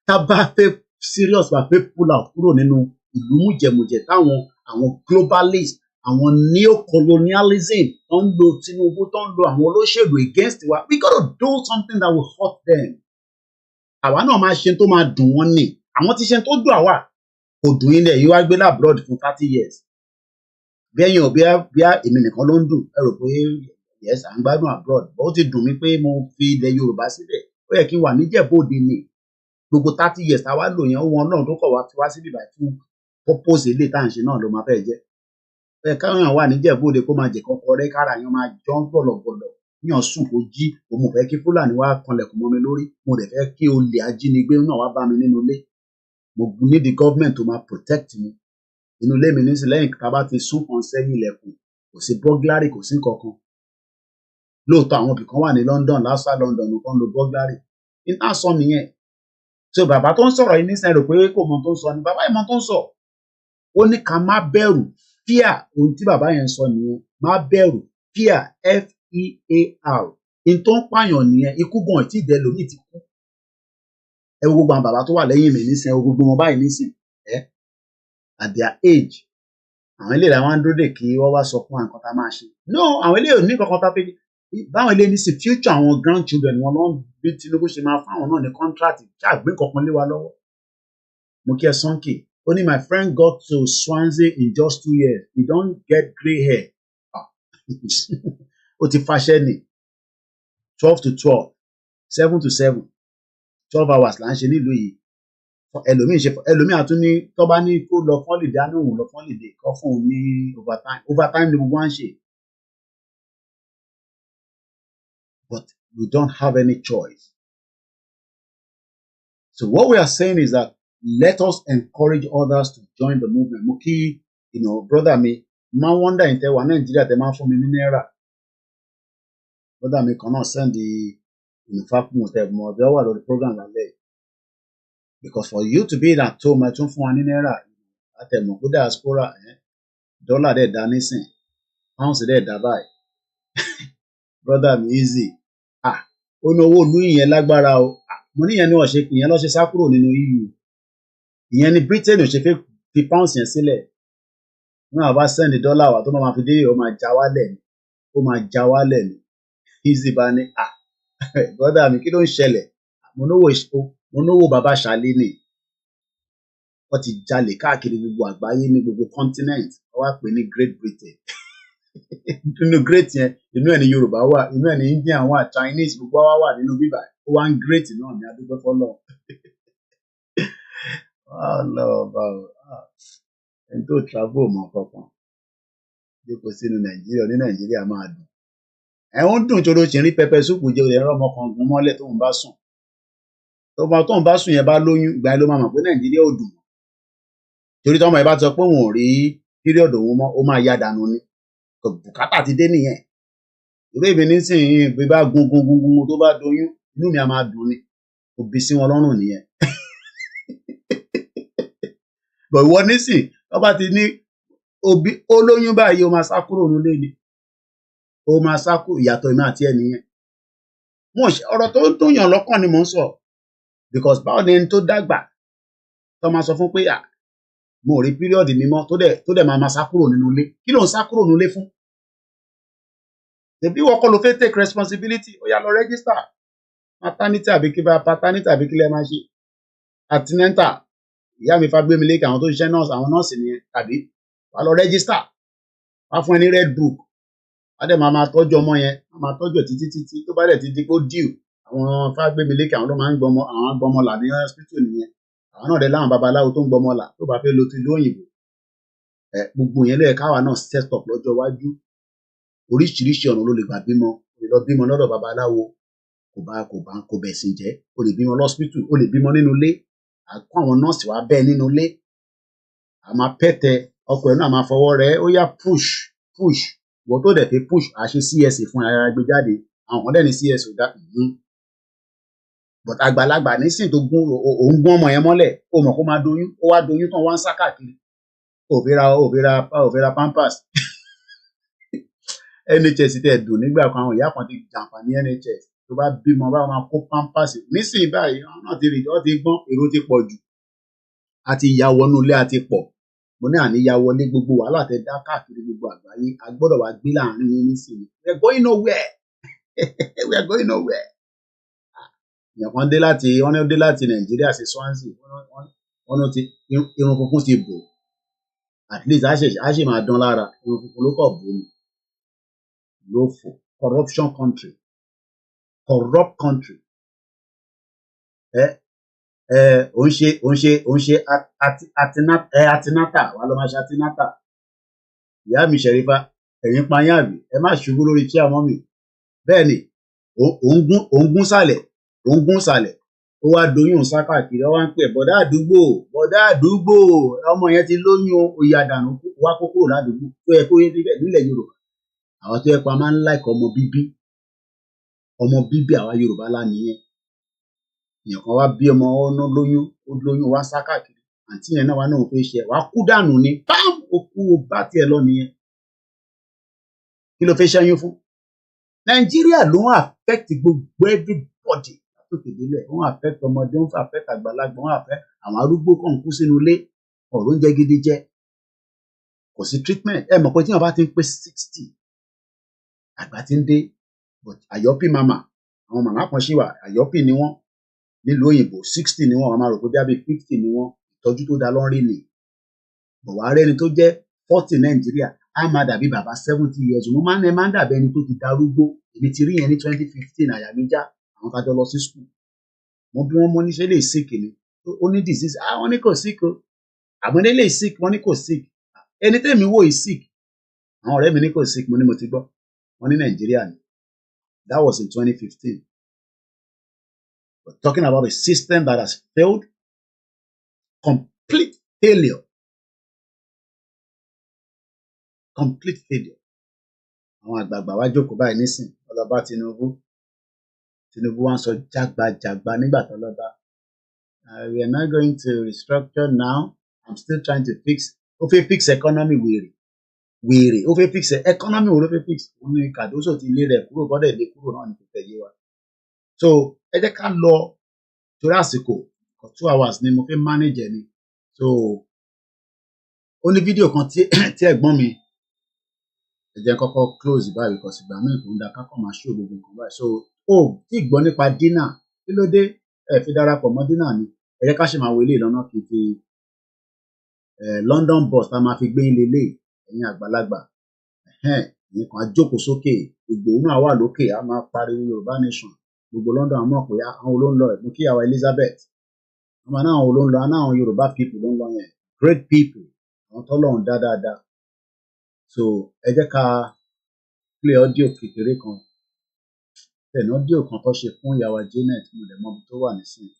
tá a bá fẹ́ serious bá fẹ́ pull out kúrò nínú ìlú mùjẹmùjẹ táwọn globalist àwọn neocolonialism tó ń lo Tinubu tó ń lo àwọn olóṣèlú against wa, we gotta do something that will hurt them. àwa náà máa ṣe tó máa dùn wọ́n ní àwọn tí ṣe tó dùn àwa kò dùn ilẹ̀ yìí wá gbé labroad fún 30 years bí ẹ̀yin ò bí èmi nìkan ló ń dùn ẹ rò pé yes à ń gbádùn abroad bó ti dùn mí pé mo fi ilẹ̀ Yorùbá sílẹ̀ ó yẹ kí n wà níjẹ̀bú-Òde ni gbogbo 30 years táwa lò yẹn ó wọn náà tó kọ̀ wá fi wá sí bíbá fún purpose ilé tá à ń ṣe náà ló máa fẹ́ jẹ́ ẹ káwọn wà níjẹ̀bú-Òde kó máa jẹ kọ́kọ́ rẹ́ kára yẹn máa jọ́ gbọ̀lọ̀gbọ̀lọ̀ yàn sùn kó jí òun ò fẹ́ kí Fúlàní wá kanlẹ̀kùn mọ́ mi lórí mo dẹ̀ fẹ́ kí olè ajínigbé náà wá bá mi nínú ilé mo need the government to máa protect mi inú ilé mi nísìnyí lẹ́yìn tá a bá ti sún kan sẹ́yìn ilẹ̀kùn kò sí burglary kò sí kankan lóòótọ́ àwọn ibì kan wà ní London lásà London nìkan lo burglary iná sọ nìyẹn so bàbá tó ń sọ̀rọ̀ yìí nísìnyí rò pé kò mọ tó ń sọ ni bàbá yìí mọ tó ń sọ ó ní ká má bẹ̀rù fear ohun tí bàbá yẹn sọ nìyẹn má bẹ̀rù fear fear in tó ń pààyàn nìyẹn ikú gan tí ìdẹ lómi ti kú ẹ wo gbogbo àwọn bàbá tó wà lẹ́yìn mi nísìnyí ẹ wo gbogbo wọn báyìí nísìnyí at their age àwọn ilé ìlànà wọn dúró dè kí wọ́n wá sọ fún àwọn nǹkan tá a máa ṣe no àwọn ilé ò ní kankan tá a fi báwọn ilé ní sí future àwọn grandchildren wọn lọ bí Tinubu ṣe máa fún àwọn náà ní contract ṣáàgbé kankan lé wa lọ́wọ́ mo kí ẹ sọ́nkì ó ní my friend got to Swansea in just 2 years he don get grey hair ó ti fàṣẹ ní 12 to 12 7 to 7 12 hours là ń ṣe nílùú yìí ẹlòmíì àtún ní tó bá ní kó lọ fọ́lìdé á ní òun lọ fọ́lìdé kọ́ fún òun ní overtime ni gbogbo wa ń ṣe but we don't have any choice so what we are saying is that let us encourage others to join the movement mo kí brother mi máa wonder in tẹwà Nàìjíríà tẹ máa fún mi ní náírà brother mi kan náà send ìfapò tẹ mọ ọbẹ wà lórí program lálẹ́ yìí. Because for you to be at home ẹ tún fún wa ní náírà àtẹmọ pé diaspora dọ́là dẹ̀ dá nísìn pounds dẹ̀ dá báyìí brother mi easy ó ní owó ìlú ìyẹn lágbára o mo níyẹn ní ọ̀ṣẹ́ ìyẹn lọ́ṣẹ́ sá kúrò nínú EU ìyẹn ní Britain ò ṣe fẹ́ fi pounds yẹn sílẹ̀ náà bá send dọ́là wá tó máa fi dé ó máa já wálẹ̀ ni easy bá ní brother mi kí ló ń ṣẹlẹ̀ mo náwó bàbá ṣàlẹ́ ni wọ́n ti jalè káàkiri gbogbo àgbáyé ní gbogbo continent wọ́n wá pè ní Great Britain nínú great yẹn inú ẹ̀ ní Yorùbá wà inú ẹ̀ ní Indian wà Chinese gbogbo wa wà nínú bíbá ó wá ń great náà ní adúgbò fọlọ́ ọlọ́ọ̀bá ẹni tó travel mọ́ kankan jókòó sínú Nàìjíríà ní Nàìjíríà máa dùn ẹ̀ ń dùn tó ló ṣe rí pẹpẹ súpù jẹ olè ẹ̀rọ ọmọkan gún mọ́lẹ̀ tóun bá sùn tóun bá sùn yẹn bá lóyún ìgbà yẹn ló máa mọ̀ pé Nàìjíríà ò dùn torí tọ́mọ ẹ̀ bá ti sọ pé òun ò rí píríọ̀dù òun mọ́ ó máa yá dànù ni bùkátà ti dé nìyẹn ìwé ìbí nísìnyí bí bá gun tó bá doyún inú mi á máa dùn ni kò bí sí wọn lọ́rùn nìyẹn bọ̀ ìwọ nísìn tó bá ti ní òbí olóyún báyìí ó máa sá kúrò nílé ni ó máa sá kúrò ìyàtọ̀ ìmọ̀ àti ẹ̀ nìyẹn ọ̀rọ̀ tó ń dùn yàn lọ́kàn ni mò ń sọ because báwo ni ẹni tó dàgbà tó máa sọ fún pé mo rí píríọ̀dù mímọ́ tó dẹ̀ máa sá kúrò nínú ilé kí ló ń sá kúrò nínú ilé fún tẹ̀bí wọ́n kọ́ ló fẹ́ take responsibility ó yá lọ register maternity àbí kí bá paternity àbí kí lẹ́ máa ṣe antenatal ìyá mi Fágbémi Lékè àwọn tó ṣiṣẹ́ nọ́ọ̀sì àwọn nọ́ọ̀sì nìyẹn tàbí wàá lọ register wàá fún ẹ ní red book wàá dẹ̀ máa tọ́jú ọmọ yẹn máa tọ́jú ẹ̀ títí tó bá dẹ̀ ti di kó dìú àwọn Fágbémi Lékè àwọn ló máa ń gbọmọ là ní hospital nìyẹn àwọn náà dẹ̀ láwọn babaláwo tó ń gbọmọ là tó bá fẹ́ lo ti lóyìnbó gbogbo yẹn lẹ́yìn káwa náà set up lọ́jọ́ iwájú oríṣiríṣi ọ̀nà ló lè gbà bímọ o lè lọ bímọ lọ́dọ̀ babaláwo kò bẹ̀sìn jẹ́ o lè bímọ lọ́spítù o lè bímọ nínú ilé àkó àwọn nọ́ọ̀sì wá bẹ́ẹ̀ nínú ilé a máa pẹ́tẹ ọkọ̀ ẹ̀ náà máa fọwọ́ rẹ̀ ó yá push wọ́n tó dẹ̀ fi push a ṣe CSA fún ara gbé jáde àwọn kan dẹ̀ ní CSA ò dá but àgbàlagbà nísìn tó òun gún ọmọ yẹn mọ́lẹ̀ ó mọ̀ kó máa doyún ó wá doyún tán wá ń sá káàkiri òfin ra pampers NHS tẹ̀ dùn nígbà kan àwọn ìyá kan ti jàǹfààní NHS tó bá bímọ bá máa kó pampers nísìnyí báyìí àwọn náà ti rí ọ ti gbọ́n èrò ti pọ̀ jù àti ìyá wọnú ilé àti pọ̀ mo ní àníyá wọlé gbogbo wàhálà tẹ dá káàkiri gbogbo àgbáyé a gbọ́dọ̀ wá gbé láàrin yín nísìnyí we are going nowhere we are going nowhere èèyàn kan dé láti Nàìjíríà sí Swansea wọn ti irun funfun ti bò at least a ṣe máa dán lára irun funfun ló kọ̀ bò ní lófò corrupt country ó ń ṣe atinata wà ló máa ṣe atinata ìyá mi Ṣẹ̀rífà ẹ̀yin payán àbí ẹ má ṣubú lórí tí àmọ́ mi bẹ́ẹ̀ ni òun gún sàlẹ̀ ó wá doyún sá káàkiri ó wá ń pè bọ̀dá àdúgbò ọmọ yẹn ti lóyún oyè àdànù wá kókó ládùúgbò tó yẹ kó yé bíbẹ̀ nílẹ̀ Yorùbá àwọn tó yẹ pa máa ń láìka ọmọ bíbí àwa Yorùbá lá nìyẹn èèyàn kan wá bí ọmọ ọ̀nà lóyún wá sá káàkiri àǹtí yẹn náà wá náà fẹ́ ṣe wá kú dànù ni pam ó kú bá tiẹ̀ lọ nìyẹn kí ló fẹ́ ṣẹ́yún fún Nàìjíríà ló ń affect gbogbo everybody látòkè délẹ̀ ó ń affect ọmọdé ó ń affect àgbàlagbà ó ń affect àwọn arúgbó kan kú sínú ilé ọ̀rọ̀ oúnjẹ gidi jẹ kò sí treatment ẹ mọ̀ pé tí wọ́n bá ti ń pé 60 àgbà ti ń dé but àyọ́pì mama àwọn màmá kan ṣì wà àyọ́pì ni wọ́n nílùú òyìnbó 60 ni wọ́n máa rò pé bí 50 ni wọ́n ìtọ́jú tó dá lọ́rí ni bọ̀ wá rẹ́ni tó jẹ́ 40 Nàìjíríà á máa dàbí bàbá 70 years mo máa ń dàbí ẹni tó ti darúgbó èmi ti rí yẹn ní 2015 àyà mi já àwọn tájọ lọ sí school mo bí wọ́n mọ́ níṣẹ́ lè sick ni ó ní disease wọ́n ní kò sick o àmọ́ ní lè sick wọ́n ní kò sick ẹni tẹ́mi wò yìí sick àwọn ọ̀rẹ́ mi ní kò sick mo ní mo ti gbọ́ wọ́n ní Nàìjíríà ni that was in 2015 we're talking about a system that has failed complete failure àwọn àgbààgbà wá jókòó báyìí nísìn ọlọ́ba Tinubu wá ń sọ jágbajàgba nígbà tó lọ́ba we are not going to restructure now I'm still trying to fix economy wèrè ó fẹ́ fix economy wo ló fẹ́ fix ó ní Kàdóso ti lé rẹ̀ kúrò bọ́dẹ̀ lé kúrò náà ní kò tẹ̀yé wa so ẹ jẹ́ ká lọ torí àsìkò for 2 hours ni mo fẹ́ manage ni so ó ní fídíò kan tí ẹ̀gbọ́n mi ẹ jẹ́ kọ́kọ́ close báyìí because ìgbà míì kò ń da kákọ́ máa ṣó gbogbo nǹkan báyìí so tí gbọ́ nípa dínà kí ló dé ẹ fi darapọ̀ mọ́ dínà ni ẹ jẹ́ ká ṣe máa wọlé lọ́nà kí n fi London bus tá a máa fi gbé ilé lé ẹ̀yin àgbàlagbà ẹ̀yin kan á jókòó sókè Ìgbòho náà wà lókè á máa pariwo Yorùbá nation gbogbo London àmọ́ pé àwọn olóń lọ ẹ̀gbọ́n kíyàwó Elizabeth wọ́n máa náà olóń lọ náà Yorùbá people ló ń lọ yẹn great people àwọn tọ́lọ́run dáadáa so ẹ jẹ́ ká play audio kékeré kan tẹ̀lé audio kan tó ṣe fún ìyàwó Janet mo dẹ̀ mọ̀ tó wà nísìnyí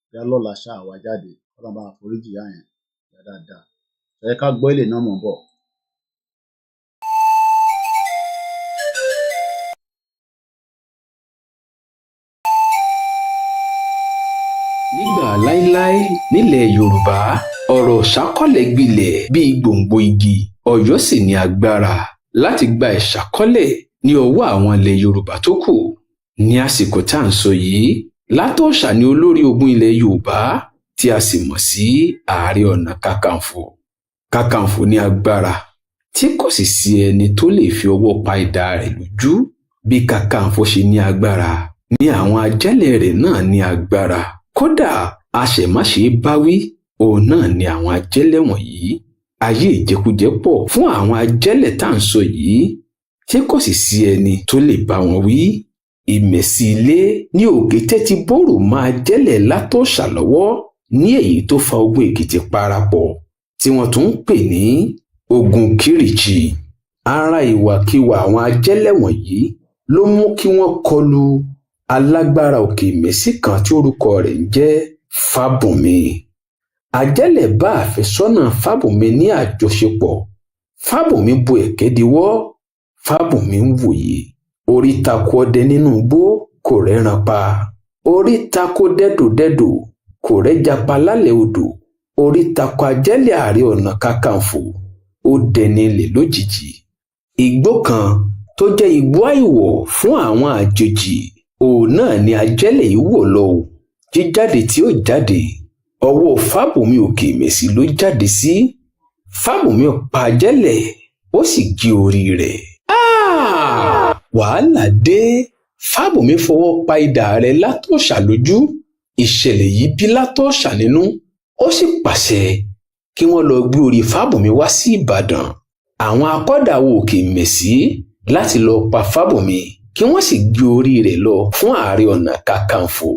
bí alọ́la ṣáà wá jáde ọlọ́ba àforíjì yá yẹn dáadáa ẹ ká gbọ́ ilé náà mọ̀ bọ̀. Nígbà láíláí nílẹ̀ Yorùbá ọ̀rọ̀ ṣàkọlẹ̀ gbilẹ̀ bíi gbòǹgbò igi Ọ̀yọ́ sì ní agbára láti gba ìṣàkọlẹ̀ ní ọwọ́ àwọn ilẹ̀ Yorùbá tó kù. Ní àsìkò tá à ń sọ yìí Látòṣà ni olórí ogun ilẹ̀ Yorùbá tí a sì mọ̀ sí Ààrẹ Ọ̀nà Kakanfò. Kakanfò ní agbára tí kò sì sí ẹni tó lè fi ọwọ́ pa idà rẹ̀ lójú. Bí Kakanfò ṣe ní agbára ni àwọn ajẹ́lẹ̀ rẹ̀ náà ní agbára. Kódà àṣẹmáṣe báwí òun náà ni àwọn ajẹ́lẹ̀ wọ̀nyí. Ayé ìjẹkújẹ pọ̀ fún àwọn ajẹ́lẹ̀ tá à ń sọ yìí tí kò sì sí ẹni tó lè bá wọn wí. Ìmẹ̀sí ilé ní òkété ti bóró máa jẹ́lẹ̀ Látòṣà lọ́wọ́ ní èyí tó fa ogun Èkìtì parapọ̀ tí wọ́n tún ń pè ní ogun Kírìjí. Ara ìwàkiwà àwọn ajẹ́lẹ̀ wọ̀nyí ló mú kí wọ́n kọlu alágbára òkè Ìmẹ̀sí kan tí orúkọ rẹ̀ ń jẹ́ Fábùnmi. Ajẹ́lẹ̀ bá àfẹ́sọ́nà Fábùnmi ní àjọṣepọ̀. Fábùnmi bu ẹ̀kẹ́ diwọ́. Fábùnmi ń wòye. Orí tako ọdẹ nínú igbó kò rẹ́ran pa. Orí tako dẹ́dòdẹ́dò kò rẹ́ja pa lálẹ́ odò. Orí tako ajẹ́lẹ̀ Ààrẹ Ọ̀nà Kakanfò ó dẹni ilẹ̀ lójijì. Igbó kan tó jẹ́ igbó àìwọ̀ fún àwọn àjèjì òun náà ni ajẹ́lẹ̀ yìí wọ̀ lọ. Jíjáde tí ó jáde ọwọ́ Fábùnmi òkè Ìmẹ̀sí ló jáde sí. Fábùnmi pa ajẹ́lẹ̀ ó sì gé orí rẹ̀. Wàhálà dé. Fábùnmi fọwọ́ pa idà rẹ̀ Látòṣà lójú. Ìṣẹ̀lẹ̀ yìí bí Látòṣà nínú. Ó sì pàṣẹ kí wọ́n lọ gbé orí Fábùnmi wá sí Ìbàdàn. Àwọn akọ́dàwọ̀ òkè Ìmẹ̀sí láti lọ pa Fábùnmi kí wọ́n sì gbé orí rẹ̀ lọ fún Ààrẹ Ọ̀nà Kakanfò.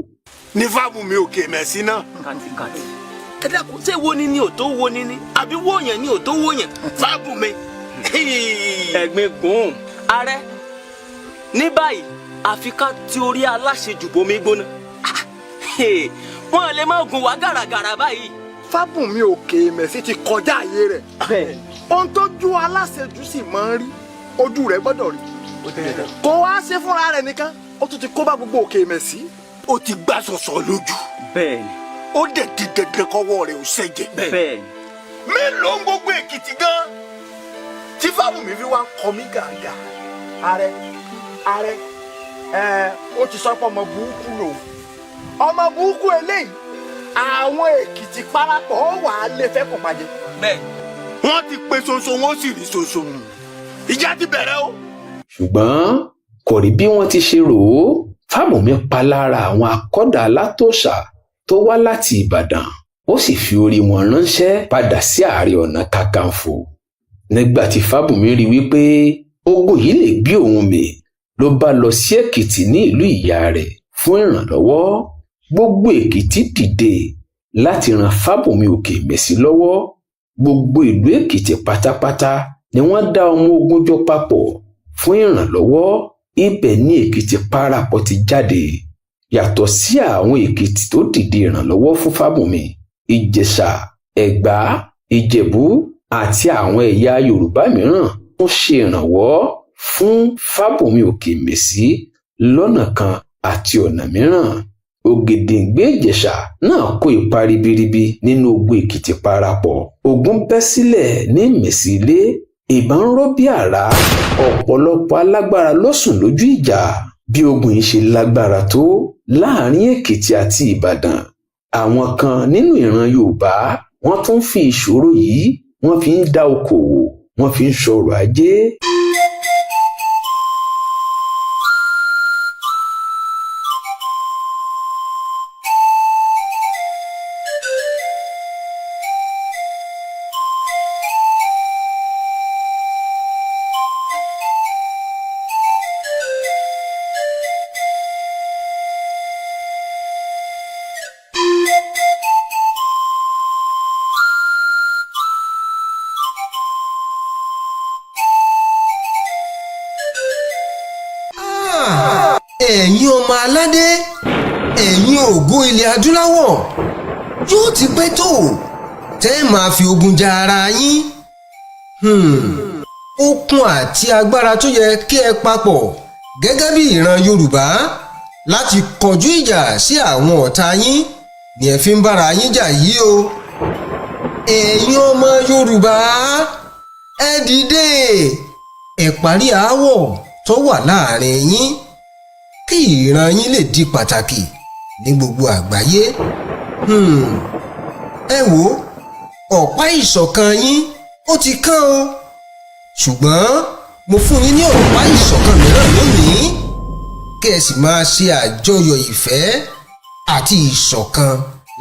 Ní Fábùnmi òkè Ìmẹ̀sí náà. Ẹ dákun ṣé wo ni ò tó wo ni àbí wòyàn ni ò tó wòyàn Fábùnmi. Ẹ̀gbin gùn ààrẹ ní báyìí àfi ká tí orí aláṣejù bomi gbóná. Wọ́n lè má gun wá gàràgàrà báyìí. Fábùnmi òkè Ìmẹ̀sí ti kọjá ayé rẹ̀. Ohun tójú aláṣejù sì máa ń rí ojú rẹ̀ gbọ́dọ̀ rí. Kò wá ṣe fúnra rẹ̀ nìkan ó tún ti kó bá gbogbo òkè Ìmẹ̀sí. Ó ti gbá sọ̀sọ̀ lójú. Bẹ́ẹ̀ni. Ó dẹ̀ di dandan kọ́wọ́ rẹ̀ ò ṣẹ̀jẹ̀. Bẹ́ẹ̀ni. Mélòó ń gbogbo Èkìtì gan tí Fábùnmi fi wá ń kọ mí gàgà. Ààrẹ ó ti sọ pé ọmọ burúkú lòun. Ọmọ burúkú eléyìí àwọn Èkìtì parapọ̀ ó wà á lè fẹ́ kó pàjẹ́. Bẹ́ẹ̀. Wọ́n ti pe ṣoṣo wọ́n sì rí ṣoṣo. Ìjà ti bẹ̀rẹ̀ o. Ṣùgbọ́n kò rí bí wọ́n ti ṣe rò ó. Fábùnmi pa lára àwọn akọ́dà Látòṣà tó wá láti Ìbàdàn. Ó sì fi orí wọn ránṣẹ́ padà sí Ààrẹ Ọ̀nà Kakanfò. Nígbà tí Fábùnmi rí wípé ogun yìí lè gbé òun mì ló bá lọ sí Èkìtì ní ìlú ìyá rẹ̀ fún ìrànlọ́wọ́. Gbogbo Èkìtì dìde láti ran Fábùnmi òkè Ìmẹ̀sí lọ́wọ́. Gbogbo ìlú Èkìtì pátápátá ni wọ́n dá ọmọ ogun jọ papọ̀ fún ìrànlọ́wọ́. Ibẹ̀ ni Èkìtì parapọ̀ ti jáde. Yàtọ̀ sí àwọn Èkìtì tó dìde ìrànlọ́wọ́ fún Fábùnmi, Ìjẹ̀ṣà, Ẹ̀gbá, Ìjẹ̀bú àti àwọn ẹ̀yà Yorùbá mìíràn tún ṣe ìrànwọ́ fún Fábùnmi òkè Ìmẹ̀sí lọ́nà kan àti ọ̀nà mìíràn. Ògèdèǹgbé Ìjẹ̀ṣà náà kó ipa ribiribi nínú ogun Èkìtì parapọ̀. Ogun bẹ́ sílẹ̀ ní Ìmẹ̀sí ilé. Ìbọn ń rọ́ bí àrá. Ọ̀pọ̀lọpọ̀ alágbára ló sùn lójú ìjà. Bí ogun yìí ṣe lágbára tó láàrin Èkìtì àti Ìbàdàn, àwọn kan nínú ìran Yorùbá wọ́n tún fi ìṣòro yìí wọ́n fi ń dá okòwò, wọ́n fi ń ṣọrọ̀ ajé. ẹ̀yin ọmọ aládé ẹ̀yin ògo ilẹ̀ adúláwọ̀ yóò ti pẹ́ tó tẹ́ ẹ máa fi ogun ja ara yín. Okun àti agbára tó yẹ kí ẹ papọ̀ gẹ́gẹ́ bí ìran Yorùbá láti kọjú ìjà sí àwọn ọ̀tá yín ni ẹ fi ń bára yín jà yìí o. Ẹ̀yin ọmọ Yorùbá ẹ dìde ẹ parí aáwọ̀ tó wà láàrin yín kí ìran yín lè di pàtàkì ní gbogbo àgbáyé. Ẹ wò ọ̀pá ìṣọ̀kan yín ó ti kán o ṣùgbọ́n mo fún yín ní ọ̀pá ìṣọ̀kan mìíràn lónìí kí ẹ sì máa ṣe àjọyọ̀ ìfẹ́ àti ìṣọ̀kan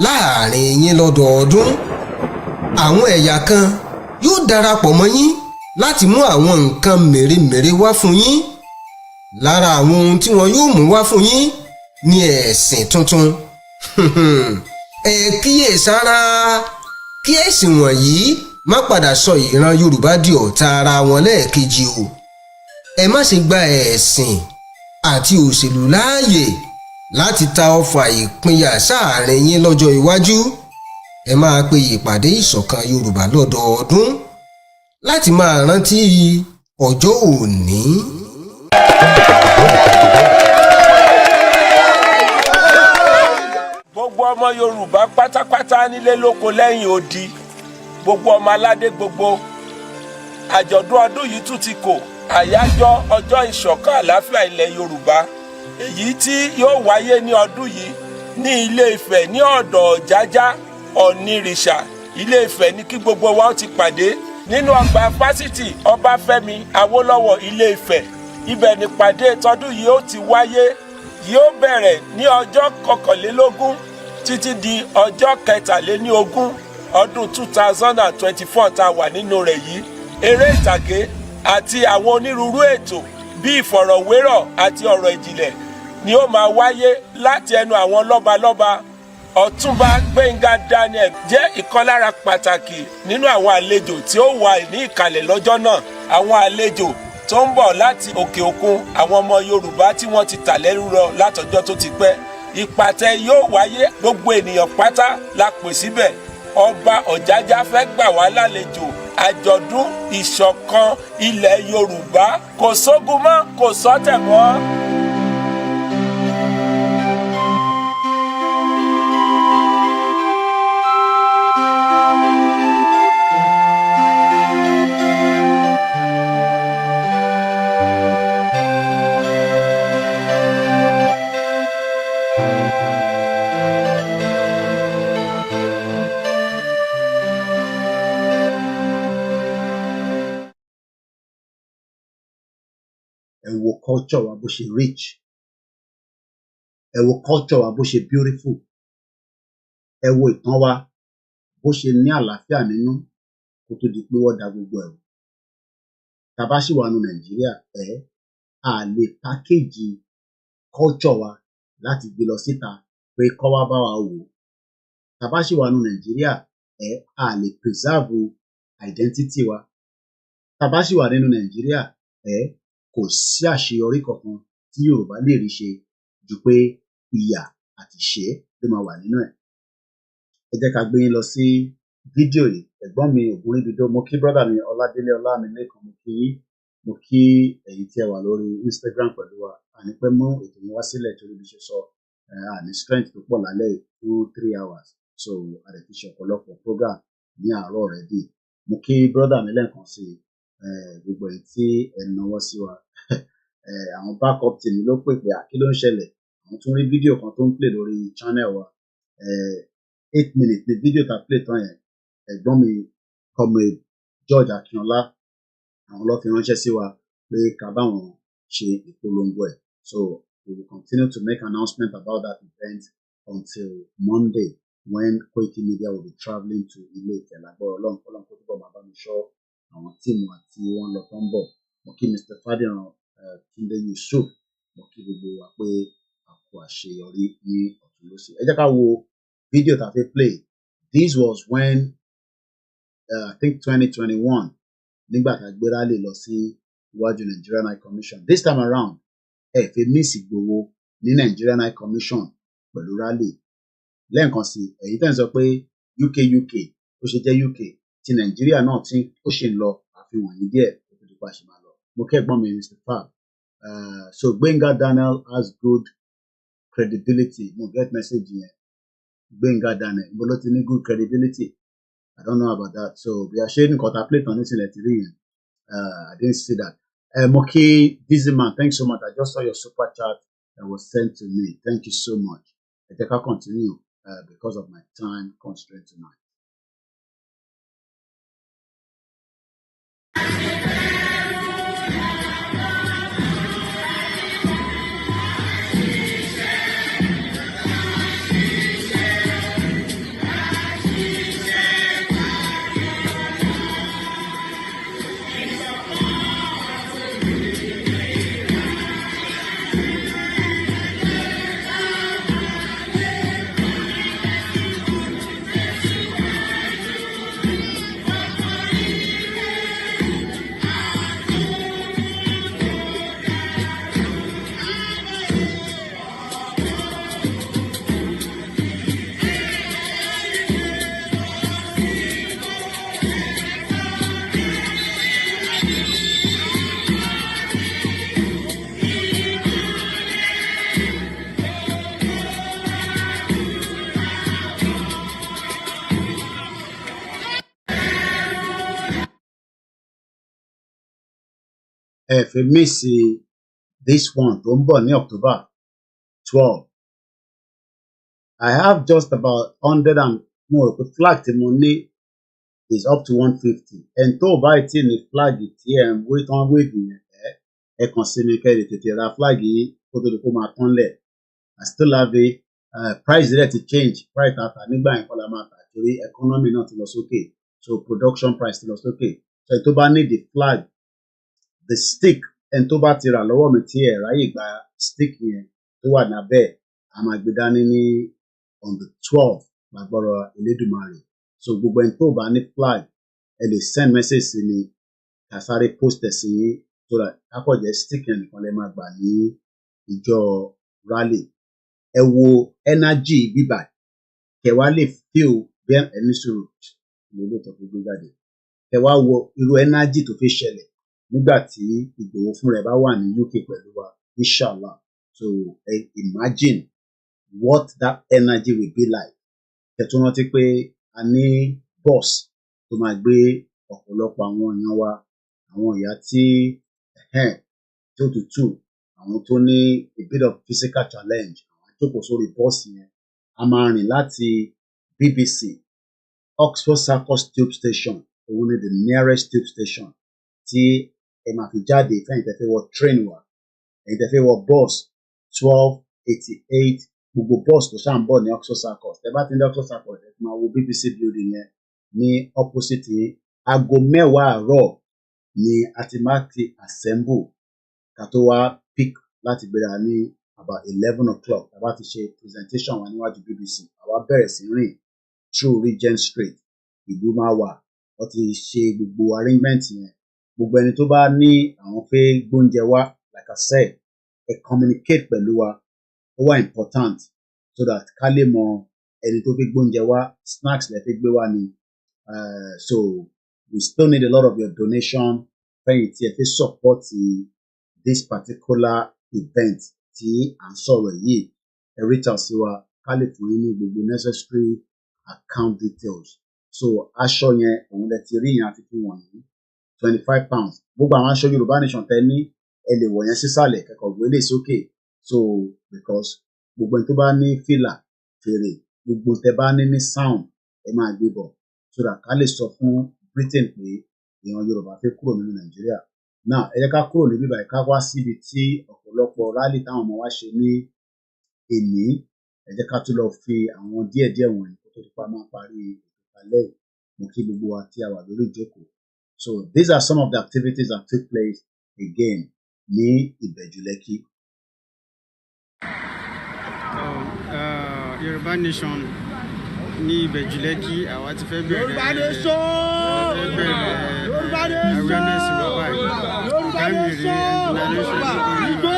láàrin yín lọ́dọọdún. Àwọn ẹ̀yà kan yóò darapọ̀ mọ́ yín láti mú àwọn nǹkan mèremère wá fún yín. Lára àwọn ohun tí wọn yóò mú wá fún yín ni ẹ̀sìn tuntun. Ẹ kíyèsára kí ẹ̀sìn wọ̀nyí má padà sọ ìran Yorùbá di ọ̀tá ara wọn lẹ́ẹ̀kejì o. Ẹ má ṣe gba ẹ̀sìn àti òṣèlú láàyè láti ta ọfà ìpínyà sáàrin yín lọ́jọ́ iwájú. Ẹ máa pe ìpàdé ìṣọ̀kan Yorùbá lọ́dọọdún láti máa rántí ọjọ́ òní. Gbogbo ọmọ Yorùbá pátápátá nílé lóko lẹ́yìn odi, gbogbo ọmọ aládé gbogbo, àjọ̀dún ọdún yìí tún ti kò, àyájọ́ ọjọ́ ìṣọ̀kan àlàáfíà ilẹ̀ Yorùbá, èyí tí yóò wáyé ní ọdún yìí ní Ilé Ifẹ̀ ní ọ̀dọ̀ Ọ̀jájá Ọ̀nìrìṣà. Ilé Ifẹ̀ ní kí gbogbo wa ó ti pàdé nínú ọgbà fásitì Ọbáfẹ́mi Awólọ́wọ̀ Ilé Ifẹ̀. Ibẹ̀ nípàdé tọdún yìí ó ti wáyé, yóò bẹ̀rẹ̀ ní ọjọ́ 21 títí di ọjọ́ 23 ọdún 2024 tá a wà nínú rẹ̀ yìí. Eré ìtàgé àti àwọn onírúurú ètò bíi ìfọ̀rọ̀wérọ̀ àti ọ̀rọ̀ ìjìnlẹ̀ ni ó máa wáyé láti ẹnu àwọn lọ́balọ́ba. Ọ̀túnba Gbẹ́ngà Daniel jẹ́ ìkan lára pàtàkì nínú àwọn àlejò tí ó wà ní ìkàlẹ̀ lọ́jọ́ náà. Àwọn àlejò tó ń bọ̀ láti òkè òkun, àwọn ọmọ Yorùbá tí wọ́n ti tà lẹ́rú lọ látọjọ́ tó ti pẹ́. Ìpàtẹ yóò wáyé, gbogbo ènìyàn pátá la pè síbẹ̀. Ọba Ọ̀jájá fẹ́ gbà wá lálejò. Àjọ̀dún ìṣọ̀kan ilẹ̀ Yorùbá, kò sógun mọ́, kò sọ́tẹ̀ mọ́. Ẹ wo culture wa bó ṣe rich, ẹ wo culture wa bó ṣe beautiful, ẹ wo ìtàn wa bó ṣe ní àlàáfíà nínú kó tó di pé wọ́n da gbogbo ẹ̀rù. Tá bá sì wà nù Nàìjíríà a lè pákéjì culture wa láti gbé lọ síta pé kọ́ wá bá wa wò. Tá bá sì wà nù Nàìjíríà a lè preserve identity wa. Tá bá sì wà nínú Nàìjíríà kò sí àṣeyọrí kankan tí Yorùbá lè rí ṣe ju pé ìyà àti ìṣẹ́ ló máa wà nínú ẹ̀. Ẹ jẹ́ ká gbé yín lọ sí fídíò yìí. Ẹ̀gbọ́n mi Ògúnríbidó, mo kí brọ́dà mi Ọládélé Ọlámilékan, mo kí ẹ̀yin tí ẹ wà lórí Instagram pẹ̀lú wa. Àní pẹ́ mú ètò yẹn wá sílẹ̀ torí bí ṣe sọ àní strength tó pọ̀ lálẹ́ 2-3 hours, so a lè fi ṣe ọ̀pọ̀lọpọ̀ program ní àárọ̀ rẹ̀ dì. Mo kí brọ́dà mi lẹ́ẹ̀kan sí gbogbo èyí tí ẹ náwó sí wa. Àwọn backup team ló pè pé kí ló ń ṣẹlẹ̀, àwọn tún rí fídíò kan tó ń play lórí channel wa 8 minutes ní fídíò tá play tán yẹn. Ẹ̀gbọ́n mi Comrade George Akínọlá àwọn ló fi ránṣẹ́ sí wa pé ká bá wọn ṣe ìpolongo ẹ̀. So we will continue to make announcement about that event until Monday when Koiki Media will be travelling to Ilé-Ifẹ̀ lágbára Ọlọ́run kó túbọ̀ máa bá mi ṣọ́ àwọn tíìmù àti wọn lọ tó ń bọ̀. Mo kí Mr. Fadiran Túndé Yusuf, mo kí gbogbo wa pé a kú àṣeyọrí ní ọ̀tún lósì. Ẹ jẹ́ ká wo fídíò tá a fi play. This was when I think 2021 nígbà tá a gbé rally lọ sí iwájú Nigerian High Commission. This time around ẹ fi miss Ìgbòho ní Nigerian High Commission pẹ̀lú rally lẹ́ẹ̀kan sí èyí tẹ́ ń sọ pé UK ó ṣe jẹ́ UK ti Nàìjíríà náà tí ó ṣì ń lọ àfihàn yìí díẹ̀ tó tó dípa ṣe máa lọ mo kẹ́gbọ́n mi Mr. Fab so Gbenga Daniel has good credibility mo get message yẹn Gbenga Daniel mo ló ti ní good credibility I don't know about that so bí a ṣe ní kọta plate on nísìlẹ̀ ti rí yẹn I didn't see that Moki Dizzyman thanks so much I just saw your super chat that was sent to me thank you so much I think I'll continue because of my time constraint tonight. If you miss this one, tó ń bọ̀ ní October 12, I have just about 100 and more. The flag tí mo ní is up to 150. And tó bá tí ní flag tí wait on wait yẹn ẹ kàn sí mi kẹ́ ẹ tètè ra flag yìí kó tó di kó máa tán lẹ̀. I still have a price rẹ̀ ti change price tata nígbà yẹn kọ́ la máa tà torí economy náà ti lọ sókè so production price ti lọ sókè so tó bá ní the flag the stick ẹni tó bá ti rà lọ́wọ́ mi tí ẹ̀ ráyè gba stick yẹn tó wà lábẹ́ a máa gbé dání ní on the 12th lágbọ́rọ̀ Elédùmarè so gbogbo ẹni tó bá ní flag ẹ lè send message sí mi kàsáré post ẹ̀ sí so that kákọ̀jẹ́ stick yẹn nìkan lè máa gbà ní ìjọ rally ẹ wo energy bíbà kẹwàá lè feel bí ẹni sùúrù lè tó fi gbé jáde kẹwàá wo irú energy tó fi ṣẹlẹ̀ nígbà tí Ìgbòho fún rẹ̀ bá wà ní UK pẹ̀lú wa inshallah so imagine what that energy will be like kẹtù rántí pé a ní boss tó máa gbé ọ̀pọ̀lọpọ̀ àwọn èèyàn wa àwọn ìyá tí tó tútù àwọn tó ní a bit of physical challenge àwọn jókòó sórí bọ́ọ̀sì yẹn a máa rìn láti BBC Oxford Circus tube station òun ni the nearest tube station tí ẹ máa fi jáde fẹ́yìn tẹ́ fẹ́ wọ train wa ẹ̀yin tẹ́ fẹ́ wọ bus 1288 gbogbo bus tó ṣáà ń bọ̀ ní Oxford Circus tẹ́ bá ti ní Oxford Circus ẹ máa wo BBC building yẹn ní opposite yẹn aago 10 àárọ̀ ni a ti máa ti assemble ká tó wá pick láti gbéra ní about 11 o'clock tá bá ti ṣe presentation wa níwájú BBC àwa bẹ̀rẹ̀ sí rìn through Regent Street ìlú máa wà wọ́n ti ṣe gbogbo arrangement yẹn gbogbo ẹni tó bá ní àwọn fẹ́ gbóúnjẹ wá like I said ẹ communicate pẹ̀lú wa ó wà important so that ká lè mọ ẹni tó fẹ́ gbóúnjẹ wá snacks lẹ fẹ́ gbé wá ni so we still need a lot of your donation fẹ́yìn tí ẹ fẹ́ support this particular event tí à ń sọ̀rọ̀ yìí ẹ reach out sí wa ká lè fún yín ní gbogbo necessary account details so aṣọ yẹn òun lẹ ti rí yẹn àti fún wọn yìí £25 gbogbo àwọn aṣọ Yorùbá Nation tẹ ní ẹ lè wọ̀ yẹn sísàlẹ̀ kẹ́kọ̀ọ́ gbélé sókè so because gbogbo ẹni tó bá ní fìlà fèrè gbogbo tẹ bá ní sound ẹ máa gbé bọ̀ so that ká lè sọ fún Britain pé èèyàn Yorùbá fẹ́ kúrò nínú Nàìjíríà now ẹ jẹ́ ká kúrò níbí báyìí ká wá síbi tí ọ̀pọ̀lọpọ̀ rally táwọn ọmọ wa ṣe ní èní ẹ jẹ́ ká tún lọ fi àwọn díẹ̀díẹ̀ wọ̀nyí kó tó di pa máa parí ètò ìkàlẹ̀ mo kí gbogbo wa tí a wà lórí ìjókòó. So these are some of the activities that took place again ní Ìbẹ̀jú Lẹ́kì. Yorùbá Nation ní Ìbẹ̀jú Lẹ́kì àwa ti fẹ́ bẹ̀rẹ̀ Yorùbá Nation Yorùbá Nation awareness wa báyìí Yorùbá Nation Ìgbò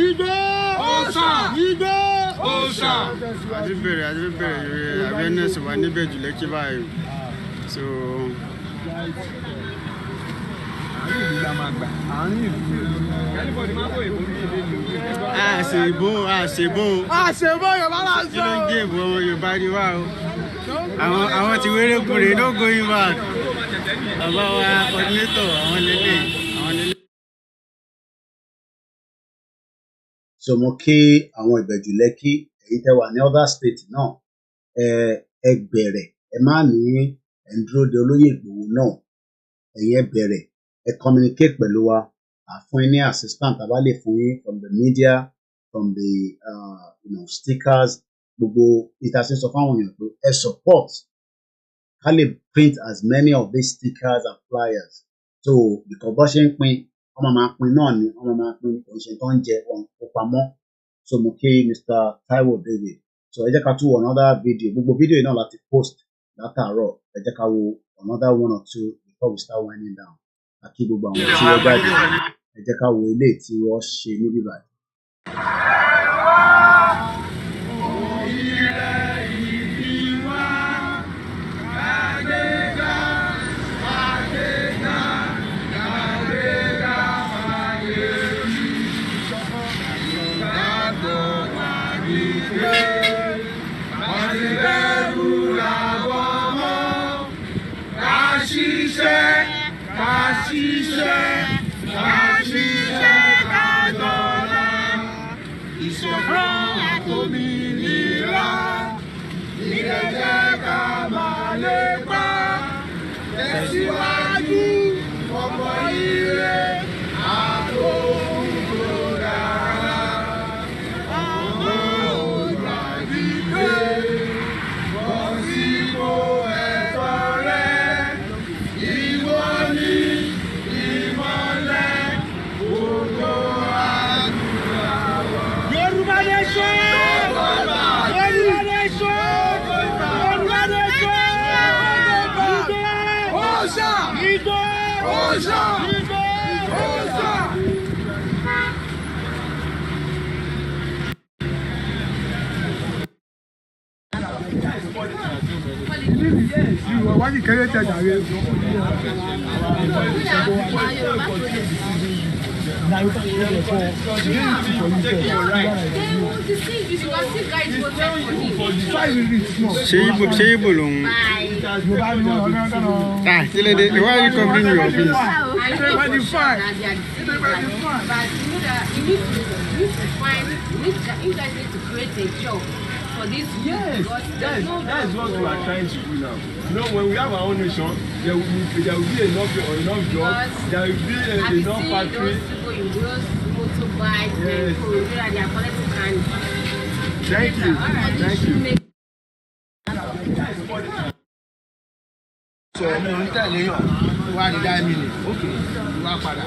Ìgbò. Igbo Osha. Àti bẹ̀rẹ̀ awareness wà níbẹ̀ jù lẹ́kí báyìí. So àṣèbó Yorùbá là ń sọ. Kí ló ń gé ìbò ọmọ Yorùbá rí wá o? Àwọn ti wéré kúrè no going back. Bàbá wa coordinator àwọn lélẹ̀. So mo kí àwọn Ìbẹ̀jú Lẹ́kí èyí tẹ́ wà ní other state náà ẹ bẹ̀rẹ̀ ẹ má ní ẹ ń dúró de olóyè Ìgbòho náà ẹ̀yin ẹ bẹ̀rẹ̀ ẹ communicate pẹ̀lú wa àfún yín ní assistant àbá lè fún yín from the media from the stickers gbogbo ìtàsí sọ fáwọn èèyàn pé ẹ support ká lè print as many of these stickers and flyers so because bó ṣe ń pín ọmọ máa pín náà ni ọmọ máa pín kò ń ṣe tó ń jẹ wọn kó pamọ́ so mo kí Mr. Taiwo David so ẹ jẹ́ ká tún wo another video gbogbo video yìí náà láti post látàárọ̀ ẹ jẹ́ ká wo another one or two before we start winding down àkí gbogbo àwọn tí wọ́n jáde ẹ jẹ́ ká wo ilé tí wọ́n ṣe níbí báyìí. Why you carry that away? Ṣé ibo lòun? Kí ló dé? Why are you covering your face? You guys need to create a job for this. Yes, that is what we are trying to do now. You know, when we have our own nation, there will be enough jobs, there will be enough factory. Those people in those motorbikes, yes. They are collecting candy. Thank you. Thank you. So, wá ní dá mi ni wá padà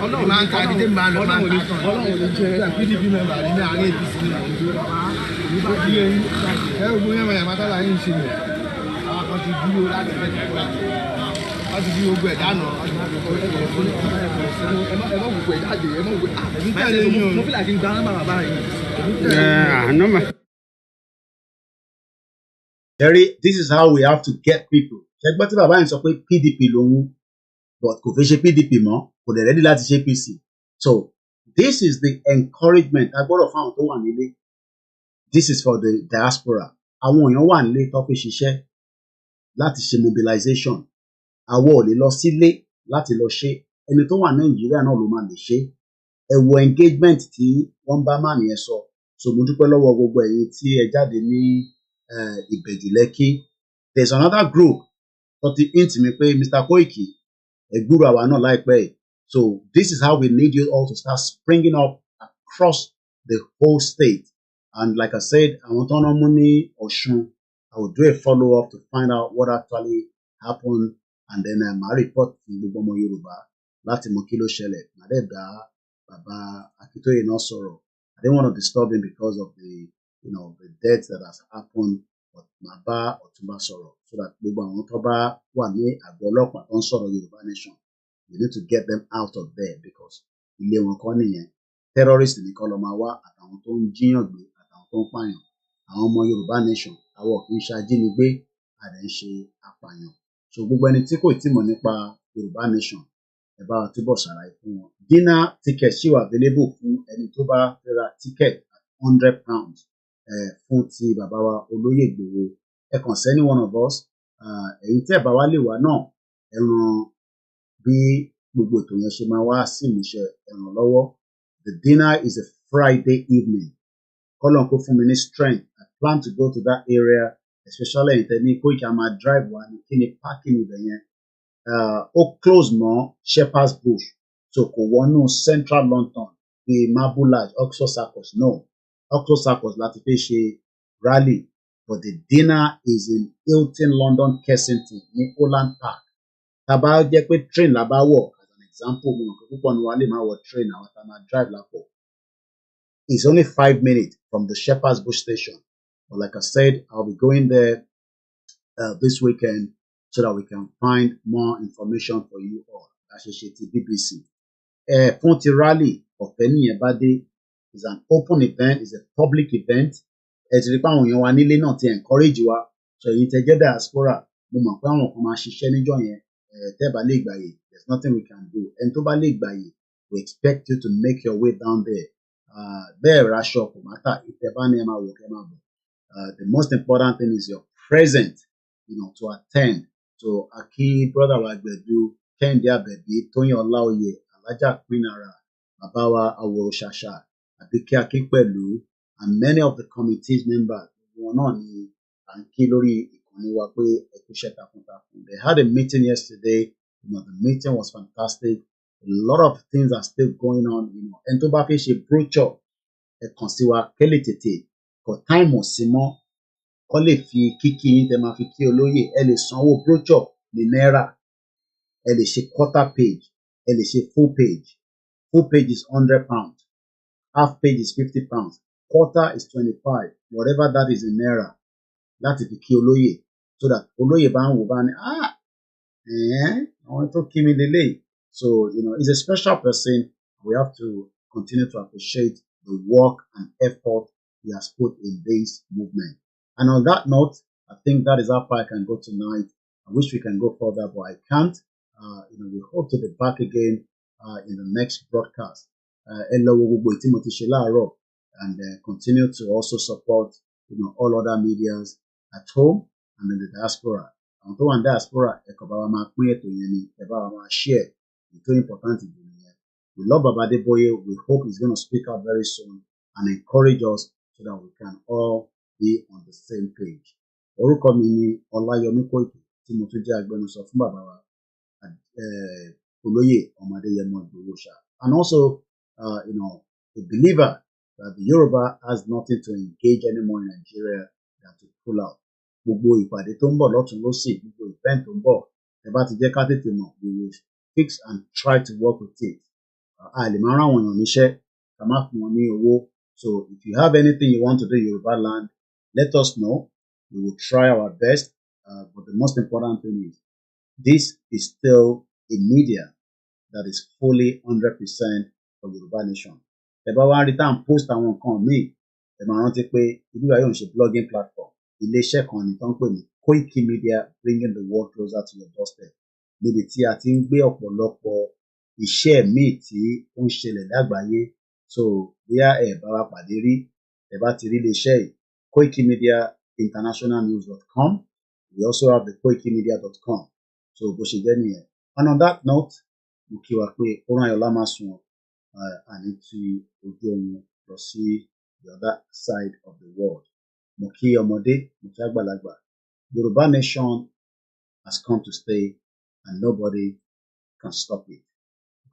Ọlọ́run máa ń ta ibi tí máa lọ máa ń ta Ọlọ́run lè jẹ́ PDP member ní àárín APC ní Nàìjíríà ẹ gbogbo yẹn mọ̀ yàmá tọ́lá yín ṣe mọ̀ àwọn kan ti dúró láti fẹ́ wọ́n ti dúró gbẹ̀ dáná ẹ má gbogbo ẹ̀ jáde ẹ má gbogbo ẹ̀mí tẹ̀lé yín o mo fi láti gba nọ́mbà bàbá yìí nọ́mbà. Jerry, this is how we have to get people. Ṣẹ́gbọ́n tí bàbá yẹn sọ pé PDP lòun but kò fẹ́ ṣe PDP mọ́ kò dẹ̀ ready láti ṣe APC. So this is the encouragement agbọ́dọ̀ fún àwọn tó wà nílé. This is for the diaspora. Àwọn èèyàn wà nílé tó fi ṣiṣẹ́ láti ṣe mobilization. Àwọn ò lè lọ sílé láti lọ ṣe. Ẹni tó wà Nàìjíríà náà ló máa lè ṣe. Ẹ wo engagement tí wọ́n bá máa nìyẹn sọ. So mo dúpẹ́ lọ́wọ́ gbogbo ẹ̀yin tí ẹ jáde ní Ìbẹ̀jú Lẹ́kí. There's another group tó ti hint mi pé Mr. Koiki ẹ̀gbúrò àwa náà láìpẹ́ yìí. So this is how we need you all to start springing up across the whole state. And like I said, àwọn tó ń mú ní Ọ̀ṣun, I will do a follow up to find out what actually happened and then màá report fún gbogbo ọmọ Yorùbá láti mọ kí ló ṣẹlẹ̀. Màá dẹ̀ bá bàbá Akintoye náà sọ̀rọ̀. I didn't want to disturb him because of the the death that has happened, but màá bá Ọ̀túnba sọ̀rọ̀ so that gbogbo àwọn tó bá wà ní àgọ́ ọlọ́pàá tó ń sọ̀rọ̀ Yorùbá nation, we need to get them out of there because ilé wọn kọ́ nìyẹn. terrorist nìkan ló máa wá àtàwọn tó ń jíyàn gbé àtàwọn tó ń pààyàn. Àwọn ọmọ Yorùbá nation àwọn kì í ṣe ajínigbé àdẹ ń ṣe apààyàn. So gbogbo ẹni tí kò tí mọ̀ nípa Yorùbá nation ẹ bá wa túbọ̀ ṣàlàyé fún wọn. Dinner ticket ṣì wà available fún ẹni tó bá fẹ́ ra ticket at £100 fún ti bàbá wa olóyè Ìgbòho. Ẹ kàn sẹ́ni one of us èyí tí ẹ bá wá lè wá náà ẹ ràn bí gbogbo ètò yẹn ṣe máa wá sí ìmúṣẹ ẹ ràn lọ́wọ́. The dinner is a Friday evening. Kọ́lọ́n kó fún mi ní strength. I plan to go to that area especially in tẹ̀lé Koiki máa drive wá ní kí ni parking ibẹ̀ yẹn. Ó close mọ́ Shepherd's Bush so kò wọnú Central London bíi Marblehead Oxford Circus no Oxford Circus láti fẹ́ ṣe rally but the dinner is in Hilton London Kensington ní Holland Park. Tá bá jẹ́ pé train la bá wọ̀ as an example mo mọ̀ pé púpọ̀ ni wàá lè máa wọ train àwọn tá máa drive lápọ̀. It's only 5 minutes from the Shepherd's Bush station. But like I said, I'll be going there this weekend so that we can find more information for you all. Àṣeṣe BBC. Fún ti rally ọ̀fẹ́ nìyẹn bá dé. It's an open event, it's a public event. Ẹ ti rí pé àwọn èèyàn wa nílé náà ti encourage wa. So èyí tẹ́ jẹ́ diaspora, mo mọ̀ pé àwọn kan máa ṣiṣẹ́ níjọ́ yẹn. Tẹ́ bá lè gbàyè, there's nothing we can do. Ẹni tó bá lè gbàyè, we expect you to make your way down there. Bẹ́ẹ̀ raṣọ kò mátà, ìfẹ́ bá ní ẹ máa wọ̀ kẹ́ máa bọ̀. The most important thing is your present, to attend. So Aki, brother wa Gbedu, Kẹ́hìndé Àbẹ̀bí, Tóyìn Ọláoyè, Alájà Pinara, Babawa Awòrò-Ṣàṣà, Àbíkẹ́ Akínpẹ̀lú, and many of the committees members. Wọn náà ni à ń kí lórí ìkànnì wa pé ẹ kú iṣẹ́ takuntakun. They had a meeting yesterday. The meeting was fantastic. A lot of things are still going on. Ẹni tó bá fẹ́ ṣe brochure ẹ kàn sí wa kẹ́lẹ̀ tètè kọ táìmù sí mọ́ kọ́ lè fi kíkí yín tẹ máa fi kí olóyè ẹ lè sanwó brochure ní náírà ẹ lè ṣe quarter page ẹ lè ṣe full page is £100 half page is £50 quarter is 25 whatever that is in naira láti fi kí olóyè so that olóyè bá ń wò bá ní àwọn tó kí mi lélẹ̀ so he's a special person. We have to continue to appreciate the work and effort he has put in this movement. And on that note, I think that is how far I can go tonight. I wish we can go further, but I can't. We hope to be back again in the next broadcast. And continue to also support all other medias at home and in the diaspora. And to one diaspora, share. It's very important to do. We love Baba Adeboye. We hope he's going to speak out very soon and encourage us so that we can all be on the same page. Orúkọ mi ni Ọláyọmí Koiki tí mo tún jẹ́ agbẹnusọ fún bàbá wa Olóyè Ọmọ Adéyẹmọ Ìgbòho Ṣà. And also, a believer that the Yoruba has nothing to engage anymore in Nigeria than to pull out. Gbogbo ìpàdé tó ń bọ̀ lọ́tún lósì, gbogbo event tó ń bọ̀, ẹ bá ti jẹ́ ká tètè mọ̀, we will fix and try to work with it. Lè máa rán àwọn èèyàn níṣẹ́ ká má fún wọn ní owó. So if you have anything you want to do in Yoruba land, let us know. We will try our best. But the most important thing is this is still a media that is fully 100% for Yoruba nation. Ẹ bá wá rí tá à ń post àwọn nǹkan míì ẹ máa rántí pé ibi wa yóò ń ṣe blogging platform. Iléeṣẹ́ kan ni tó ń pè ní Koiki Media, bringing the world closer to your doorstep. Níbi tí a ti ń gbé ọ̀pọ̀lọpọ̀ iṣẹ́ míì tí ó ń ṣẹlẹ̀ lágbàáyé. So bóyá ẹ bá wa pàdé rí ẹ bá ti rí iléeṣẹ́ yìí koikimediainternationalnews.com. We also have the koikimedia.com. So bó ṣe jẹ́ nìyẹn. And on that note, mo kí wa pé ó rán ayọ̀lá máa sùn àní ti ojú oorun lọ sí the other side of the world. Mo kí ọmọdé, mo kí àgbàlagbà. Yoruba nation has come to stay and nobody can stop it.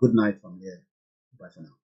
Good night from here. Bye for now.